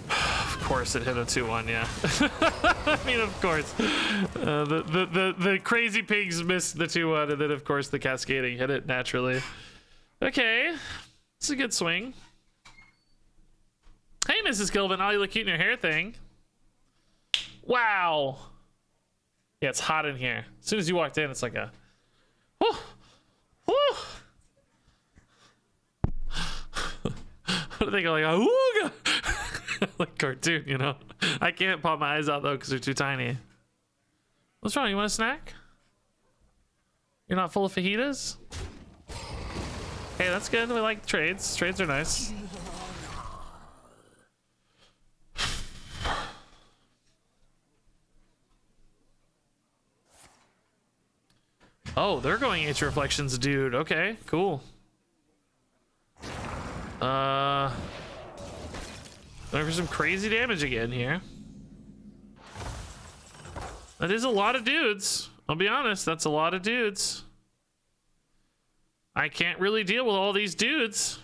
Of course it hit a 2-1, yeah. I mean, of course. The crazy pigs missed the 2-1, and then of course the cascading hit it naturally. Okay, it's a good swing. Hey, Mrs. Kilbin, oh, you look cute in your hair thing. Wow. Yeah, it's hot in here. As soon as you walked in, it's like a... Whew, whew. What do they go like? Ooga! Like cartoon, you know? I can't pop my eyes out though because they're too tiny. What's wrong? You want a snack? You're not full of fajitas? Hey, that's good. We like trades. Trades are nice. Oh, they're going H reflections, dude. Okay, cool. Going for some crazy damage again here. That is a lot of dudes. I'll be honest, that's a lot of dudes. I can't really deal with all these dudes.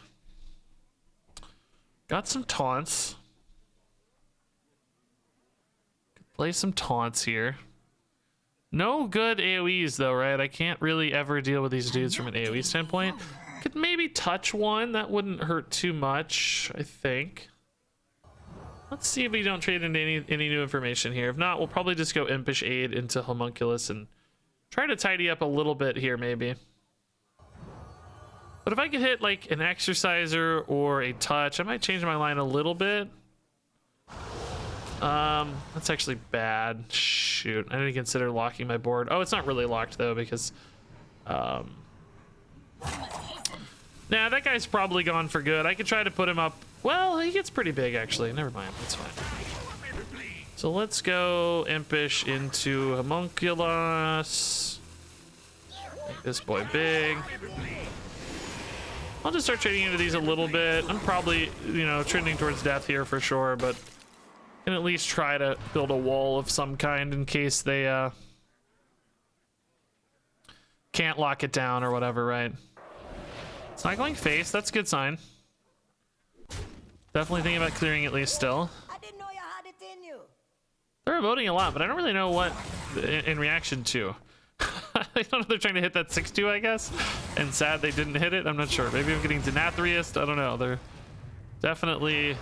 Got some taunts. Could play some taunts here. No good AoEs though, right? I can't really ever deal with these dudes from an AoE standpoint. Could maybe touch one. That wouldn't hurt too much, I think. Let's see if we don't trade into any new information here. If not, we'll probably just go Impish Aid into Homunculus and try to tidy up a little bit here, maybe. But if I could hit like an Exerciser or a Touch, I might change my line a little bit. That's actually bad. Shoot, I didn't consider locking my board. Oh, it's not really locked though because, nah, that guy's probably gone for good. I could try to put him up. Well, he gets pretty big actually. Never mind, that's fine. So let's go Impish into Homunculus. Make this boy big. I'll just start trading into these a little bit. I'm probably, you know, trending towards death here for sure, but can at least try to build a wall of some kind in case they can't lock it down or whatever, right? It's not going face, that's a good sign. Definitely thinking about clearing at least still. I didn't know you had it in you. They're emoting a lot, but I don't really know what in reaction to. I don't know if they're trying to hit that 6-2, I guess. And sad they didn't hit it, I'm not sure. Maybe I'm getting Denathriist, I don't know. They're definitely...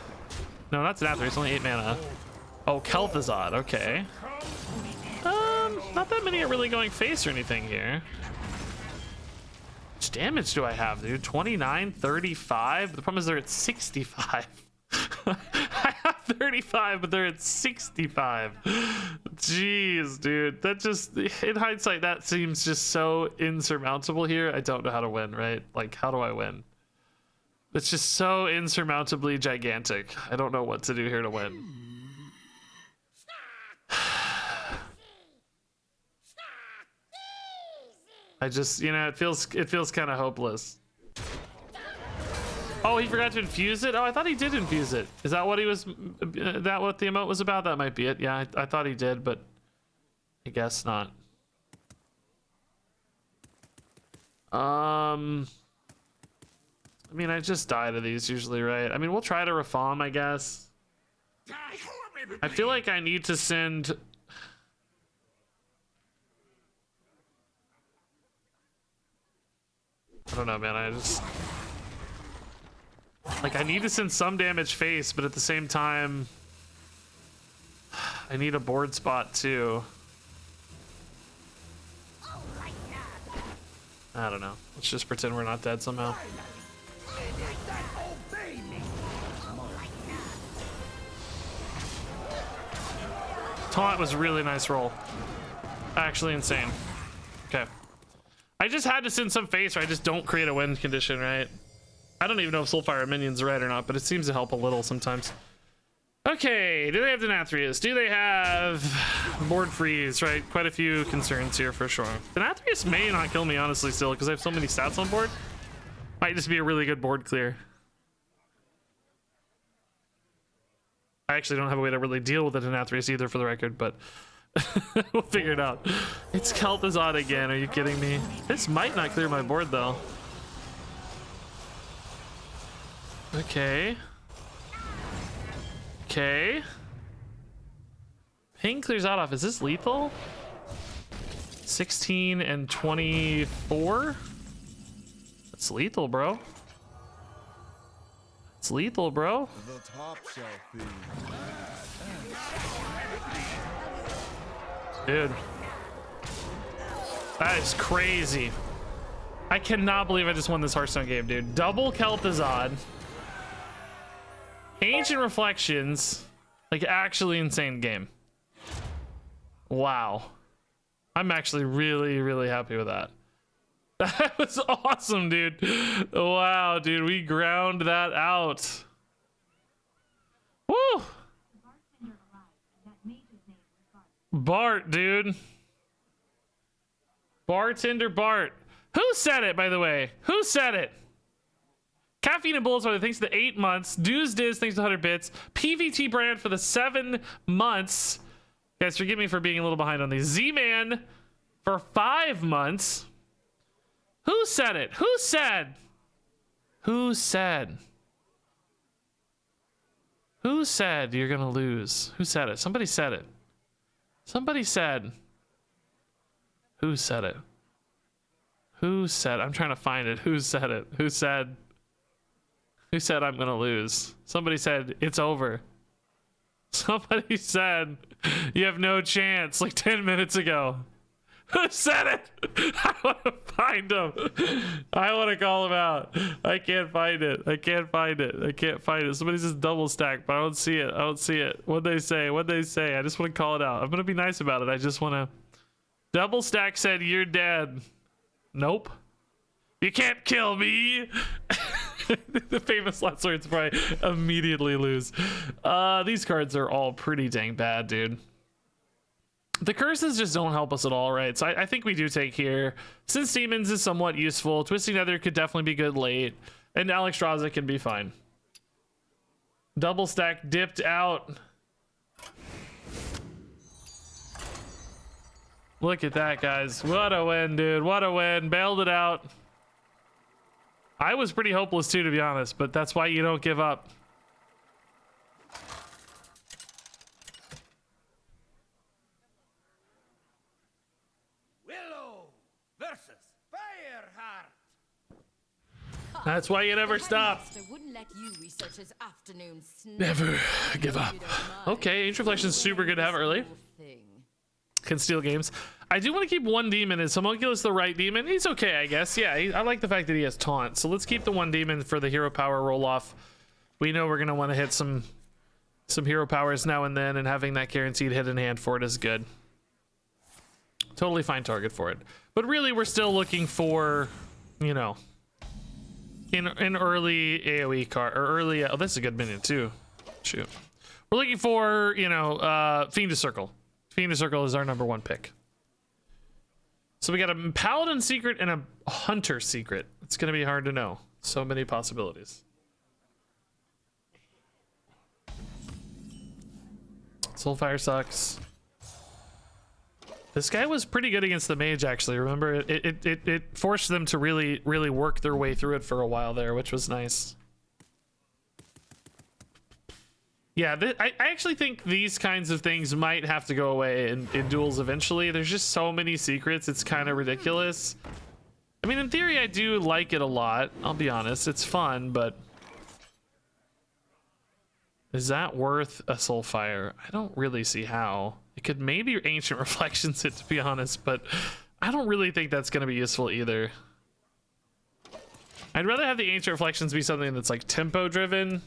No, not Denathriist, it's only 8 mana. Oh, Kel'Thuzad, okay. Not that many are really going face or anything here. How much damage do I have, dude? 29, 35? The problem is they're at 65. I have 35, but they're at 65. Jeez, dude. That just, in hindsight, that seems just so insurmountable here. I don't know how to win, right? Like, how do I win? It's just so insurmountably gigantic. I don't know what to do here to win. I just, you know, it feels kind of hopeless. Oh, he forgot to infuse it? Oh, I thought he did infuse it. Is that what he was, that what the emote was about? That might be it. Yeah, I thought he did, but I guess not. I mean, I just die to these usually, right? I mean, we'll try to reform, I guess. I feel like I need to send... I don't know, man. I just... Like, I need to send some damage face, but at the same time... I need a board spot, too. I don't know. Let's just pretend we're not dead somehow. Taunt was a really nice roll. Actually insane. Okay. I just had to send some face or I just don't create a win condition, right? I don't even know if Soulfire minions are right or not, but it seems to help a little sometimes. Okay, do they have Denathrius? Do they have board freeze, right? Quite a few concerns here for sure. Denathrius may not kill me, honestly, still, because I have so many stats on board. Might just be a really good board clear. I actually don't have a way to really deal with the Denathrius either, for the record, but we'll figure it out. It's Kel'Thuzad again, are you kidding me? This might not clear my board, though. Okay. Okay. Pain clears out off. Is this lethal? 16 and 24? That's lethal, bro. It's lethal, bro. The top shelf feed. Dude. That is crazy. I cannot believe I just won this Hearthstone game, dude. Double Kel'Thuzad. Ancient Reflections. Like, actually insane game. Wow. I'm actually really, really happy with that. That was awesome, dude. Wow, dude. We ground that out. Woo! Bart, dude. Bartender Bart. Who said it, by the way? Who said it? Caffeine and Bullets, thanks to the 8 months. Dues Diz, thanks to 100 bits. PVT Brand for the 7 months. Guys, forgive me for being a little behind on these. Z-Man for 5 months. Who said it? Who said? Who said? Who said you're gonna lose? Who said it? Somebody said it. Somebody said. Who said it? Who said? I'm trying to find it. Who said it? Who said? Who said I'm gonna lose? Somebody said it's over. Somebody said you have no chance like 10 minutes ago. Who said it? I want to find him. I want to call him out. I can't find it. I can't find it. I can't find it. Somebody says double stack, but I don't see it. I don't see it. What'd they say? What'd they say? I just want to call it out. I'm going to be nice about it. I just want to. Double stack said you're dead. Nope. You can't kill me. The famous last words probably immediately lose. These cards are all pretty dang bad, dude. The curses just don't help us at all, right? So I think we do take here. Since Demons is somewhat useful, Twisting Nether could definitely be good late, and Alexstrasza can be fine. Double stack dipped out. Look at that, guys. What a win, dude. What a win. Bailed it out. I was pretty hopeless too, to be honest, but that's why you don't give up. That's why you never stop. Never give up. Okay, Ancient Reflection is super good to have early. Can steal games. I do want to keep one demon. Is Homunculus the right demon? He's okay, I guess. Yeah, I like the fact that he has taunt. So let's keep the one demon for the hero power roll off. We know we're gonna want to hit some hero powers now and then, and having that guaranteed hit in hand for it is good. Totally fine target for it. But really, we're still looking for, you know, in early AoE card or early. Oh, that's a good minion too. Shoot, we're looking for, you know, Fiend Circle. Fiend Circle is our #1 pick. So we got a Paladin secret and a Hunter secret. It's gonna be hard to know. So many possibilities. Soulfire sucks. This guy was pretty good against the mage, actually. Remember, it forced them to really work their way through it for a while there, which was nice. Yeah, I actually think these kinds of things might have to go away in duels eventually. There's just so many secrets, it's kind of ridiculous. I mean, in theory, I do like it a lot. I'll be honest, it's fun, but is that worth a Soulfire? I don't really see how. It could maybe Ancient Reflections it, to be honest, but I don't really think that's going to be useful either. I'd rather have the Ancient Reflections be something that's like tempo driven.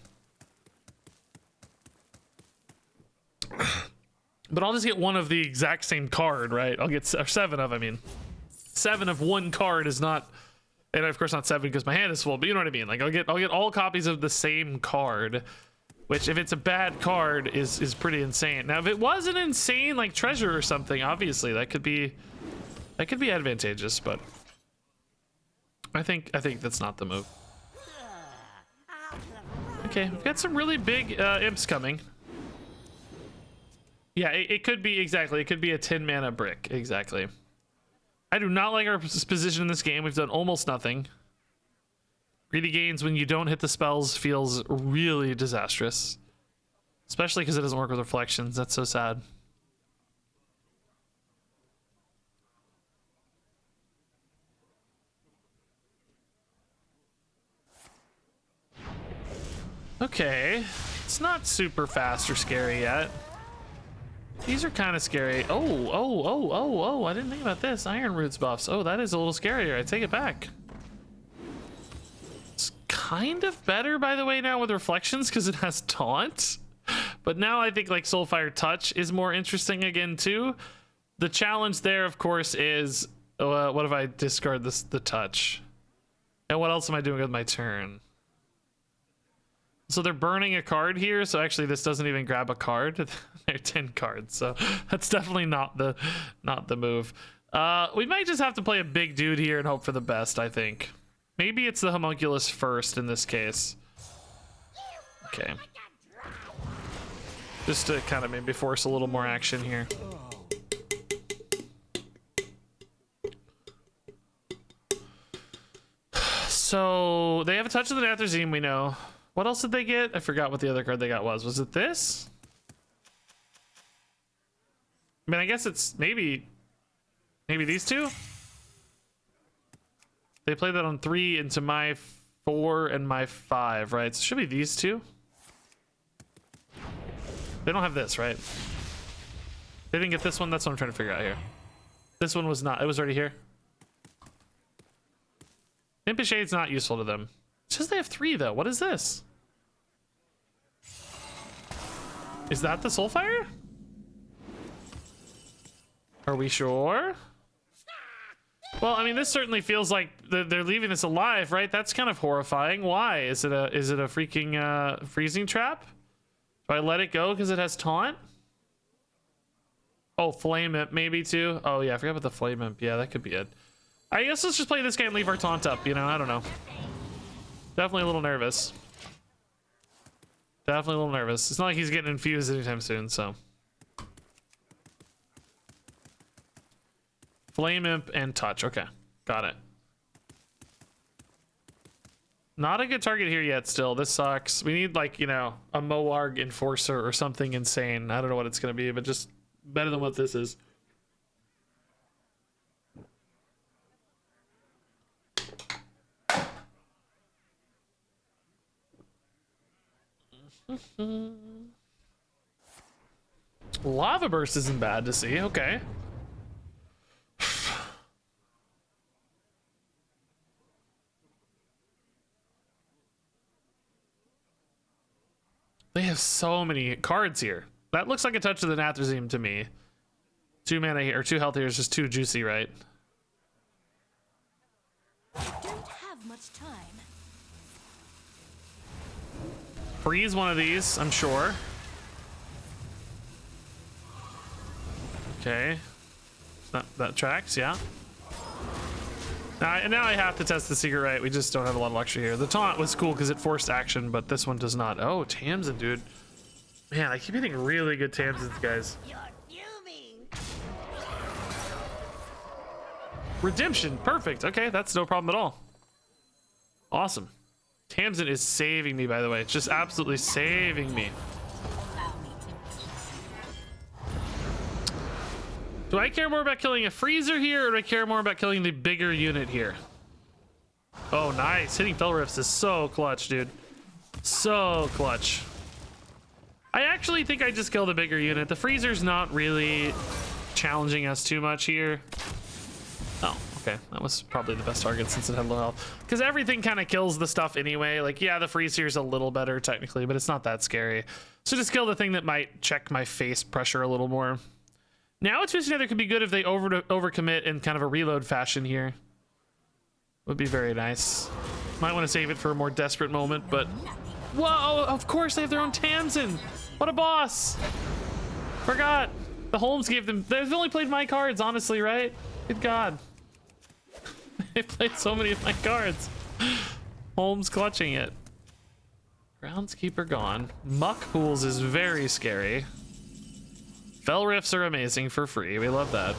But I'll just get one of the exact same card, right? I'll get 7 of, I mean. 7 of one card is not, and of course not 7 because my hand is full, but you know what I mean? Like I'll get all copies of the same card. Which, if it's a bad card, is pretty insane. Now, if it was an insane like treasure or something, obviously that could be advantageous. But I think that's not the move. Okay, we've got some really big imps coming. Yeah, it could be exactly. It could be a 10 mana brick exactly. I do not like our position in this game. We've done almost nothing. Greedy gains when you don't hit the spells feels really disastrous. Especially because it doesn't work with reflections. That's so sad. okay. It's not super fast or scary yet. These are kind of scary. Oh, I didn't think about this. Iron Roots buffs. Oh, that is a little scarier. I take it back. It's kind of better, by the way, now with reflections because it has taunt. But now I think like Soulfire Touch is more interesting again too. The challenge there, of course, is what if I discard the touch? And what else am I doing with my turn? So they're burning a card here. So actually, this doesn't even grab a card. They're 10 cards. So that's definitely not the move. We might just have to play a big dude here and hope for the best. I think maybe it's the homunculus first in this case. Okay. Just to kind of maybe force a little more action here. So they have a touch of the Nathrazine, we know. What else did they get? I forgot what the other card they got was. Was it this? I mean, I guess it's maybe these two. They play that on 3 into my 4 and my 5, right? So it should be these two. They don't have this, right? They didn't get this one. That's what I'm trying to figure out here. This one was not. It was already here. Impish Shade's not useful to them. It says they have 3 though. What is this? Is that the Soulfire? Are we sure? Well, I mean, this certainly feels like they're leaving this alive, right? That's kind of horrifying. Why? Is it a freaking freezing trap? Do I let it go because it has taunt? Oh, Flame Imp maybe too. Oh yeah, I forgot about the Flame Imp. Yeah, that could be it. I guess let's just play this game and leave our taunt up, you know? I don't know. Definitely a little nervous. Definitely a little nervous. It's not like he's getting infused anytime soon, so. Flame Imp and Touch. Okay, got it. Not a good target here yet still. This sucks. We need like, you know, a Moarg Enforcer or something insane. I don't know what it's going to be, but just better than what this is. Lava Burst isn't bad to see. Okay. They have so many cards here. That looks like a touch of the Nathrazine to me. 2 mana here, or 2 health here is just too juicy, right? Don't have much time. Freeze one of these, I'm sure. Okay. That tracks, yeah. Now I have to test the secret right. We just don't have a lot of luxury here. The taunt was cool because it forced action, but this one does not. Oh, Tamsin, dude. Man, I keep hitting really good Tamsins, guys. You're fuming. Redemption, perfect. Okay, that's no problem at all. Awesome. Tamsin is saving me, by the way. It's just absolutely saving me. Do I care more about killing a freezer here, or do I care more about killing the bigger unit here? Oh, nice. Hitting Fell Rifts is so clutch, dude. So clutch. I actually think I just kill the bigger unit. The freezer's not really challenging us too much here. Oh, okay. That was probably the best target since it had low health. Because everything kind of kills the stuff anyway. Like, yeah, the freezer's a little better technically, but it's not that scary. So just kill the thing that might check my face pressure a little more. Now it's just another could be good if they overcommit in kind of a reload fashion here. Would be very nice. Might want to save it for a more desperate moment, but whoa! Of course they have their own Tamsin. What a boss! Forgot. The Holmes gave them. They've only played my cards, honestly, right? Good God. They played so many of my cards. Holmes clutching it. Groundskeeper gone. Muck Pools is very scary. Fell Rifts are amazing for free. We love that.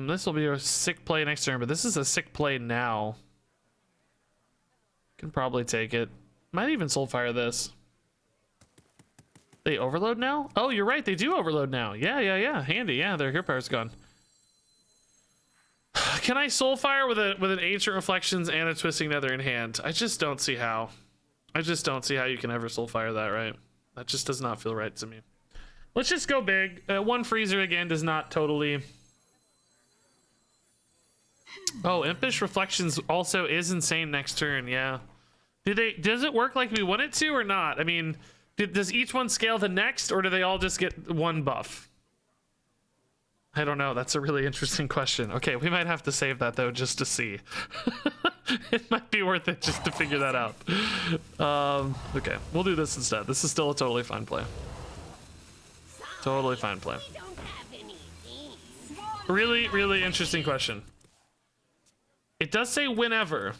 This will be a sick play next turn, but this is a sick play now. Can probably take it. Might even Soulfire this. They overload now? Oh, you're right. They do overload now. Yeah. Handy. Yeah, their hero power's gone. Can I Soulfire with an Ancient Reflections and a Twisting Nether in hand? I just don't see how. I just don't see how you can ever Soulfire that, right? That just does not feel right to me. Let's just go big. One freezer again does not totally... Oh, Impish Reflections also is insane next turn, yeah. Does it work like we want it to or not? I mean, does each one scale the next, or do they all just get one buff? I don't know. That's a really interesting question. Okay, we might have to save that though, just to see. It might be worth it just to figure that out. Okay, we'll do this instead. This is still a totally fine play. Totally fine play. Really, really interesting question. It does say whenever.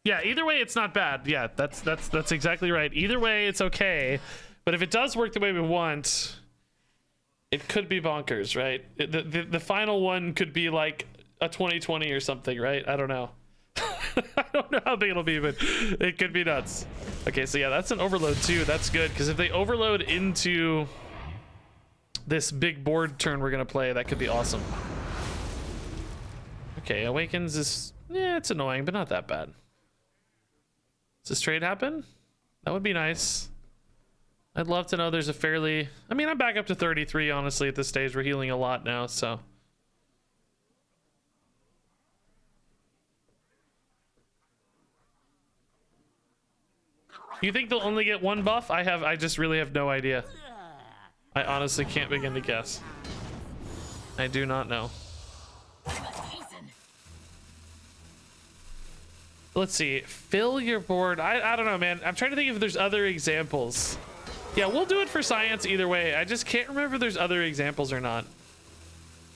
Yeah, either way, it's not bad. Yeah, that's exactly right. Either way, it's okay. But if it does work the way we want, it could be bonkers, right? The final one could be like a 2020 or something, right? I don't know. I don't know how big it'll be, but it could be nuts. Okay, so yeah, that's an overload too. That's good, because if they overload into this big board turn we're gonna play, that could be awesome. Okay, Awakens is... yeah, it's annoying, but not that bad. Does this trade happen? That would be nice. I'd love to know there's a fairly... I mean, I'm back up to 33, honestly, at this stage. We're healing a lot now, so... You think they'll only get one buff? I just really have no idea. I honestly can't begin to guess. I do not know. Let's see. Fill your board. I don't know, man. I'm trying to think if there's other examples. Yeah, we'll do it for science either way. I just can't remember if there's other examples or not.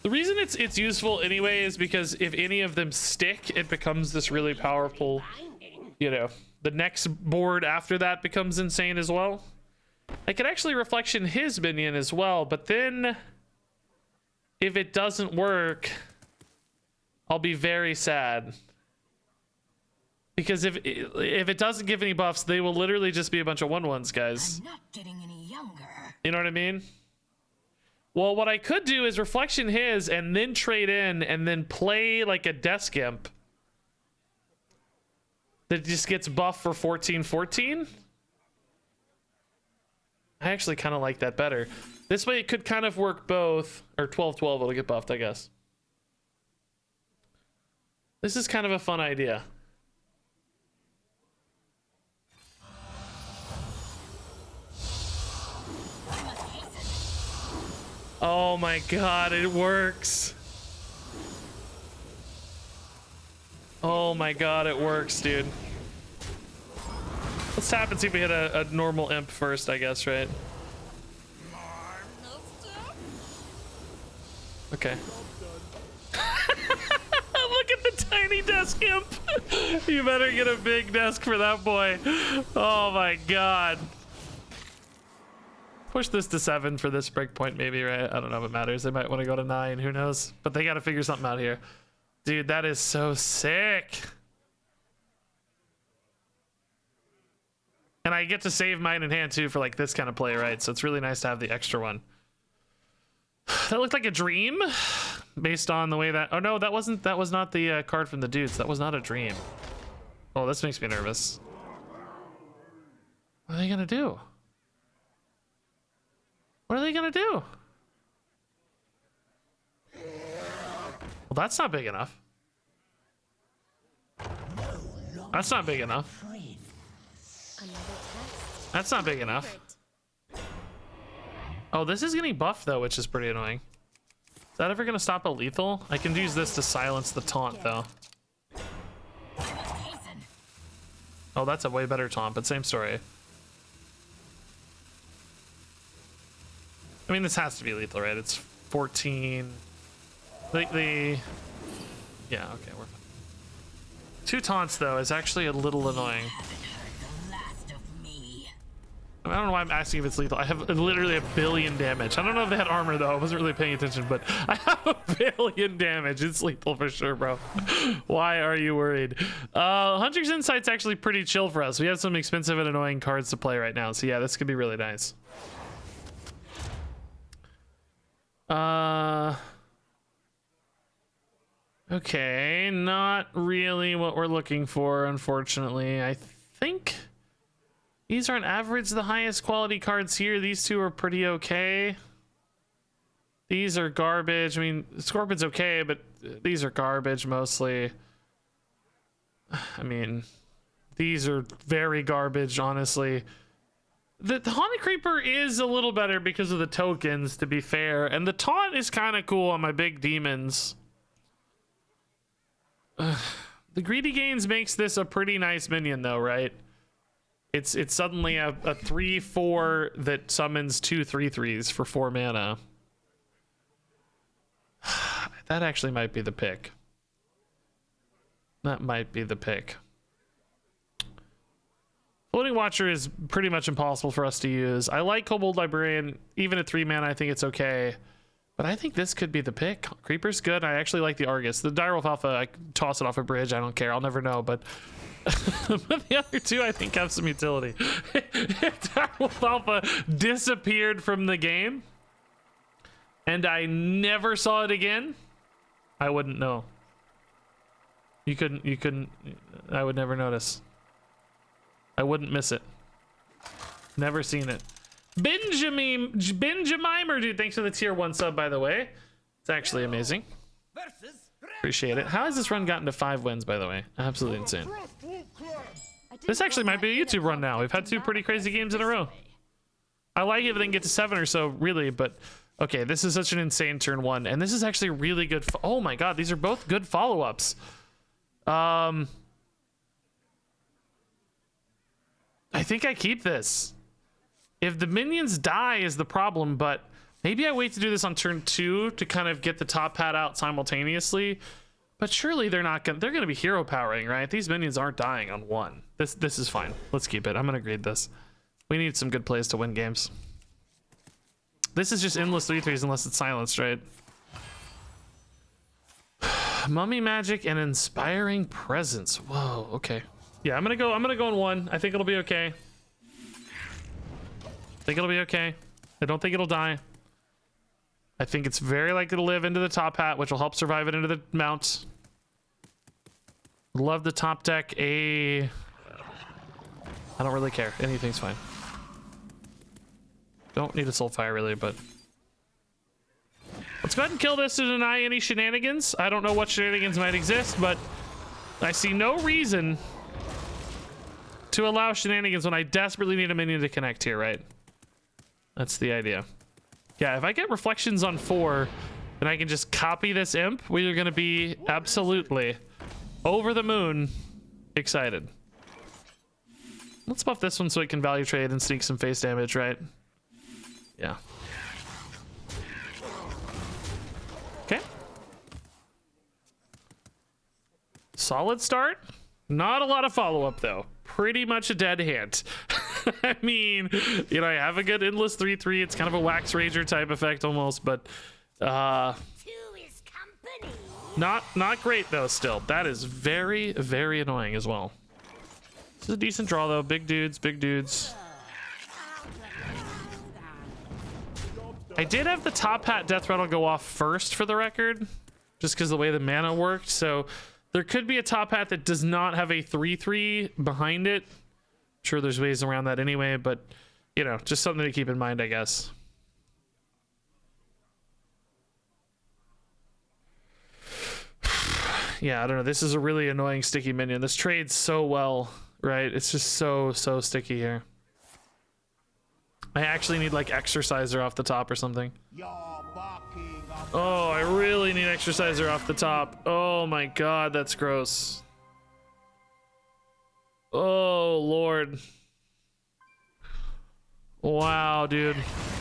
The reason it's useful anyway is because if any of them stick, it becomes this really powerful, you know, the next board after that becomes insane as well. I could actually reflection his minion as well, but then if it doesn't work, I'll be very sad. Because if it doesn't give any buffs, they will literally just be a bunch of 1/1s, guys. I'm not getting any younger. You know what I mean? Well, what I could do is reflection his and then trade in and then play like a desk imp that just gets buffed for 14/14. I actually kind of like that better. This way it could kind of work both, or 12/12 it'll get buffed, I guess. This is kind of a fun idea. Oh my god, it works. Oh my god, it works, dude. Let's tap and see if we hit a normal imp first, I guess, right? Okay. Look at the tiny desk imp. You better get a big desk for that boy. Oh my god. Push this to 7 for this breakpoint, maybe, right? I don't know if it matters. They might want to go to 9. Who knows? But they got to figure something out here. Dude, that is so sick. And I get to save mine in hand, too, for, like, this kind of play, right? So it's really nice to have the extra one. That looked like a dream based on the way that... Oh, no, that was not the card from the dudes. That was not a dream. Oh, this makes me nervous. What are they going to do? What are they gonna do? Well, that's not big enough. That's not big enough. That's not big enough. Oh, this is getting buffed though, which is pretty annoying. Is that ever gonna stop a lethal? I can use this to silence the taunt though. Oh, that's a way better taunt, but same story. I mean, this has to be lethal, right? It's 14. Yeah, okay, we're fine. 2 taunts, though, is actually a little annoying. I don't know why I'm asking if it's lethal. I have literally 1 billion damage. I don't know if they had armor, though. I wasn't really paying attention, but I have 1 billion damage. It's lethal for sure, bro. Why are you worried? Hunter's Insight's actually pretty chill for us. We have some expensive and annoying cards to play right now, so yeah, this could be really nice. Okay, not really what we're looking for, unfortunately. I think these aren't average the highest quality cards here. These two are pretty okay. These are garbage. I mean, Scorpion's okay, but these are garbage mostly. I mean, these are very garbage, honestly. The Haunted Creeper is a little better because of the tokens, to be fair. And the Taunt is kind of cool on my big demons. The Greedy Gains makes this a pretty nice minion, though, right? It's suddenly a 3/4 that summons 2 3/3s for 4 mana. That actually might be the pick. That might be the pick. Floating Watcher is pretty much impossible for us to use. I like Kobold Librarian. Even at 3 mana, I think it's okay. But I think this could be the pick. Creeper's good. I actually like the Argus. The Direwolf Alpha, I toss it off a bridge. I don't care. I'll never know. But, but the other two, I think, have some utility. If Direwolf Alpha disappeared from the game and I never saw it again, I wouldn't know. You couldn't, I would never notice. I wouldn't miss it. Never seen it. Benjamimer, dude, thanks for the tier 1 sub, by the way. It's actually amazing. Appreciate it. How has this run gotten to 5 wins, by the way? Absolutely insane. This actually might be a YouTube run now. We've had 2 pretty crazy games in a row. I like it if they can get to 7 or so, really, but okay, this is such an insane turn 1, and this is actually really good. Oh my god, these are both good follow-ups. I think I keep this. If the minions die is the problem, but maybe I wait to do this on turn 2 to kind of get the top hat out simultaneously. But surely they're gonna be hero powering, right? These minions aren't dying on 1. This is fine. Let's keep it. I'm gonna grade this. We need some good plays to win games. This is just endless 3/3s unless it's silenced, right? Mummy Magic and Inspiring Presence. Whoa, okay. Yeah, I'm gonna go in 1. I think it'll be okay. I think it'll be okay. I don't think it'll die. I think it's very likely to live into the top hat, which will help survive it into the mount. Love the top deck. I don't really care. Anything's fine. Don't need a Soulfire really, but let's go ahead and kill this to deny any shenanigans. I don't know what shenanigans might exist, but I see no reason to allow shenanigans when I desperately need a minion to connect here, right? That's the idea. Yeah, if I get reflections on 4, then I can just copy this imp. We are going to be absolutely over the moon excited. Let's buff this one so it can value trade and sneak some face damage, right? Yeah. Okay. Solid start. Not a lot of follow-up, though. Pretty much a dead hand. I mean, you know, I have a good endless 3/3. It's kind of a Wax Rager type effect almost, but To his company. not great though. Still, that is very, very annoying as well. This is a decent draw though. Big dudes, big dudes. I did have the top hat death rattle go off first for the record, just because the way the mana worked. So there could be a top hat that does not have a 3/3 behind it. Sure, there's ways around that anyway, but you know, just something to keep in mind, I guess. Yeah, I don't know. This is a really annoying sticky minion. This trades so well, right? It's just so sticky here. I actually need like Exerciser off the top or something. Oh, I really need Exerciser off the top. Oh my god, that's gross. Oh lord. Wow, dude.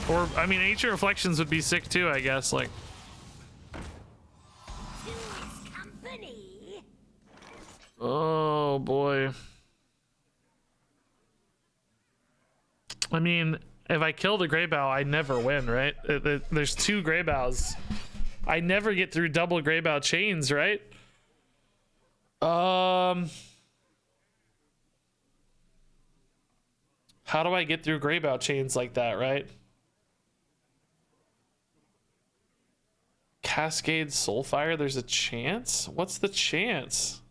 Or I mean, Ancient Reflections would be sick too, I guess. Like, To his company. oh boy. I mean, if I kill the Greybough, I never win, right? There's 2 Greyboughs. I never get through double Greybough chains, right? How do I get through Greybough chains like that, right? Cascade Soulfire, there's a chance? What's the chance?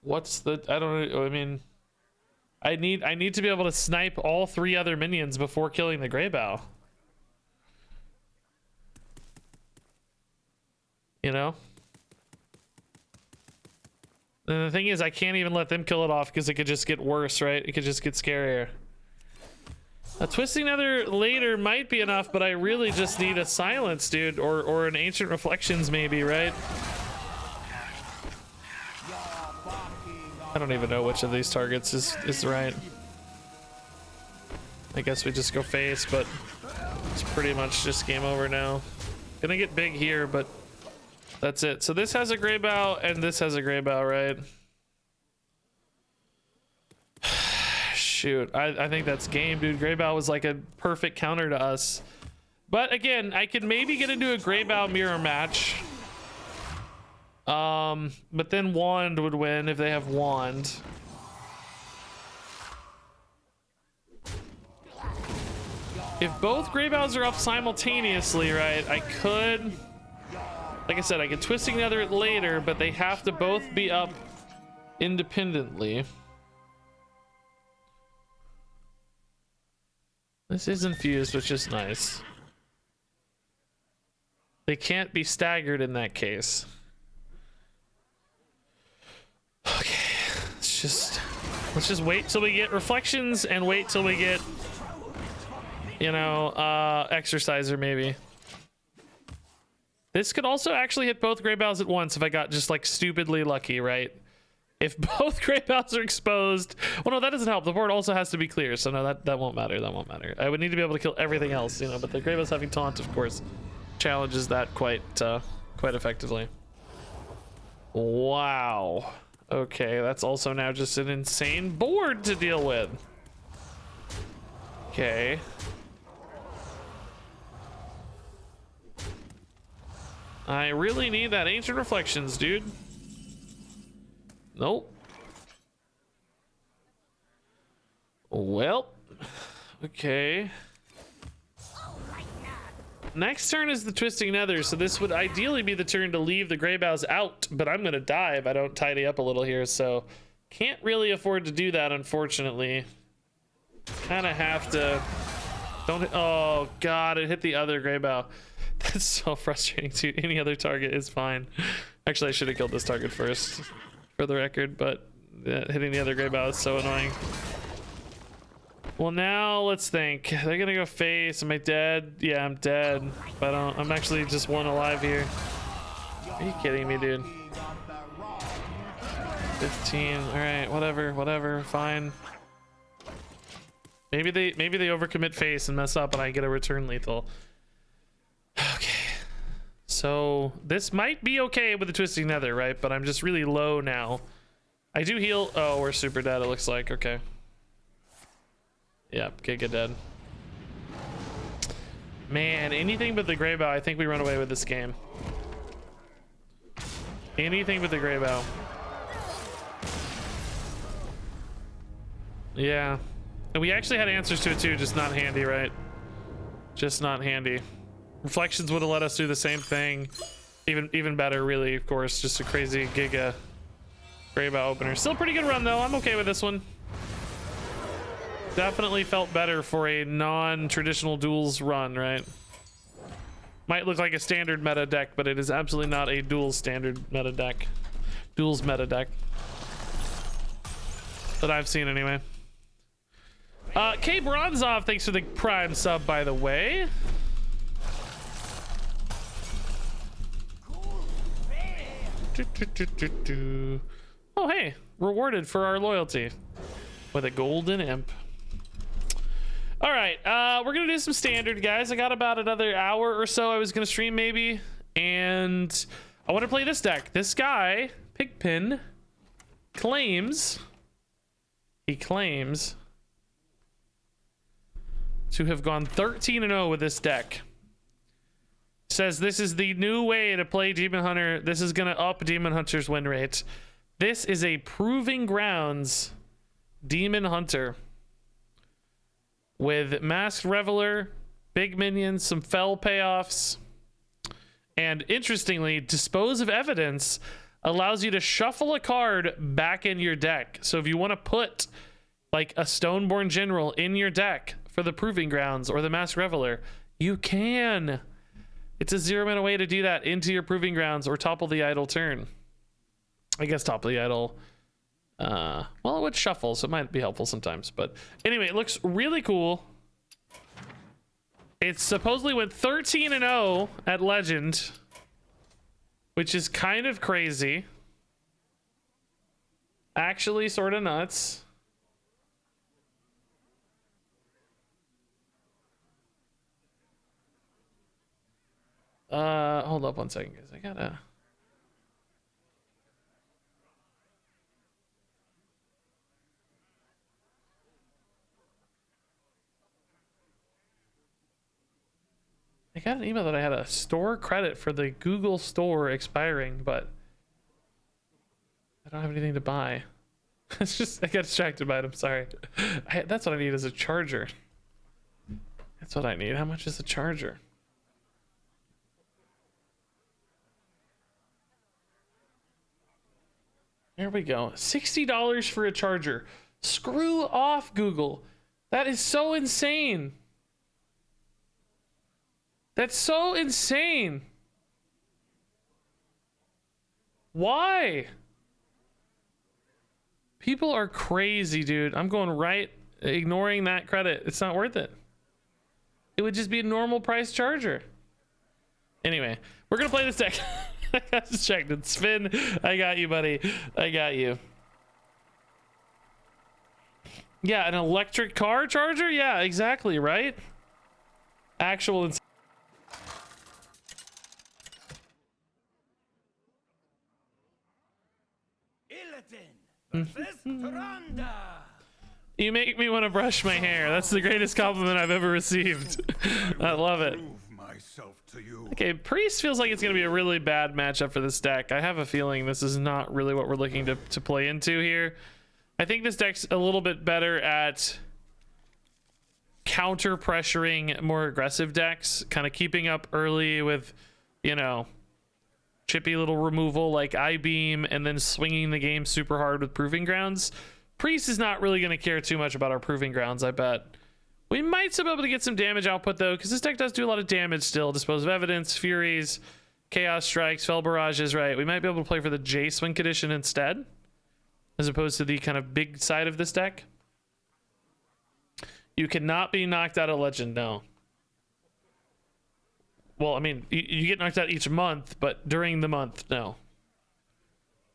What's the, I don't know, I mean, I need to be able to snipe all 3 other minions before killing the Greybow. You know? And the thing is, I can't even let them kill it off because it could just get worse, right? It could just get scarier. A Twisting Nether later might be enough, but I really just need a Silence, dude. Or an Ancient Reflections maybe, right? I don't even know which of these targets is right. I guess we just go face, but it's pretty much just game over now. Gonna get big here, but that's it. So this has a Greybow and this has a Greybow, right? Shoot, I think that's game, dude. Greybow was like a perfect counter to us. But again, I could maybe get into a Greybow mirror match. But then Wand would win if they have Wand. If both Greybows are up simultaneously, right, I could, like I said, I could Twisting Nether it later, but they have to both be up independently. This is infused, which is nice. They can't be staggered in that case. Okay, let's just wait till we get Reflections and wait till we get, you know, Exorciser maybe. This could also actually hit both Greybows at once if I got just like stupidly lucky, right? If both Greybows are exposed, well, no, that doesn't help. The board also has to be clear, so no, that won't matter. That won't matter. I would need to be able to kill everything else, you know, but the Greybows having taunt, of course, challenges that quite effectively. Wow. Okay, that's also now just an insane board to deal with. Okay. I really need that Ancient Reflections, dude. Nope. Well, okay. Next turn is the Twisting Nether, so this would ideally be the turn to leave the Greybows out, but I'm gonna die if I don't tidy up a little here, so can't really afford to do that, unfortunately. Kind of have to. Don't. Oh God, it hit the other Greybow. That's so frustrating too. Any other target is fine. Actually, I should have killed this target first, for the record, but hitting the other Greybow is so annoying. Well, now let's think. They're gonna go face. Am I dead? Yeah, I'm dead. But I'm actually just 1 alive here. Are you kidding me, dude? 15. All right, whatever. Fine. Maybe they overcommit face and mess up, and I get a return lethal. Okay. So this might be okay with the Twisting Nether, right? But I'm just really low now. I do heal. Oh, we're super dead, it looks like. Okay. Yep, Giga dead. Man, anything but the Greybow. I think we run away with this game. Anything but the Greybow. Yeah. And we actually had answers to it too, just not handy, right? Just not handy. Reflections would have let us do the same thing. Even better, really, of course. Just a crazy Giga Greybow opener. Still pretty good run, though. I'm okay with this one. Definitely felt better for a non-traditional Duels run, right? Might look like a standard meta deck, but it is absolutely not a Duels standard meta deck. Duels meta deck. That I've seen, anyway. K Bronzov, thanks for the Prime sub, by the way. Oh, hey, rewarded for our loyalty with a golden imp. All right, we're gonna do some standard, guys. I got about another hour or so I was gonna stream, maybe, and I want to play this deck. This guy, Pigpen, claims to have gone 13-0 with this deck. Says this is the new way to play Demon Hunter. This is gonna up Demon Hunter's win rate. This is a Proving Grounds Demon Hunter. with Masked Reveler, big minions, some fell payoffs, and interestingly, Dispose of Evidence allows you to shuffle a card back in your deck. So if you want to put like a Stoneborn General in your deck for the Proving Grounds or the Masked Reveler, you can. It's a 0-mana way to do that into your Proving Grounds or Topple the Idol turn. I guess Topple the Idol, well, it would shuffle, so it might be helpful sometimes. But anyway, it looks really cool. It supposedly went 13-0 at Legend, which is kind of crazy. Actually, sort of nuts. Hold up one second, guys. I gotta... I got an email that I had a store credit for the Google store expiring, but I don't have anything to buy. It's just, I got distracted by it. I'm sorry. That's what I need is a charger. That's what I need. How much is a charger? There we go. $60 for a charger. Screw off, Google. That is so insane. That's so insane. Why? People are crazy, dude. I'm going right, ignoring that credit. It's not worth it. It would just be a normal price charger. Anyway, we're gonna play this deck. I got distracted. Spin, I got you, buddy. I got you. Yeah, an electric car charger? Yeah, exactly, right? Actual You make me want to brush my hair. That's the greatest compliment I've ever received. I love it. Okay, Priest feels like it's going to be a really bad matchup for this deck. I have a feeling this is not really what we're looking to play into here. I think this deck's a little bit better at counter pressuring more aggressive decks, kind of keeping up early with, you know, chippy little removal like I-Beam and then swinging the game super hard with Proving Grounds. Priest is not really going to care too much about our Proving Grounds, I bet. We might still be able to get some damage output though, because this deck does do a lot of damage still. Dispose of Evidence, Furies, Chaos Strikes, Fell Barrages, right? We might be able to play for the J-Swing condition instead, as opposed to the kind of big side of this deck. You cannot be knocked out of Legend, no. Well, I mean, you get knocked out each month, but during the month, no.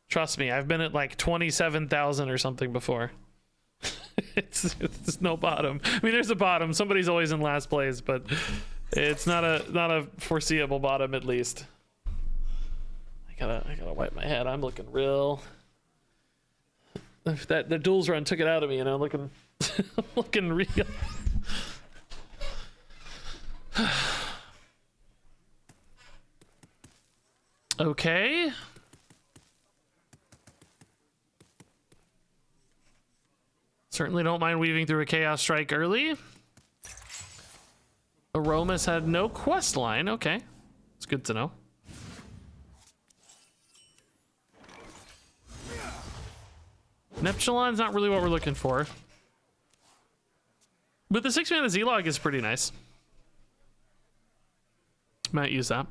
Trust me, I've been at like 27,000 or something before. it's no bottom. I mean, there's a bottom. Somebody's always in last place, but it's not a foreseeable bottom, at least. I gotta wipe my head. I'm looking real. The Duels run took it out of me, you know. Looking, looking real. Okay. Certainly don't mind weaving through a Chaos Strike early. Aromas had no quest line. Okay. It's good to know. Neptulon's not really what we're looking for. But the 6-mana Z-Log is pretty nice. Might use that.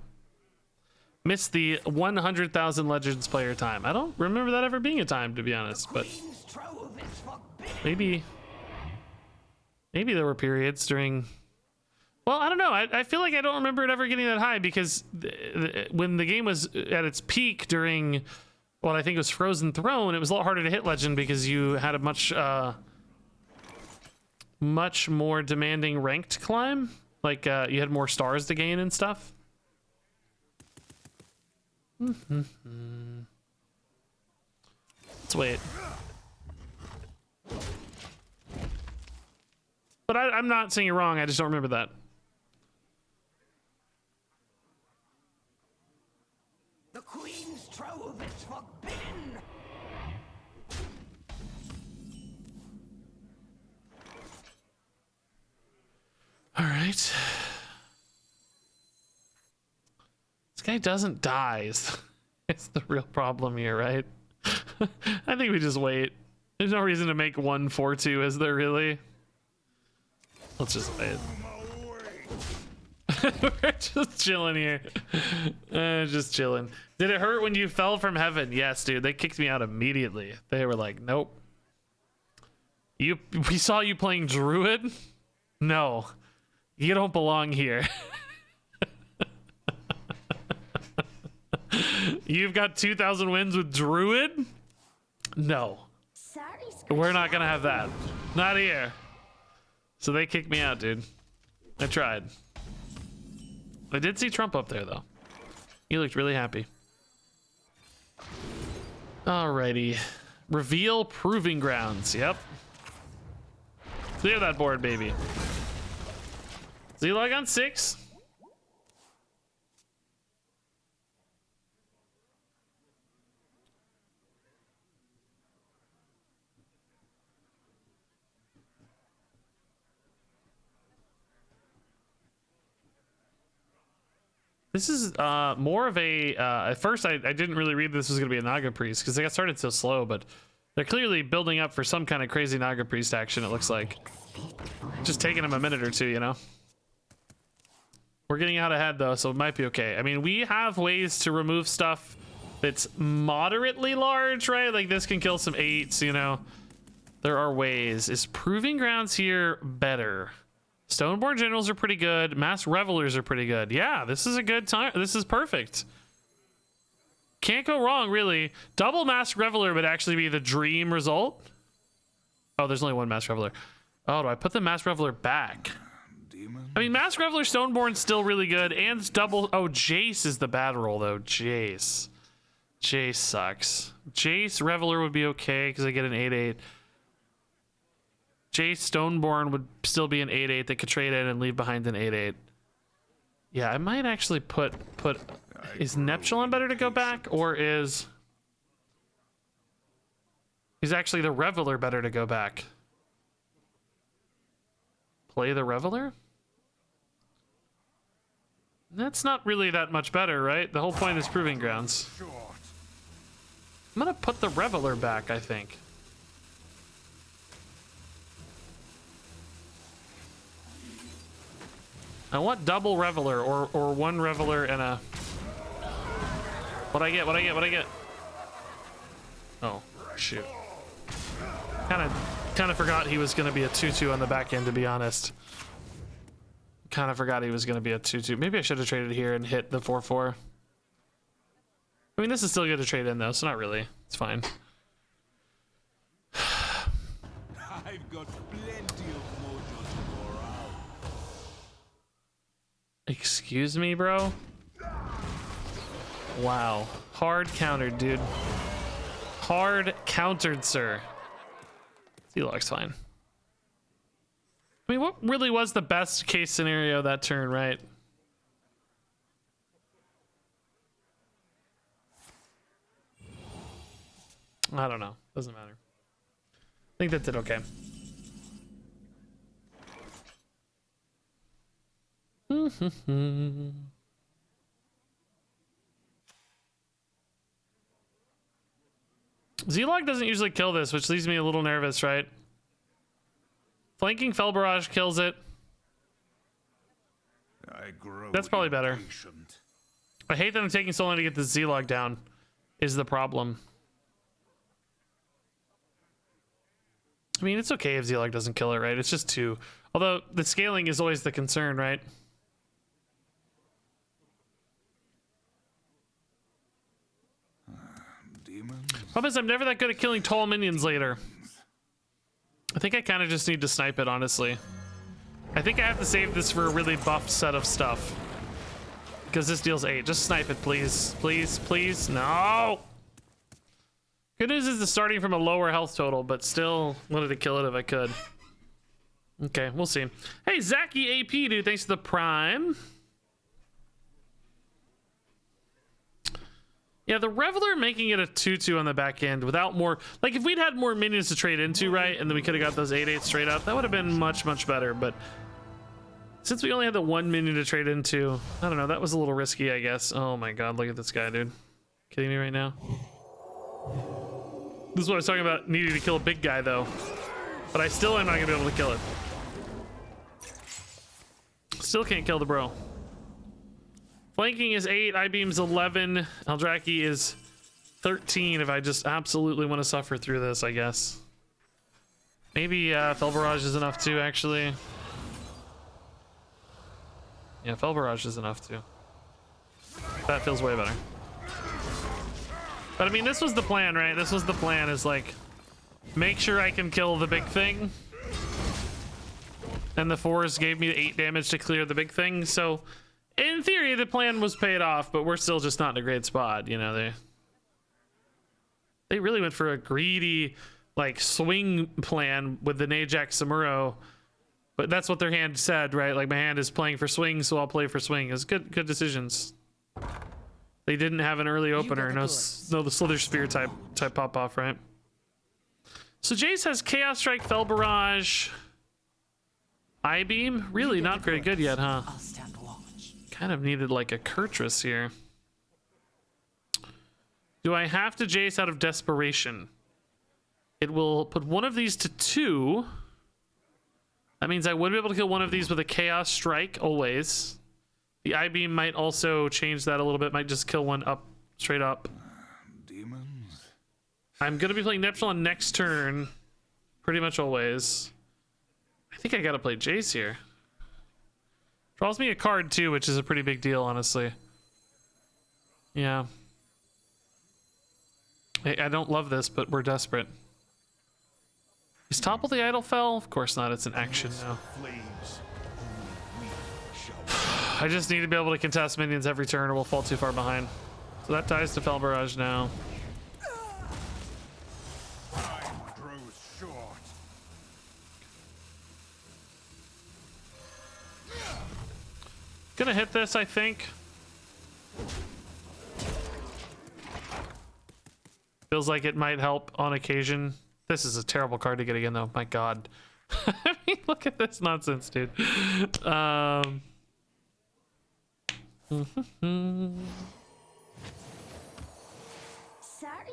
Missed the 100,000 Legends player time. I don't remember that ever being a time, to be honest, but maybe there were periods during, well, I don't know. I feel like I don't remember it ever getting that high, because when the game was at its peak during what I think was Frozen Throne, it was a lot harder to hit Legend because you had a much more demanding ranked climb. Like you had more stars to gain and stuff. Let's wait. But I'm not saying you're wrong. I just don't remember that. The Queen's trove is forbidden. right. This guy doesn't die. It's the real problem here, right? I think we just wait. There's no reason to make 1-4-2, is there really? Let's just wait. We're just chilling here. Just chilling. Did it hurt when you fell from heaven? Yes, dude. They kicked me out immediately. They were like, nope. We saw you playing Druid? No. You don't belong here. You've got 2,000 wins with Druid? No. Sorry, We're not gonna have that. Not here. So they kicked me out, dude. I tried. I did see Trump up there, though. He looked really happy. Alrighty. Reveal Proving Grounds. Yep. Clear that board, baby. Z-Log on 6. This is more of a at first I didn't really read this was gonna be a Naga Priest because they got started so slow, but they're clearly building up for some kind of crazy Naga Priest action, it looks like. Just taking them a minute or two, you know. We're getting out ahead though, so it might be okay. I mean, we have ways to remove stuff that's moderately large, right? Like this can kill some 8s, you know. There are ways. Is Proving Grounds here better? Stoneborn Generals are pretty good. Mass Revelers are pretty good. Yeah, this is a good time. This is perfect. Can't go wrong, really. Double Mass Reveler would actually be the dream result. Oh, there's only one Mass Reveler. Oh, do I put the Mass Reveler back? I mean, Mass Reveler Stoneborn's still really good. And double... Oh, Jace is the bad roll, though. Jace. Jace sucks. Jace Reveler would be okay because I get an 8/8. Jace Stoneborn would still be an 8/8 that could trade in and leave behind an 8/8. Yeah, I might actually put is Neptulon better to go back, or is actually the Reveler better to go back? Play the Reveler? That's not really that much better, right? The whole point is Proving Grounds. I'm gonna put the Reveler back, I think. I want double Reveler or one Reveler and a... What I get? Oh, shoot. Kind of forgot he was going to be a 2/2 on the back end, to be honest. Kind of forgot he was going to be a 2/2. Maybe I should have traded here and hit the 4/4. I mean, this is still good to trade in, though, so not really. It's fine. I've got plenty of mojo to go around. Excuse me, bro? Wow. Hard countered, dude. Hard countered, sir. Z-Log's fine. I mean, what really was the best case scenario that turn, right? I don't know. Doesn't matter. I think that did okay. Z-Log doesn't usually kill this, which leaves me a little nervous, right? Flanking Fell Barrage kills it. That's probably better. I hate that I'm taking so long to get the Z-Log down, is the problem. I mean, it's okay if Z-Log doesn't kill it, right? It's just 2. Although, the scaling is always the concern, right? Problem is, I'm never that good at killing tall minions later. I think I kind of just need to snipe it, honestly. I think I have to save this for a really buffed set of stuff. Because this deals 8. Just snipe it, please. Please, please. No! Good news is it's starting from a lower health total, but still wanted to kill it if I could. Okay, we'll see. Hey, Zachy AP, dude. Thanks for the Prime. Yeah, the Reveler making it a 2/2 on the back end without more... Like, if we'd had more minions to trade into, right? And then we could have got those 8/8 straight up, that would have been much, much better. But Since we only had the one minion to trade into, I don't know, that was a little risky, I guess. Oh my god, look at this guy, dude. Kidding me right now? This is what I was talking about, needing to kill a big guy, though. But I still am not gonna be able to kill it. Still can't kill the bro. Flanking is 8, I-beam's 11, Eldraki is 13 if I just absolutely want to suffer through this, I guess. Maybe Fel Barrage is enough too, actually. Yeah, Fel Barrage is enough too. That feels way better. But I mean, this was the plan, right? This was the plan, is like, make sure I can kill the big thing. And the 4s gave me 8 damage to clear the big thing, so in theory the plan was paid off, but we're still just not in a great spot, you know. They really went for a greedy, like, swing plan with the Najak Samuro. But that's what their hand said, right? Like, my hand is playing for swing, so I'll play for swing. It's good decisions. They didn't have an early opener. No, the Slither Spear type pop off, right? So Jace has Chaos Strike, Fel Barrage, I-beam. Really not very good yet, huh? I'll stand watch. Kind of needed like a Kurtrus here. Do I have to Jace out of desperation? It will put one of these to 2. That means I would be able to kill one of these with a Chaos Strike, always. The I-beam might also change that a little bit. Might just kill one up, straight up. Demons. I'm going to be playing Neptune next turn. Pretty much always. I think I got to play Jace here. Draws me a card too, which is a pretty big deal, honestly. Yeah. I don't love this, but we're desperate. Is Topple the Idol fell? Of course not, it's an action now. I just need to be able to contest minions every turn or we'll fall too far behind. So that ties to Fel Barrage now. Time grows short. Gonna hit this, I think. Feels like it might help on occasion. This is a terrible card to get again, though. My god. I mean, look at this nonsense, dude. Sorry,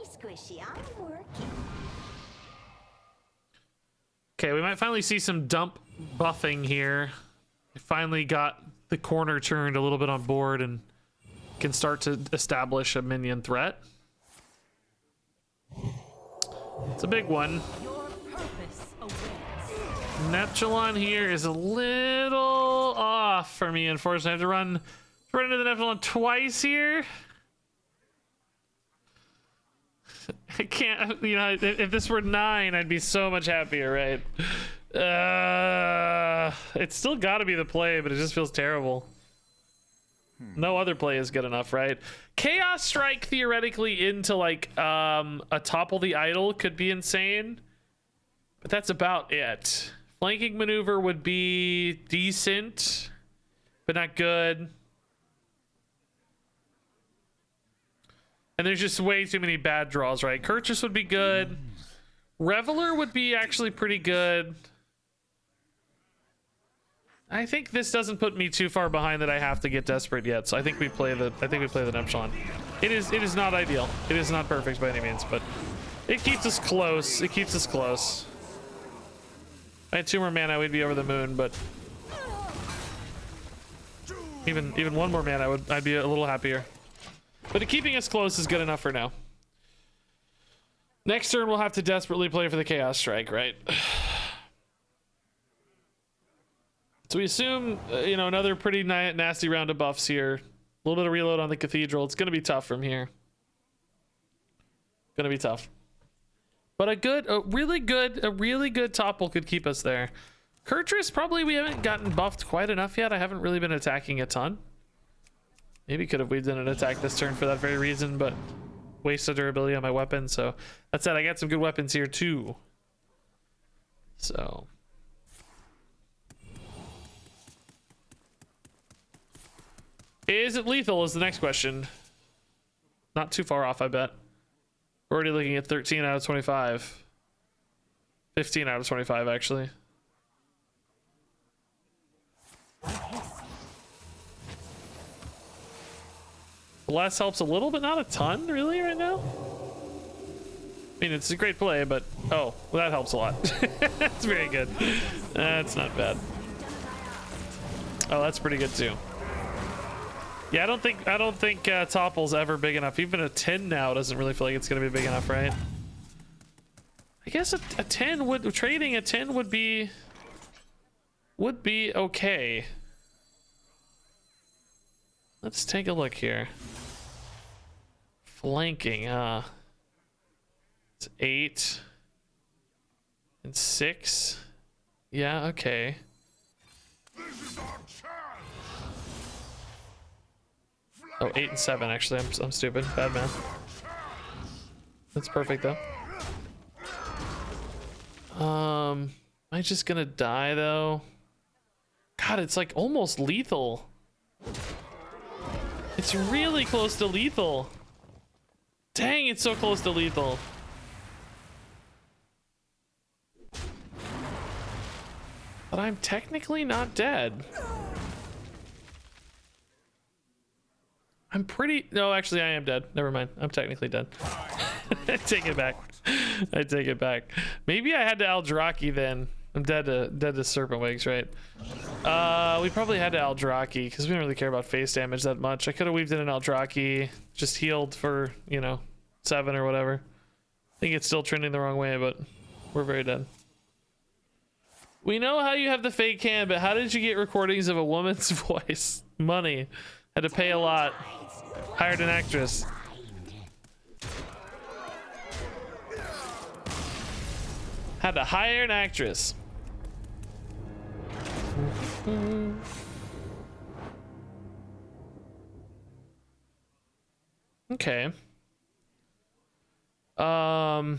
Squishy, I'm working. Okay, we might finally see some dump buffing here. I finally got the corner turned a little bit on board and can start to establish a minion threat. It's a big one. Your purpose awaits. Neptulon here is a little off for me, unfortunately. I have to run into the Neptulon twice here. I can't, you know, if this were 9, I'd be so much happier, right? It's still got to be the play, but it just feels terrible. No other play is good enough, right? Chaos Strike theoretically into like a Topple the Idol could be insane, but that's about it. Flanking maneuver would be decent, but not good. And there's just way too many bad draws, right? Kurtrus would be good. Reveler would be actually pretty good. I think this doesn't put me too far behind that I have to get desperate yet. So I think we play the Neptune. It is not ideal. It is not perfect by any means, but it keeps us close. It keeps us close. If I had 2 more mana, we'd be over the moon, but even 1 more mana, I'd be a little happier. But keeping us close is good enough for now. Next turn, we'll have to desperately play for the Chaos Strike, right? So we assume, you know, another pretty nasty round of buffs here. A little bit of reload on the Cathedral. It's going to be tough from here. Going to be tough. But a really good Topple could keep us there. Kurtrus, probably we haven't gotten buffed quite enough yet. I haven't really been attacking a ton. Maybe could have weaved in an attack this turn for that very reason, but wasted durability on my weapon. So that said, I got some good weapons here too. So... is it lethal is the next question. Not too far off, I bet. We're already looking at 13 out of 25. 15 out of 25, actually. Less helps a little, but not a ton, really, right now. I mean, it's a great play, but oh, well, that helps a lot. That's very good. That's not bad. Oh, that's pretty good too. Yeah, I don't think Topple's ever big enough. Even a 10 now doesn't really feel like it's gonna be big enough, right? I guess a 10 would, trading a 10 would be okay. Let's take a look here. Flanking, it's 8 and 6. Yeah, okay. Oh, 8 and 7 actually. I'm stupid. Bad man. That's perfect though. Am I just gonna die though? God, it's like almost lethal. It's really close to lethal. Dang, it's so close to lethal. But I'm technically not dead. I'm pretty... No, actually, I am dead. Never mind. I'm technically dead. I take it back. I take it back. Maybe I had to Aldraki then. I'm dead to Serpent Wigs, right? We probably had to Aldraki because we don't really care about face damage that much. I could have weaved in an Aldraki, just healed for, you know, 7 or whatever. I think it's still trending the wrong way, but we're very dead. We know how you have the fake cam, but how did you get recordings of a woman's voice? Money. Had to pay a lot. Hired an actress. Had to hire an actress. Okay. All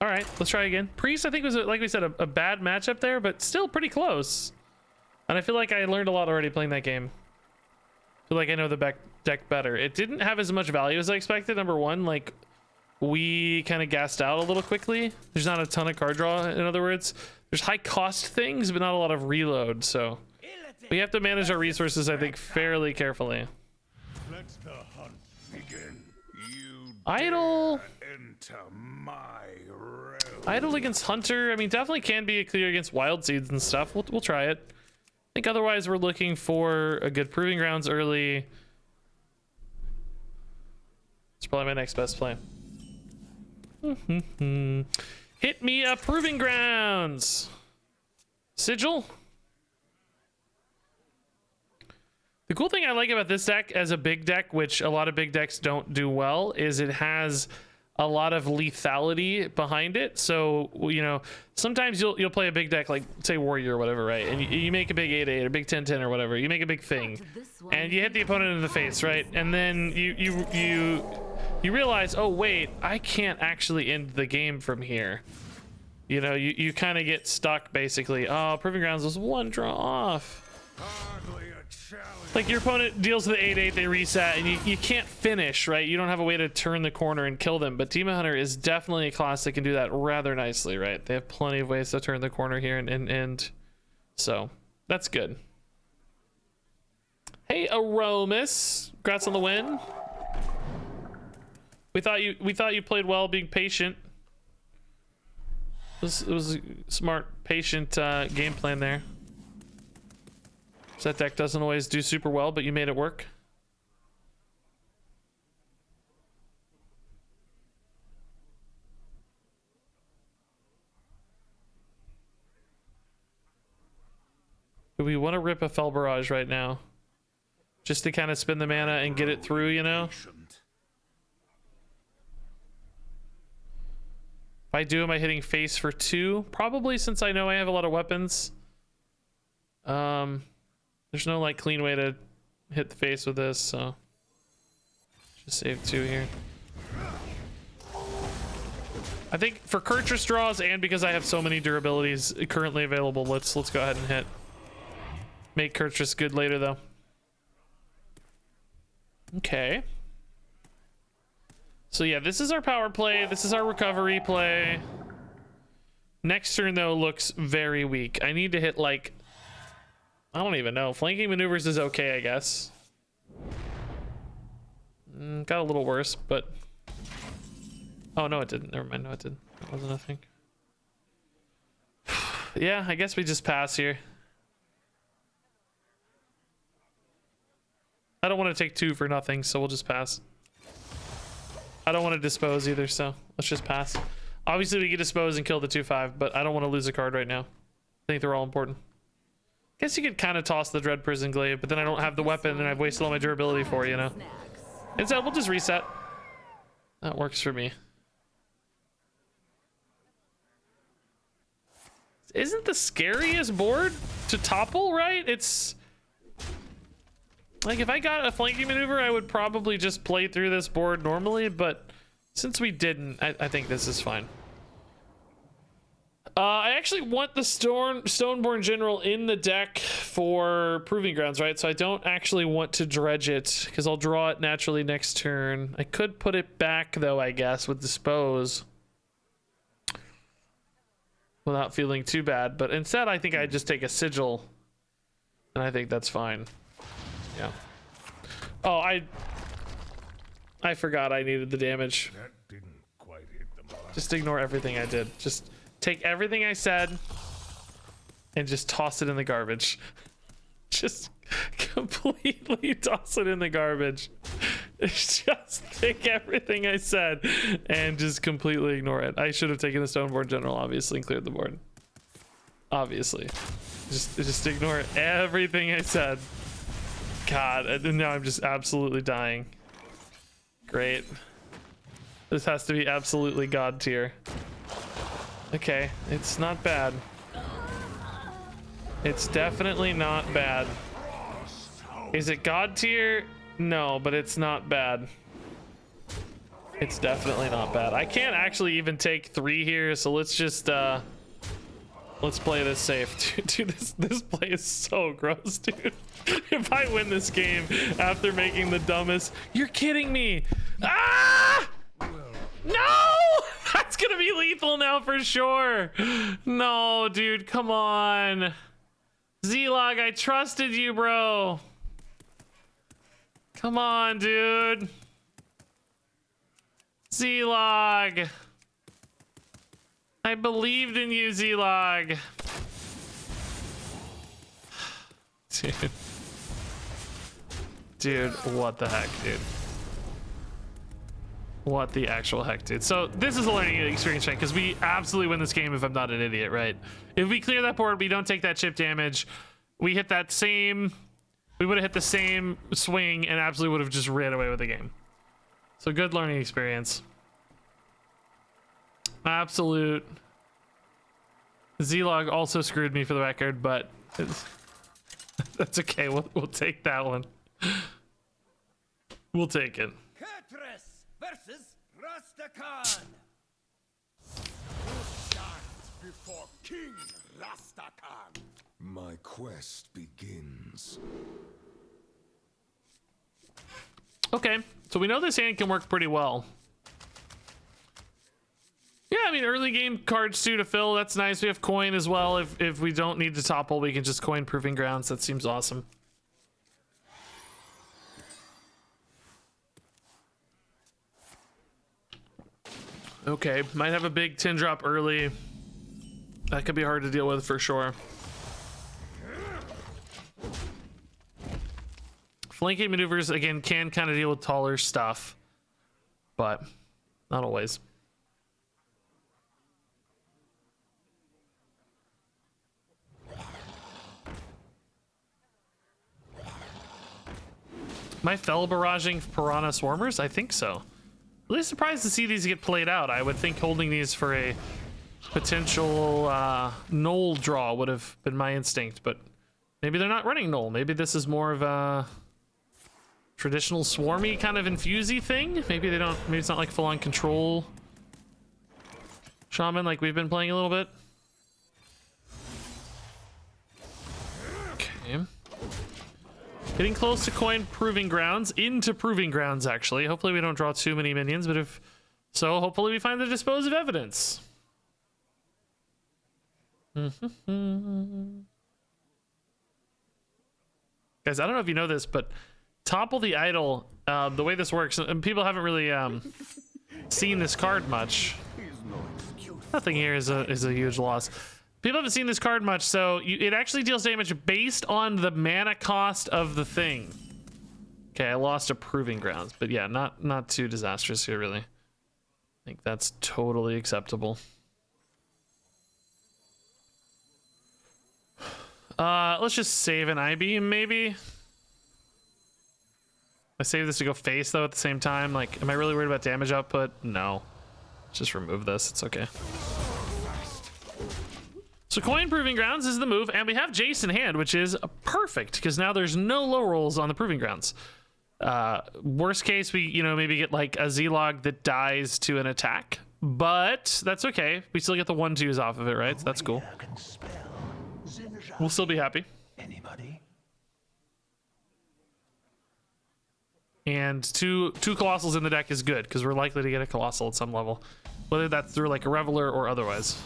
right, let's try again. Priest, I think was, like we said, a bad matchup there, but still pretty close. And I feel like I learned a lot already playing that game. I feel like I know the deck better. It didn't have as much value as I expected. Number one, like we kind of gassed out a little quickly. There's not a ton of card draw. In other words, there's high cost things, but not a lot of reload. So we have to manage our resources, I think, fairly carefully. Let the hunt begin. You Idle. enter my realm. Idle against Hunter. I mean, definitely can be a clear against Wild Seeds and stuff. We'll try it. I think otherwise we're looking for a good Proving Grounds early. It's probably my next best play. Hit me a Proving Grounds. Sigil. The cool thing I like about this deck as a big deck, which a lot of big decks don't do well, is it has a lot of lethality behind it. So, you know, sometimes you'll play a big deck like, say, Warrior or whatever, right? And you make a big 8/8 or big 10/10 or whatever. You make a big thing, and you hit the opponent in the face, right? And then you realize, oh wait, I can't actually end the game from here. You know, you kind of get stuck basically. Oh, Proving Grounds was one draw off. Hardly a challenge. Like your opponent deals the 8/8, they reset, and you can't finish, right? You don't have a way to turn the corner and kill them. But Demon Hunter is definitely a class that can do that rather nicely, right? They have plenty of ways to turn the corner here, and so that's good. Hey, Aromas, congrats on the win. We thought you played well, being patient. It was a smart, patient game plan there. That deck doesn't always do super well, but you made it work. Do we want to rip a Fel Barrage right now? Just to kind of spin the mana and get it through, you know? If I do, am I hitting face for 2? Probably, since I know I have a lot of weapons. There's no like clean way to hit the face with this, so just save 2 here. I think for Kurtrus draws and because I have so many durabilities currently available, let's go ahead and hit. Make Kurtrus good later though. Okay. So yeah, this is our power play. This is our recovery play. Next turn though looks very weak. I need to hit like I don't even know. Flanking maneuvers is okay, I guess. Got a little worse, but... Oh, no, it didn't. Never mind. No, it didn't. That wasn't a thing. Yeah, I guess we just pass here. I don't want to take 2 for nothing, so we'll just pass. I don't want to dispose either, so let's just pass. Obviously, we can dispose and kill the 2/5, but I don't want to lose a card right now. I think they're all important. Guess you could kind of toss the Dread Prison Glaive, but then I don't have the weapon and I've wasted all my durability for it, you know? Instead, we'll just reset. That works for me. Isn't the scariest board to topple, right? It's... Like, if I got a flanking maneuver, I would probably just play through this board normally, but since we didn't, I think this is fine. I actually want the Stoneborn General in the deck for Proving Grounds, right? So I don't actually want to dredge it, because I'll draw it naturally next turn. I could put it back, though, I guess, with Dispose. Without feeling too bad. But instead, I think I'd just take a Sigil. And I think that's fine. Yeah. Oh, I forgot I needed the damage. That didn't quite hit the mark. Just ignore everything I did. Just take everything I said and just toss it in the garbage. Just completely toss it in the garbage. Just take everything I said and just completely ignore it. I should have taken the Stoneborn General, obviously, and cleared the board. Obviously. Just ignore everything I said. God, and now I'm just absolutely dying. Great. This has to be absolutely God tier. Okay, it's not bad. It's definitely not bad. Is it God tier? No, but it's not bad. It's definitely not bad. I can't actually even take 3 here, so let's just let's play this safe. Dude, this play is so gross, dude. If I win this game after making the dumbest, you're kidding me. Ah! No! That's gonna be lethal now for sure. No, dude, come on. Z-Log, I trusted you, bro. Come on, dude. Z-Log. I believed in you, Z-Log. Dude. Dude, what the heck, dude? What the actual heck, dude? So this is a learning experience, right? Because we absolutely win this game if I'm not an idiot, right? If we clear that board, we don't take that chip damage. We hit that same... We would have hit the same swing and absolutely would have just ran away with the game. So good learning experience. Absolute. Z-Log also screwed me for the record, but that's okay. We'll take that one. We'll take it. Kurtrus versus Rastakhan. Who stands before King Rastakhan? My quest begins. Okay, so we know this hand can work pretty well. Yeah, I mean, early game cards too to fill. That's nice. We have coin as well. If we don't need to topple, we can just coin Proving Grounds. That seems awesome. Okay, might have a big 10 drop early. That could be hard to deal with for sure. Flanking maneuvers, again, can kind of deal with taller stuff, but not always. Am I fell barraging Piranha Swarmers? I think so. Really surprised to see these get played out. I would think holding these for a potential Null draw would have been my instinct, but maybe they're not running Null. Maybe this is more of a traditional swarmy kind of infusey thing. Maybe they don't, maybe it's not like full on control shaman like we've been playing a little bit. Okay. Getting close to coin Proving Grounds, into Proving Grounds actually. Hopefully we don't draw too many minions, but if so, hopefully we find the Dispose of Evidence. Guys, I don't know if you know this, but topple the idol, the way this works, and people haven't really seen this card much. Nothing here is a huge loss. People haven't seen this card much, so it actually deals damage based on the mana cost of the thing. Okay, I lost a Proving Grounds, but yeah, not too disastrous here, really. I think that's totally acceptable. Let's just save an I-beam, maybe. I save this to go face, though, at the same time. Like, am I really worried about damage output? No. Just remove this. It's okay. So coin Proving Grounds is the move, and we have Jace in hand, which is perfect, because now there's no low rolls on the Proving Grounds. Worst case, we, maybe get like a Z-Log that dies to an attack, but that's okay. We still get the 1/2s off of it, right? So that's cool. We'll still be happy. Anybody? And two Colossals in the deck is good, because we're likely to get a Colossal at some level, whether that's through like a Reveler or otherwise.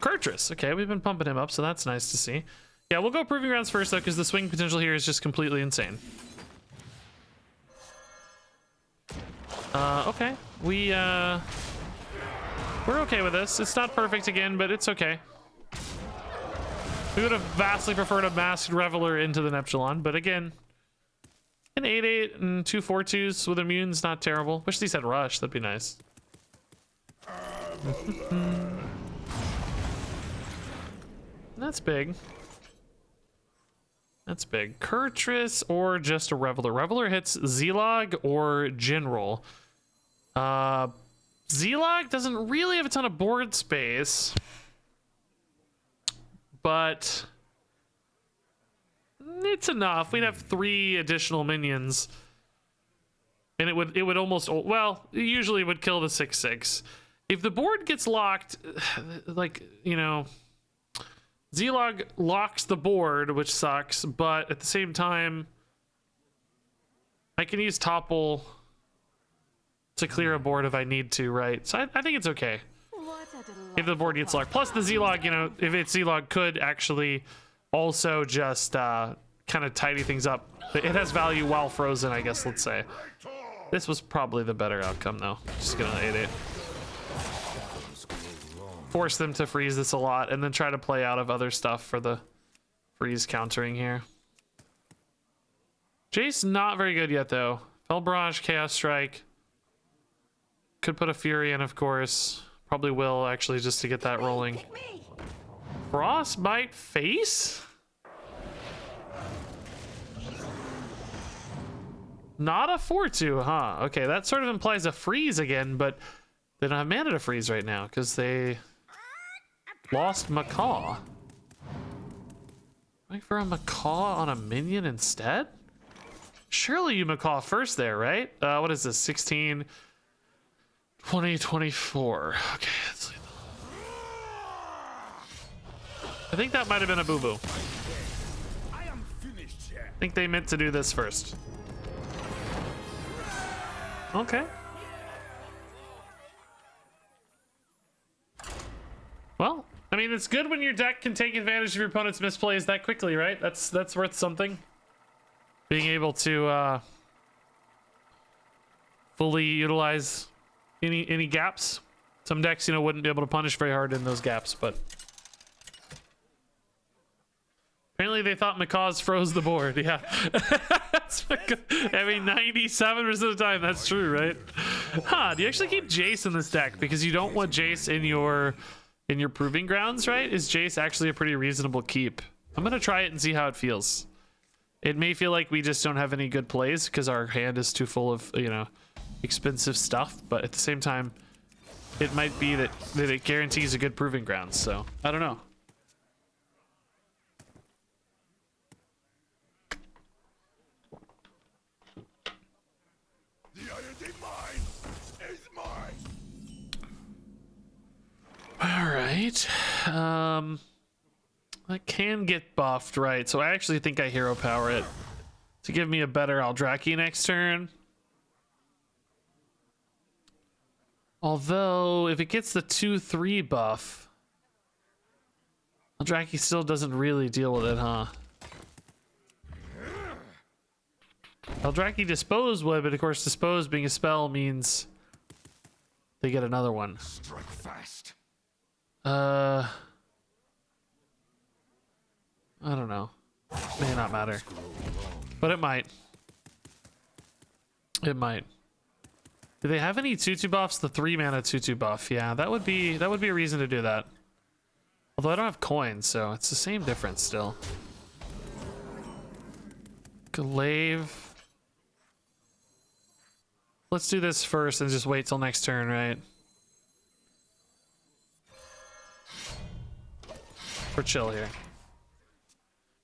Kurtrus, okay, we've been pumping him up, so that's nice to see. Yeah, we'll go Proving Grounds first, though, because the swing potential here is just completely insane. Okay, we're okay with this. It's not perfect again, but it's okay. We would have vastly preferred a Masked Reveler into the Neptulon, but again, an 8/8 and 2 4/2s with immune's not terrible. Wish these had Rush, that'd be nice. That's big. That's big. Kurtrus or just a Reveler. Reveler hits Z-Log or General. Z-Log doesn't really have a ton of board space, but it's enough. We'd have 3 additional minions, and it would almost, well, it usually would kill the 6/6. If the board gets locked, like, Z-Log locks the board, which sucks, but at the same time, I can use Topple to clear a board if I need to, right? So I think it's okay if the board gets locked. Plus the Z-Log, if it's Z-Log, could actually also just kind of tidy things up. It has value while frozen, I guess, let's say. This was probably the better outcome, though. Just gonna 8/8. Force them to freeze this a lot, and then try to play out of other stuff for the freeze countering here. Jace, not very good yet, though. Fell Barrage, Chaos Strike. Could put a Fury in, of course. Probably will, actually, just to get that rolling. Frostbite Face? Not a 4/2, huh? Okay, that sort of implies a freeze again, but they don't have mana to freeze right now, because they lost Macaw. Going for a Macaw on a minion instead? Surely you Macaw first there, right? What is this? 16, 20, 24. Okay, let's leave. I think that might have been a boo-boo. I am finished yet. I think they meant to do this first. Okay. Well, I mean, it's good when your deck can take advantage of your opponent's misplays that quickly, right? That's worth something. Being able to fully utilize any gaps. Some decks, wouldn't be able to punish very hard in those gaps, but apparently they thought Macaw's froze the board. Yeah. I mean, 97% of the time, that's true, right? Huh, do you actually keep Jace in this deck? Because you don't want Jace in your Proving Grounds, right? Is Jace actually a pretty reasonable keep? I'm gonna try it and see how it feels. It may feel like we just don't have any good plays because our hand is too full of, expensive stuff, but at the same time, it might be that it guarantees a good Proving Grounds, so I don't know. All right. That can get buffed, right? So I actually think I hero power it to give me a better Aldraki next turn. Although, if it gets the 2/3 buff, Aldraki still doesn't really deal with it, huh? Eldraki Dispose would, but of course Dispose being a spell means they get another one. Strike fast. I don't know. May not matter. But it might. It might. Do they have any 2/2 buffs? The 3-mana 2/2 buff. Yeah, that would be a reason to do that. Although I don't have coins, so it's the same difference still. Glaive. Let's do this first and just wait till next turn, right? We're chill here.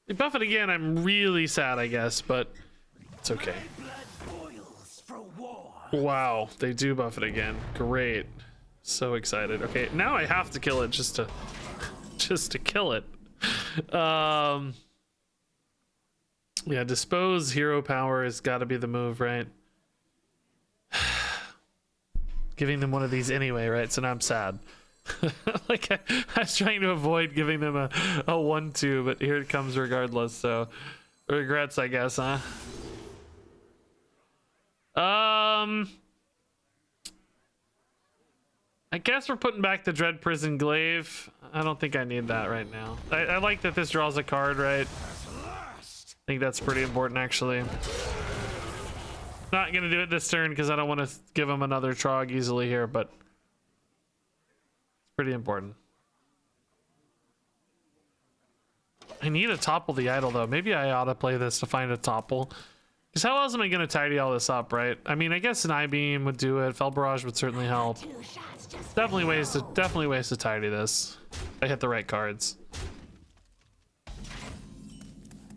They buff it again, I'm really sad, I guess, but it's okay. Wow, they do buff it again. Great. So excited. Okay, now I have to kill it just to kill it. Yeah, Dispose hero power has got to be the move, right? Giving them one of these anyway, right? So now I'm sad. Like I was trying to avoid giving them a 1/2, but here it comes regardless. So regrets, I guess, huh? I guess we're putting back the Dread Prison Glaive. I don't think I need that right now. I like that this draws a card, right? I think that's pretty important, actually. Not gonna do it this turn because I don't want to give him another Trog easily here, but it's pretty important. I need a Topple the Idol, though. Maybe I ought to play this to find a Topple. Because how else am I gonna tidy all this up, right? I mean, I guess an I-Beam would do it. Fel Barrage would certainly help. Definitely ways to tidy this. I hit the right cards.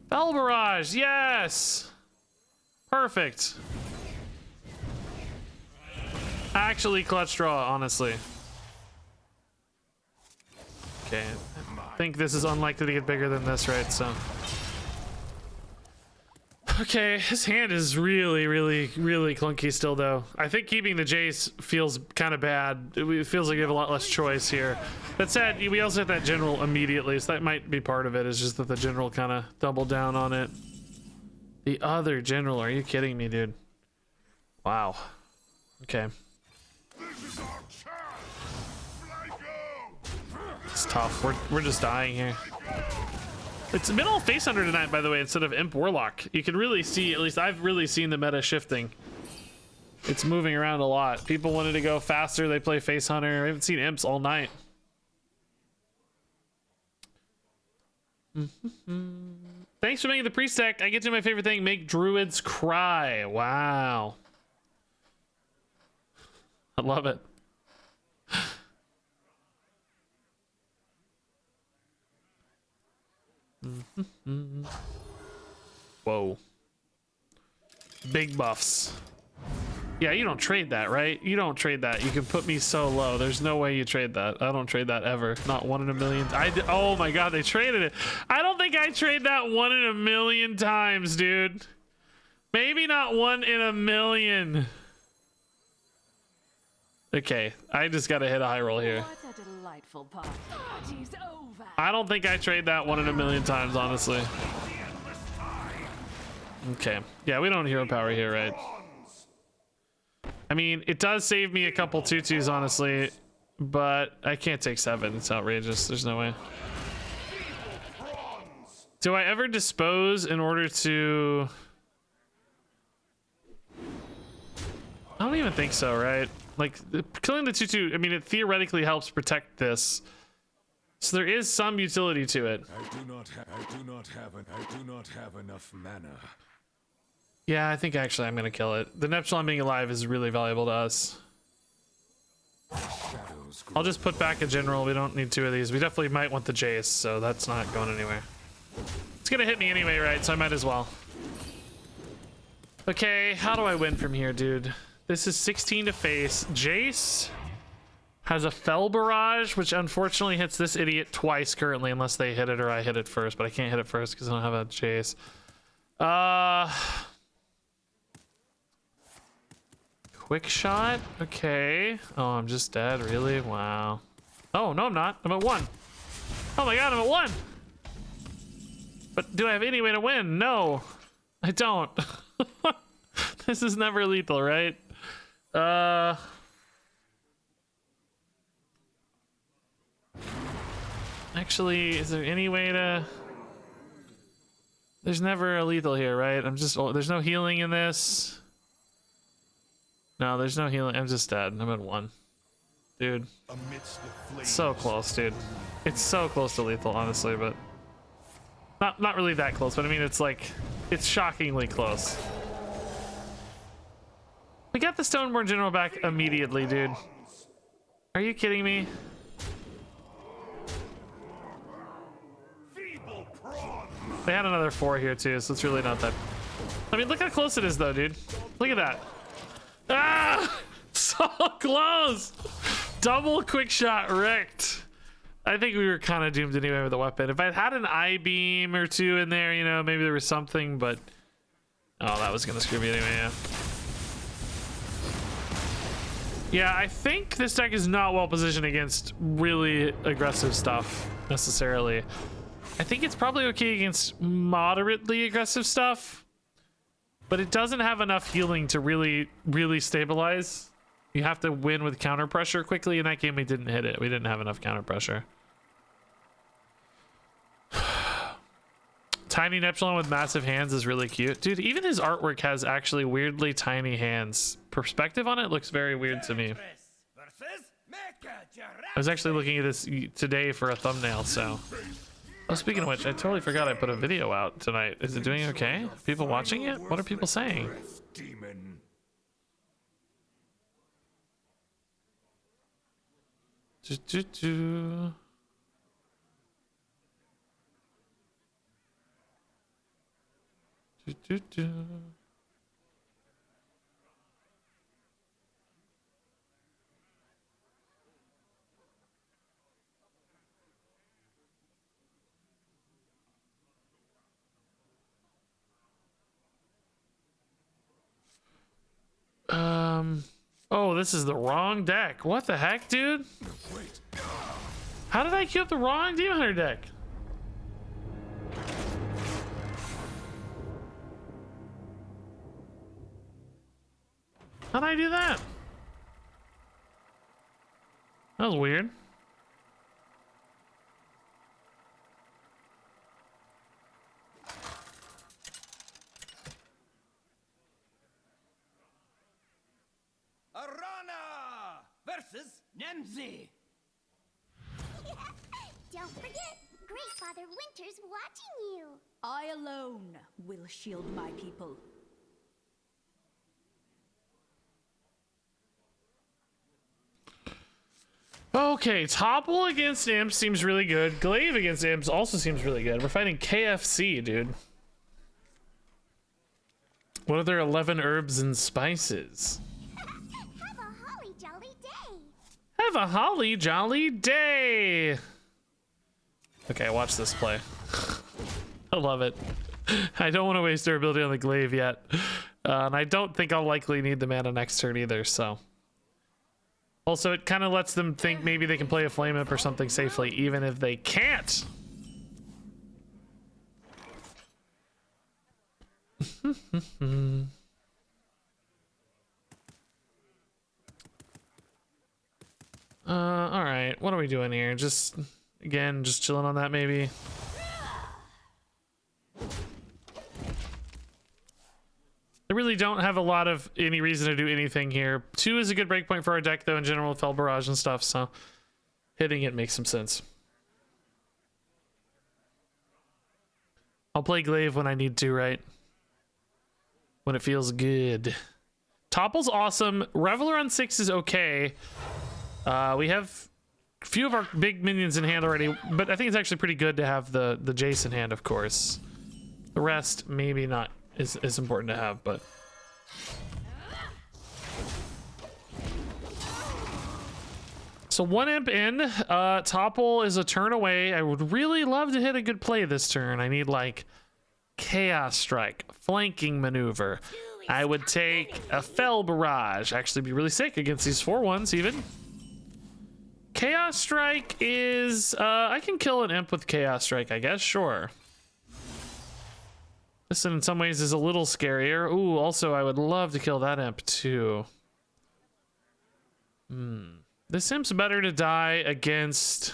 Fel Barrage, yes! Perfect. Actually, clutch draw, honestly. Okay, I think this is unlikely to get bigger than this, right? So. Okay, his hand is really clunky still, though. I think keeping the Jace feels kind of bad. It feels like you have a lot less choice here. That said, we also hit that general immediately, so that might be part of it. It's just that the general kind of doubled down on it. The other general, are you kidding me, dude? Wow. Okay. It's tough. We're just dying here. It's been all Face Hunter tonight, by the way, instead of Imp Warlock. You can really see, at least I've really seen the meta shifting. It's moving around a lot. People wanted to go faster, they play Face Hunter. I haven't seen Imps all night. Thanks for making the priest deck. I get to my favorite thing, make druids cry. Wow. I love it. Whoa. Big buffs. Yeah, you don't trade that, right? You don't trade that. You can put me so low. There's no way you trade that. I don't trade that ever. Not 1 in a million. Oh my god, they traded it. I don't think I trade that 1 in a million times, dude. Maybe not 1 in a million. Okay, I just gotta hit a high roll here. What a delightful party. Party's over. I don't think I trade that 1 in a million times, honestly. Okay. Yeah, we don't hero power here, right? I mean, it does save me a couple 2/2s, honestly, but I can't take 7. It's outrageous. There's no way. Do I ever dispose in order to... I don't even think so, right? Like, killing the 2/2, I mean, it theoretically helps protect this. So there is some utility to it. I do not have enough mana. Yeah, I think actually I'm gonna kill it. The Neptune being alive is really valuable to us. I'll just put back a general. We don't need 2 of these. We definitely might want the Jace, so that's not going anywhere. It's gonna hit me anyway, right? So I might as well. Okay, how do I win from here, dude? This is 16 to face. Jace has a Fel Barrage, which unfortunately hits this idiot twice currently, unless they hit it or I hit it first, but I can't hit it first because I don't have a Jace. Quick shot? Okay. Oh, I'm just dead, really? Wow. Oh, no, I'm not. I'm at 1. Oh my god, I'm at 1! But do I have any way to win? No. I don't. This is never lethal, right? Actually, is there any way to... There's never a lethal here, right? There's no healing in this. No, there's no healing. I'm just dead. I'm at 1. Dude. It's so close, dude. It's so close to lethal, honestly, but... Not really that close, but I mean, it's like... It's shockingly close. We got the Stoneborn General back immediately, dude. Are you kidding me? They had another 4 here too, so it's really not that... I mean, look how close it is though, dude. Look at that. Ah! So close! Double quick shot wrecked. I think we were kind of doomed anyway with the weapon. If I had an I-beam or 2 in there, you know, maybe there was something, but... Oh, that was gonna screw me anyway, yeah. Yeah, I think this deck is not well positioned against really aggressive stuff, necessarily. I think it's probably okay against moderately aggressive stuff, but it doesn't have enough healing to really stabilize. You have to win with counter pressure quickly. In that game, we didn't hit it. We didn't have enough counter pressure. Tiny Neptune with massive hands is really cute. Dude, even his artwork has actually weirdly tiny hands. Perspective on it looks very weird to me. I was actually looking at this today for a thumbnail, so... Oh, speaking of which, I totally forgot I put a video out tonight. Is it doing okay? Are people watching it? What are people saying? Demon. Oh, this is the wrong deck. What the heck, dude? How did I queue up the wrong Demon Hunter deck? How did I do that? That was weird. Arana versus Nemzi. Don't forget, Great Father Winter's watching you. I alone will shield my people. Okay, Topple against Imps seems really good. Glaive against Imps also seems really good. We're fighting KFC, dude. What are their 11 herbs and spices? Have a holly jolly day. Have a holly jolly day. Okay, watch this play. I love it. I don't want to waste durability on the glaive yet. And I don't think I'll likely need the mana next turn either, so. Also, it kind of lets them think maybe they can play a Flame Imp or something safely, even if they can't. All right, what are we doing here? Just, again, just chilling on that maybe. I really don't have a lot of any reason to do anything here. 2 is a good breakpoint for our deck, though, in general, with Fell Barrage and stuff, so hitting it makes some sense. I'll play Glaive when I need to, right? When it feels good. Topple's awesome. Reveler on 6 is okay. We have a few of our big minions in hand already, but I think it's actually pretty good to have the Jace in hand, of course. The rest, maybe not. Is important to have, but so 1 imp in. Topple is a turn away. I would really love to hit a good play this turn. I need like Chaos Strike, flanking maneuver. I would take a Fell Barrage. Actually be really sick against these 4/1s even. Chaos Strike is I can kill an imp with Chaos Strike, I guess. Sure. This in some ways is a little scarier. Ooh, also I would love to kill that imp too. This imp's better to die against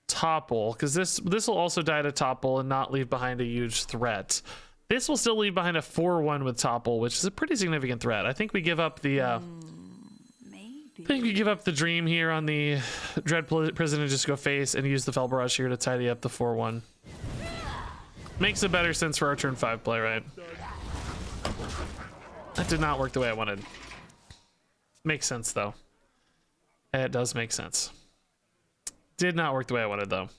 Topple, because this will also die to Topple and not leave behind a huge threat. This will still leave behind a 4-1 with Topple, which is a pretty significant threat. I think we give up the I think we give up the dream here on the Dread Prison and just go face and use the Fel Barrage here to tidy up the 4-1. Makes a better sense for our turn 5 play, right? That did not work the way I wanted. Makes sense though. It does make sense. Did not work the way I wanted though.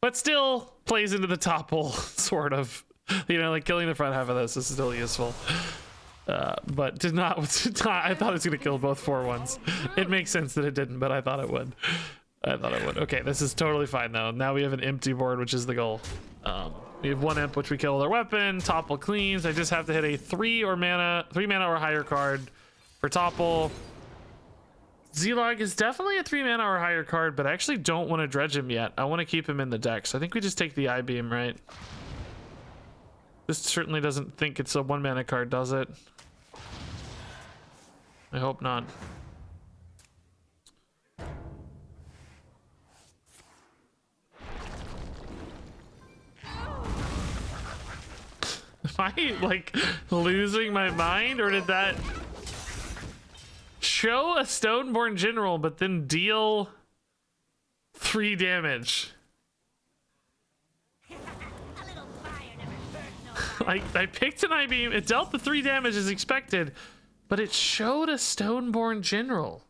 But still plays into the Topple, sort of. You know, like killing the front half of this is still useful. But did not, I thought it was going to kill both 4-1s. It makes sense that it didn't, but I thought it would. Okay, this is totally fine though. Now we have an empty board, which is the goal. We have one imp, which we kill with our weapon. Topple cleans. I just have to hit a 3 mana or higher card for Topple. Z-Log is definitely a 3 mana or higher card, but I actually don't want to dredge him yet. I want to keep him in the deck, so I think we just take the I-Beam, right? This certainly doesn't think it's a 1 mana card, does it? I hope not. Am I like losing my mind, or did that show a Stoneborn General but then deal 3 damage? I picked an I-Beam, it dealt the 3 damage as expected, but it showed a Stoneborn General.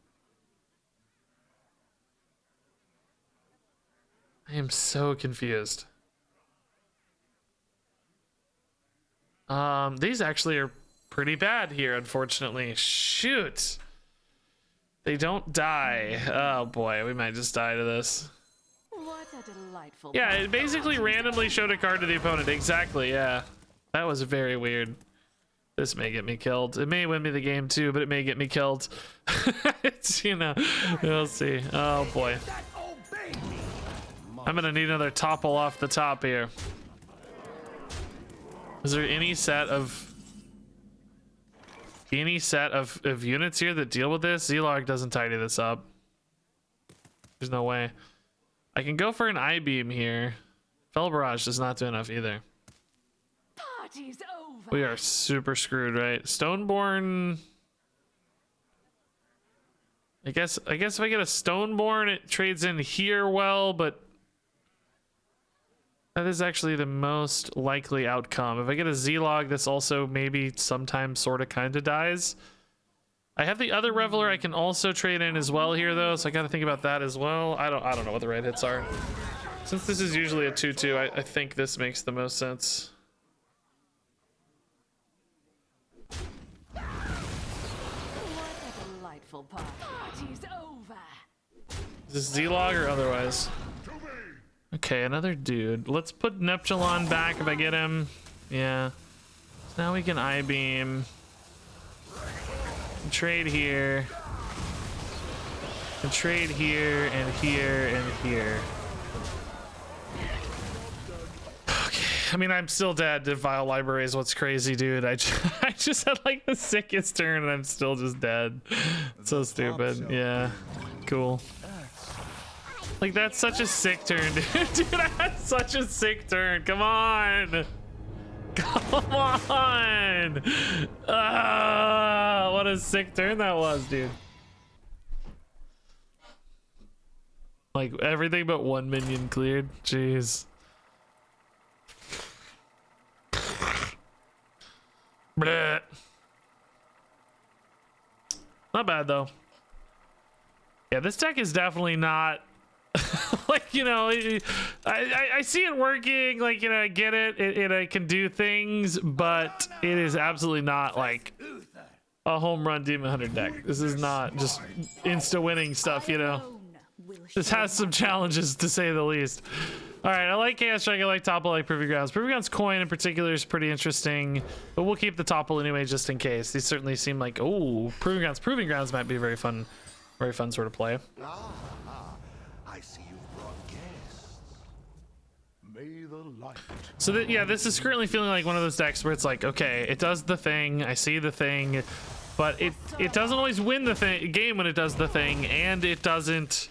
I am so confused. These actually are pretty bad here, unfortunately. Shoot. They don't die. Oh boy, we might just die to this. What a delightful. Yeah, it basically randomly showed a card to the opponent. Exactly, yeah. That was very weird. This may get me killed. It may win me the game too, but it may get me killed. It's, you know, we'll see. Oh boy. I'm gonna need another Topple off the top here. Is there any set of units here that deal with this? Z-Log doesn't tidy this up. There's no way. I can go for an I-Beam here. Fel Barrage does not do enough either. Party's over. We are super screwed, right? Stoneborn. I guess if I get a Stoneborn, it trades in here well, but that is actually the most likely outcome. If I get a Z-Log, this also maybe sometimes sort of kind of dies. I have the other Reveler I can also trade in as well here though, so I got to think about that as well. I don't know what the right hits are. Since this is usually a 2/2, I think this makes the most sense. What a delightful party. Party's over. Is this Z-Log or otherwise? Okay, another dude. Let's put Neptulon back if I get him. Yeah. So now we can I-Beam. Trade here. And trade here and here and here. Okay. I mean, I'm still dead to Vile Library is what's crazy, dude. I just had like the sickest turn and I'm still just dead. So stupid. Yeah. Cool. Like, that's such a sick turn, dude. Dude, I had such a sick turn. Come on. Come on. What a sick turn that was, dude. Like, everything but 1 minion cleared. Jeez. Bleh. Not bad, though. Yeah, this deck is definitely not... like, you know, I see it working, like, you know, I get it, it can do things, but it is absolutely not like a home run Demon Hunter deck. This is not just insta winning stuff, you know. This has some challenges, to say the least. All right, I like Chaos Strike, I like Topple, I like Proving Grounds. Proving Grounds coin in particular is pretty interesting, but we'll keep the Topple anyway just in case. These certainly seem like, oh, Proving Grounds might be a very fun sort of play. I see you've brought guests. May the light. So yeah, this is currently feeling like one of those decks where it's like, okay, it does the thing, I see the thing, but it doesn't always win the game when it does the thing, and it doesn't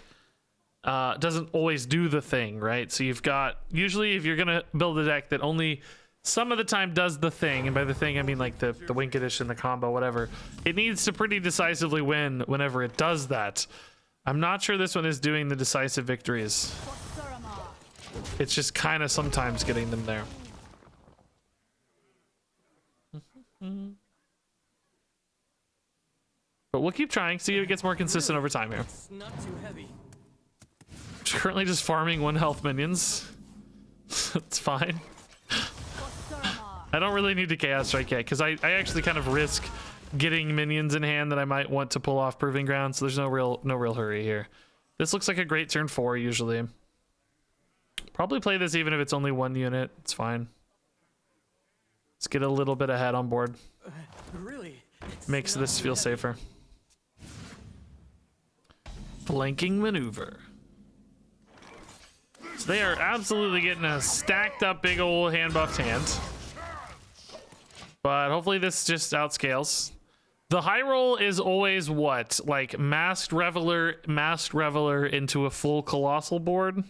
always do the thing, right? So you've got, usually if you're gonna build a deck that only some of the time does the thing, and by the thing I mean like the Wink Edition, the combo, whatever, it needs to pretty decisively win whenever it does that. I'm not sure this one is doing the decisive victories. It's just kind of sometimes getting them there. But we'll keep trying, see if it gets more consistent over time here. It's not too heavy. Currently just farming 1 health minions. It's fine. I don't really need to Chaos Strike yet, because I actually kind of risk getting minions in hand that I might want to pull off Proving Ground, so there's no real hurry here. This looks like a great turn 4 usually. Probably play this even if it's only 1 unit. It's fine. Let's get a little bit ahead on board. Really? Makes this feel safer. Flanking maneuver. So they are absolutely getting a stacked up big old hand buffed hand. But hopefully this just outscales. The high roll is always what? Like masked reveler into a full colossal board.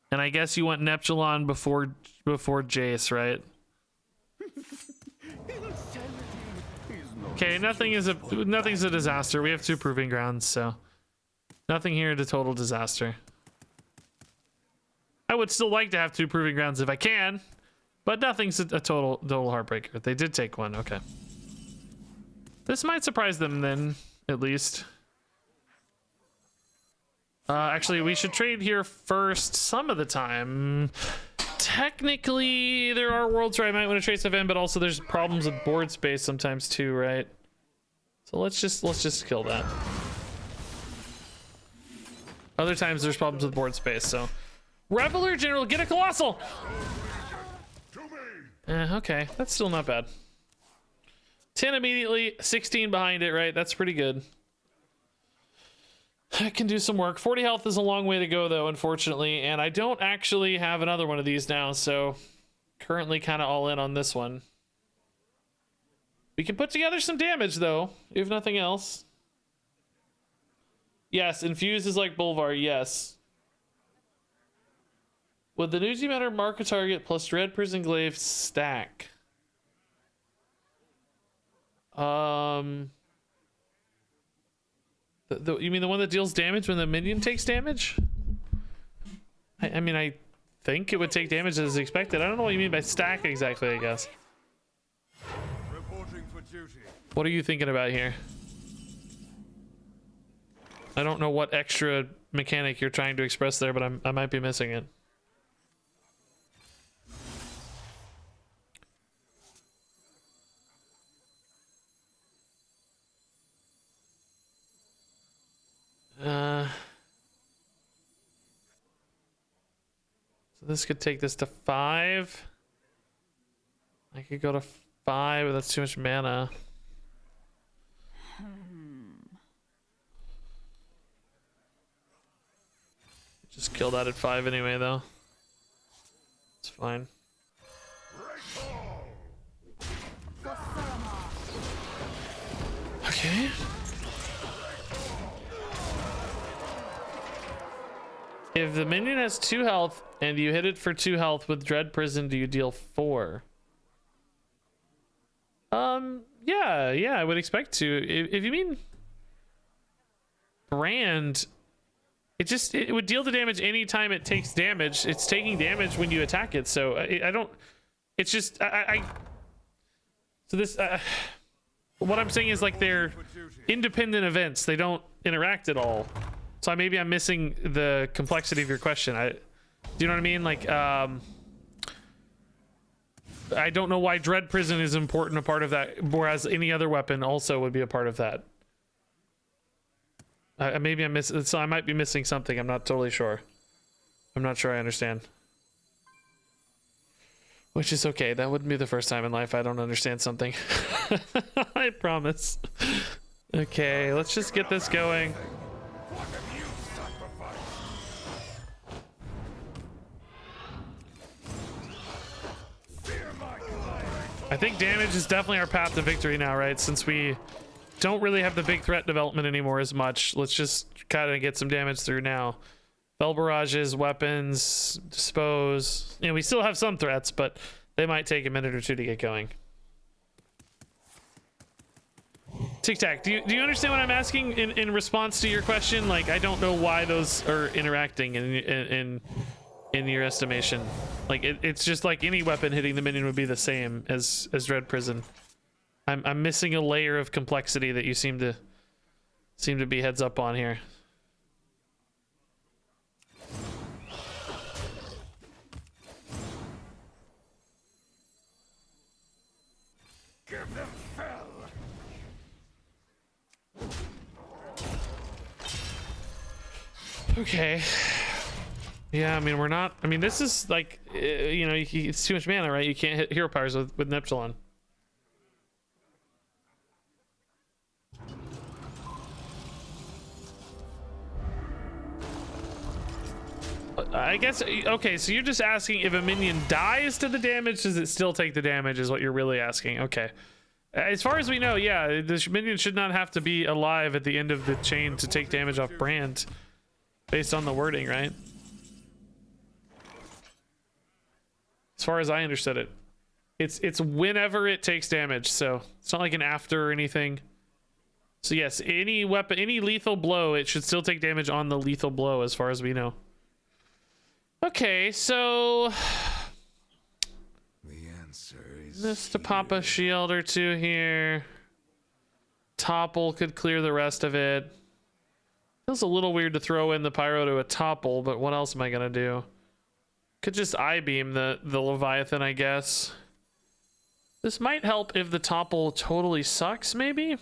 And I guess you want Neptulon before Jace, right? Okay, nothing's a disaster. We have 2 Proving Grounds, so nothing here to total disaster. I would still like to have 2 Proving Grounds if I can, but nothing's a total heartbreaker. They did take 1, okay. This might surprise them then, at least. Actually, we should trade here first some of the time. Technically, there are worlds where I might want to trade stuff in, but also there's problems with board space sometimes too, right? So let's just kill that. Other times there's problems with board space, so Reveler General, get a Colossal! Okay, that's still not bad. 10 immediately, 16 behind it, right? That's pretty good. I can do some work. 40 health is a long way to go, though, unfortunately, and I don't actually have another one of these now, so currently kind of all in on this one. We can put together some damage, though, if nothing else. Yes, Infuse is like Bolvar, yes. Would the Newsy Matter mark a target plus Dread Prison Glaive stack? You mean the one that deals damage when the minion takes damage? I mean, I think it would take damage as expected. I don't know what you mean by stack exactly, I guess. Reporting for duty. What are you thinking about here? I don't know what extra mechanic you're trying to express there, but I might be missing it. So this could take this to 5. I could go to 5, but that's too much mana. Just kill that at 5 anyway, though. It's fine. Okay. If the minion has 2 health and you hit it for 2 health with Dread Prison, do you deal 4? Yeah, I would expect to. If you mean Brand, it would deal the damage anytime it takes damage. It's taking damage when you attack it, so I don't. It's just So this what I'm saying is like they're independent events. They don't interact at all. So maybe I'm missing the complexity of your question. Do you know what I mean? Like, I don't know why Dread Prison is important a part of that, whereas any other weapon also would be a part of that. Maybe I'm missing. So I might be missing something. I'm not totally sure. I'm not sure I understand. Which is okay. That wouldn't be the first time in life I don't understand something. I promise. Okay, let's just get this going. I think damage is definitely our path to victory now, right? Since we don't really have the big threat development anymore as much. Let's just kind of get some damage through now. Bell barrages, weapons, dispose. You know, we still have some threats, but they might take a minute or two to get going. Tic Tac, do you understand what I'm asking in response to your question? Like, I don't know why those are interacting in your estimation. Like, it's just like any weapon hitting the minion would be the same as Dread Prison. I'm missing a layer of complexity that you seem to be heads up on here. Give them fell. Okay. Yeah, I mean, we're not. I mean, this is like, you know, it's too much mana, right? You can't hit hero powers with Neptulon. I guess, okay, so you're just asking if a minion dies to the damage, does it still take the damage, is what you're really asking. Okay. As far as we know, yeah, the minion should not have to be alive at the end of the chain to take damage off Brand, based on the wording, right? As far as I understood it. It's whenever it takes damage, so it's not like an after or anything. So yes, any weapon, any lethal blow, it should still take damage on the lethal blow as far as we know. Okay, so The answer is just to pop a shield or two here. Topple could clear the rest of it. Feels a little weird to throw in the pyro to a topple, but what else am I gonna do? Could just I-beam the Leviathan, I guess. This might help if the topple totally sucks, maybe?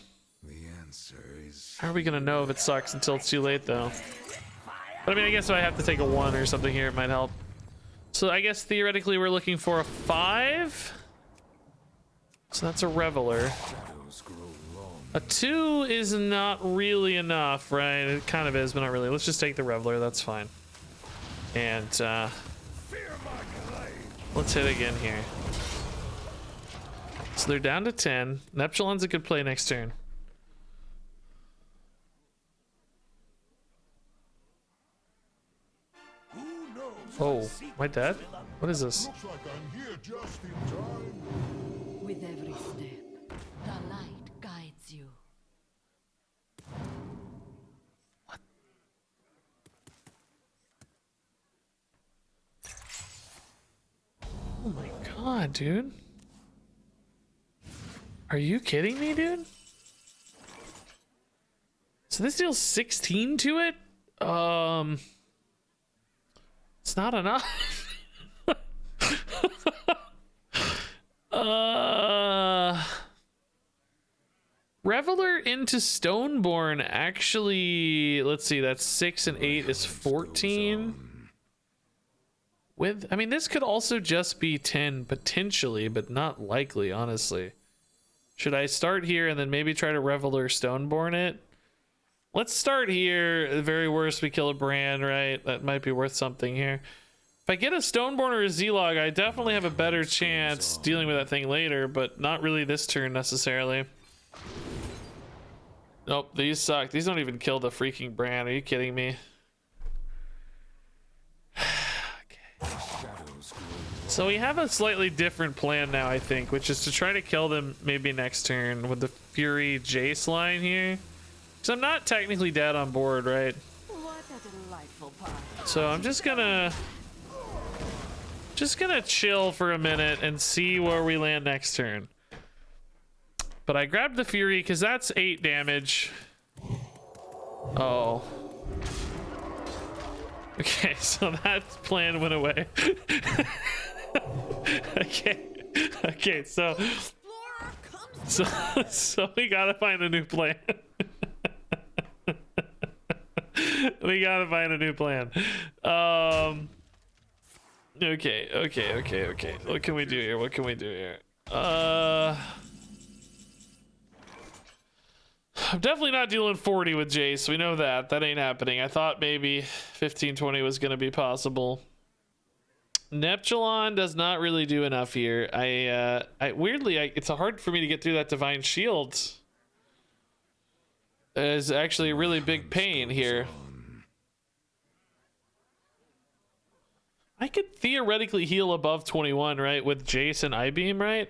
the answer is How are we gonna know if it sucks until it's too late, though? But I mean, I guess if I have to take a 1 or something here, it might help. So I guess theoretically we're looking for a 5. So that's a Reveler. shadows grow long. A 2 is not really enough, right? It kind of is, but not really. Let's just take the Reveler, that's fine. And let's hit again here. So they're down to 10. Neptulon's a good play next turn. Oh, am I dead? What is this? Looks like I'm here just in time. With every step, the light guides you. Oh my god, dude. Are you kidding me, dude? So this deals 16 to it? It's not enough. Reveler into Stoneborn actually, let's see, that's 6 and 8 is 14. With, I mean, this could also just be 10 potentially, but not likely, honestly. Should I start here and then maybe try to Reveler Stoneborn it? Let's start here. At the very worst, we kill a Brand, right? That might be worth something here. If I get a Stoneborn or a Z-Log, I definitely have a better chance dealing with that thing later, but not really this turn necessarily. Nope, these suck. These don't even kill the freaking Brand. Are you kidding me? So we have a slightly different plan now, I think, which is to try to kill them maybe next turn with the Fury Jace line here. So I'm not technically dead on board, right? What a delightful party. So I'm just gonna chill for a minute and see where we land next turn. But I grabbed the Fury because that's 8 damage. Oh. Okay, so that plan went away. Okay, so we gotta find a new plan. We gotta find a new plan. Okay. What can we do here? I'm definitely not dealing 40 with Jace. We know that. That ain't happening. I thought maybe 15-20 was gonna be possible. Neptulon does not really do enough here. I weirdly, it's hard for me to get through that divine shield. It's actually a really big pain here. I could theoretically heal above 21, right? With Jace and I-Beam, right?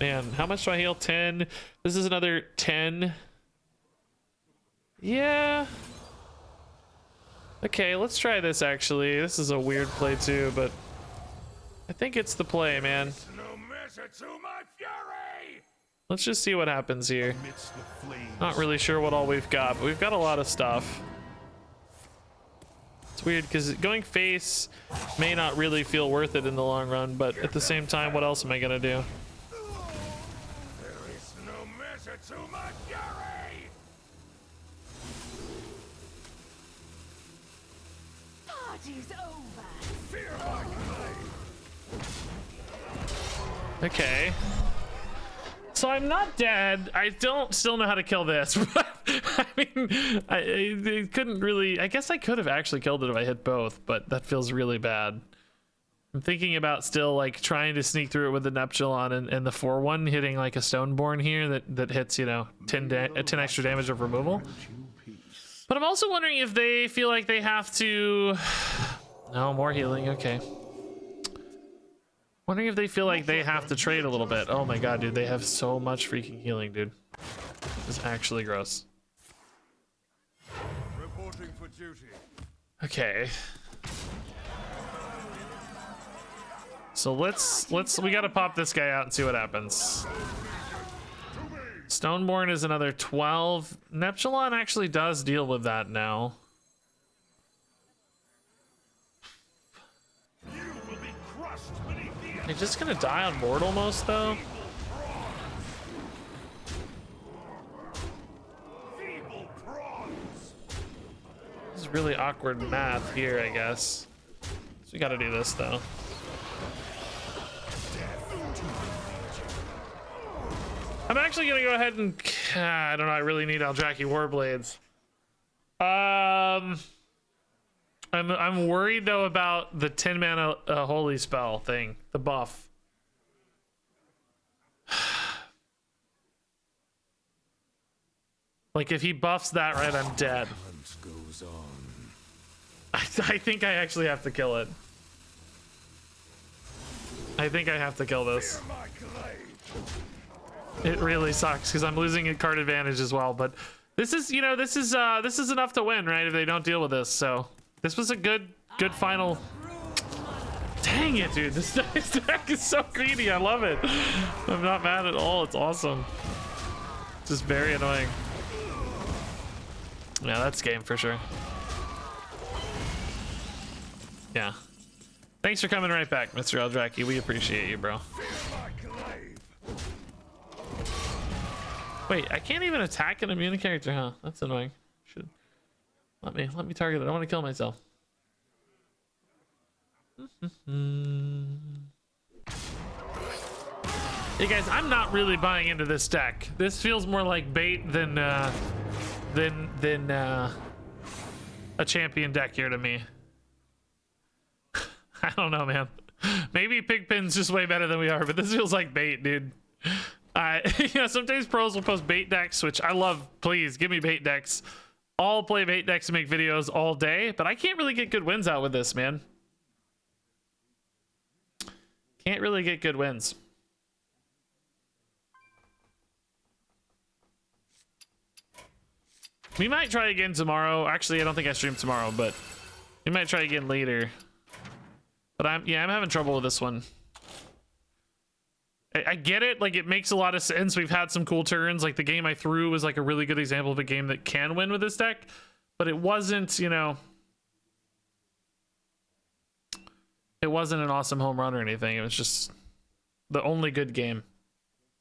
Man, how much do I heal? 10. This is another 10. Yeah. Okay, let's try this actually. This is a weird play too, but I think it's the play, man. No measure to my fury! Let's just see what happens here. Not really sure what all we've got, but we've got a lot of stuff. It's weird because going face may not really feel worth it in the long run, but at the same time, what else am I gonna do? There is no measure to my fury! Party's over. Fear my blade! Okay. So I'm not dead. I don't still know how to kill this. I mean, I couldn't really. I guess I could have actually killed it if I hit both, but that feels really bad. I'm thinking about still like trying to sneak through it with the Neptulon and the 4-1 hitting like a Stoneborn here that hits, you know, 10 extra damage of removal. But I'm also wondering if they feel like they have to. No, more healing. Okay. Wondering if they feel like they have to trade a little bit. Oh my god, dude, they have so much freaking healing, dude. It's actually gross. Reporting for duty. Okay. So we gotta pop this guy out and see what happens. Stoneborn is another 12. Neptulon actually does deal with that now. You will be crushed beneath the They're just gonna die on Mortal most though. feeble prawns. This is really awkward math here, I guess. So we gotta do this though. I'm actually gonna go ahead and I don't know. I really need Eldraki Warblades. I'm worried though about the 10 mana holy spell thing, the buff. Like if he buffs that right, I'm dead. Hunt goes on. I think I actually have to kill it. I think I have to kill this. My glade. It really sucks because I'm losing a card advantage as well. But this is, you know, this is enough to win, right? If they don't deal with this, so this was a good final. Dang it, dude! This deck is so greedy. I love it. I'm not mad at all. It's awesome. Just very annoying. Yeah, that's game for sure. Yeah. Thanks for coming right back, Mr. Eldraki. We appreciate you, bro. My glade. Wait, I can't even attack an immune character, huh? That's annoying. Should let me target it. I want to kill myself. Hey guys, I'm not really buying into this deck. This feels more like bait than a champion deck here to me. I don't know, man. Maybe Pigpen's just way better than we are, but this feels like bait, dude. You know, sometimes pros will post bait decks, which I love. Please give me bait decks. I'll play bait decks and make videos all day, but I can't really get good wins out with this, man. Can't really get good wins. We might try again tomorrow. Actually, I don't think I stream tomorrow, but we might try again later. But I'm having trouble with this one. I get it, like it makes a lot of sense. We've had some cool turns, like the game I threw was like a really good example of a game that can win with this deck, but it wasn't, you know, it wasn't an awesome home run or anything. It was just the only good game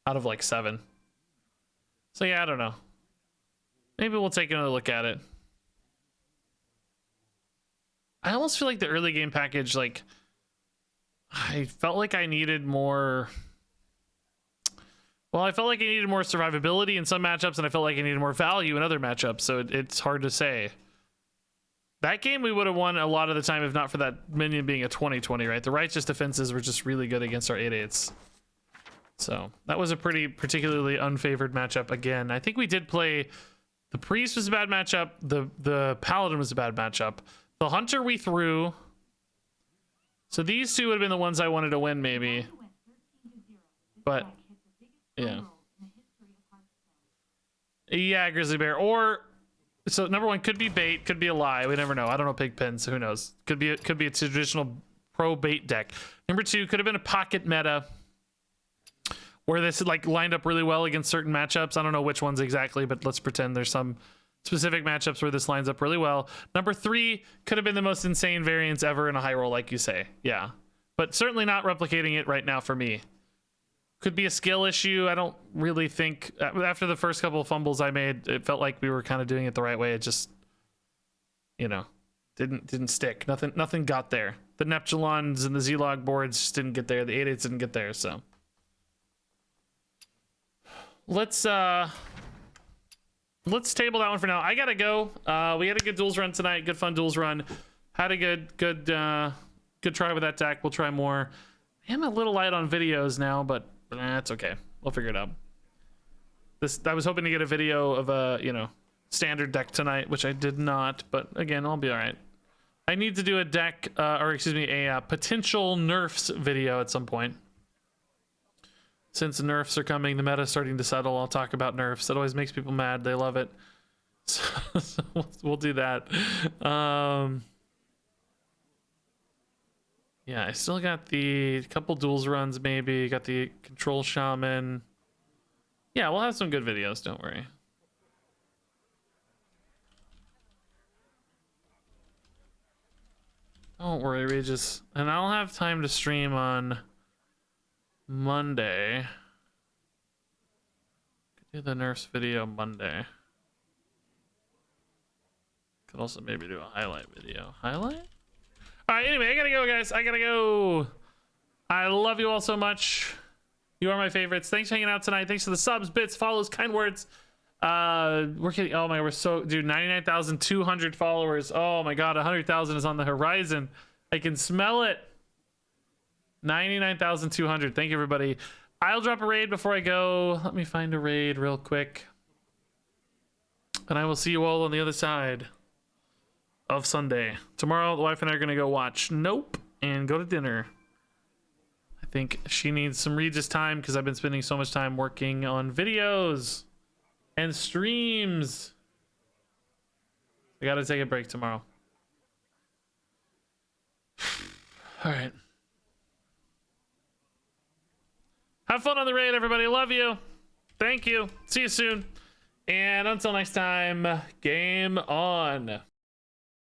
out of like 7. So yeah, I don't know. Maybe we'll take another look at it. I almost feel like the early game package, like I felt like I needed more. Well, I felt like I needed more survivability in some matchups, and I felt like I needed more value in other matchups, so it's hard to say. That game we would have won a lot of the time if not for that minion being a 20/20, right? The righteous defenses were just really good against our 8/8s. So that was a particularly unfavored matchup again. I think we did play... The priest was a bad matchup. The paladin was a bad matchup. The hunter we threw. So these two would have been the ones I wanted to win maybe. But yeah. Yeah, grizzly bear. Or so number one could be bait, could be a lie. We never know. I don't know Pigpen, so who knows? Could be a traditional pro bait deck. Number two could have been a pocket meta, where this like lined up really well against certain matchups. I don't know which ones exactly, but let's pretend there's some specific matchups where this lines up really well. Number three could have been the most insane variance ever in a high roll, like you say. Yeah, but certainly not replicating it right now for me. Could be a skill issue. I don't really think after the first couple of fumbles I made, it felt like we were kind of doing it the right way. It just, you know, didn't stick. Nothing got there. The Neptulons and the Z-Log boards just didn't get there. The 8/8s didn't get there, so. Let's table that one for now. I gotta go. We had a good duels run tonight. Good fun duels run. Had a good try with that deck. We'll try more. I am a little light on videos now, but that's okay. We'll figure it out. I was hoping to get a video of a standard deck tonight, which I did not. But again, I'll be all right. I need to do a deck, a potential nerfs video at some point. Since nerfs are coming, the meta's starting to settle. I'll talk about nerfs. That always makes people mad. They love it. So we'll do that. Yeah, I still got the couple duels runs, maybe. Got the control shaman. Yeah, we'll have some good videos. Don't worry. Don't worry, Regis. And I'll have time to stream on Monday. Could do the nerfs video Monday. Could also maybe do a highlight video. Highlight? All right, anyway, I gotta go, guys. I gotta go. I love you all so much. You are my favorites. Thanks for hanging out tonight. Thanks for the subs, bits, follows, kind words. We're kidding. Oh my, we're so, dude, 99,200 followers. Oh my God, 100,000 is on the horizon. I can smell it. 99,200. Thank you, everybody. I'll drop a raid before I go. Let me find a raid real quick. And I will see you all on the other side of Sunday. Tomorrow, the wife and I are going to go watch Nope and go to dinner. I think she needs some Regis time because I've been spending so much time working on videos and streams. I got to take a break tomorrow. All right. Have fun on the raid, everybody. Love you. Thank you. See you soon. And until next time, game on.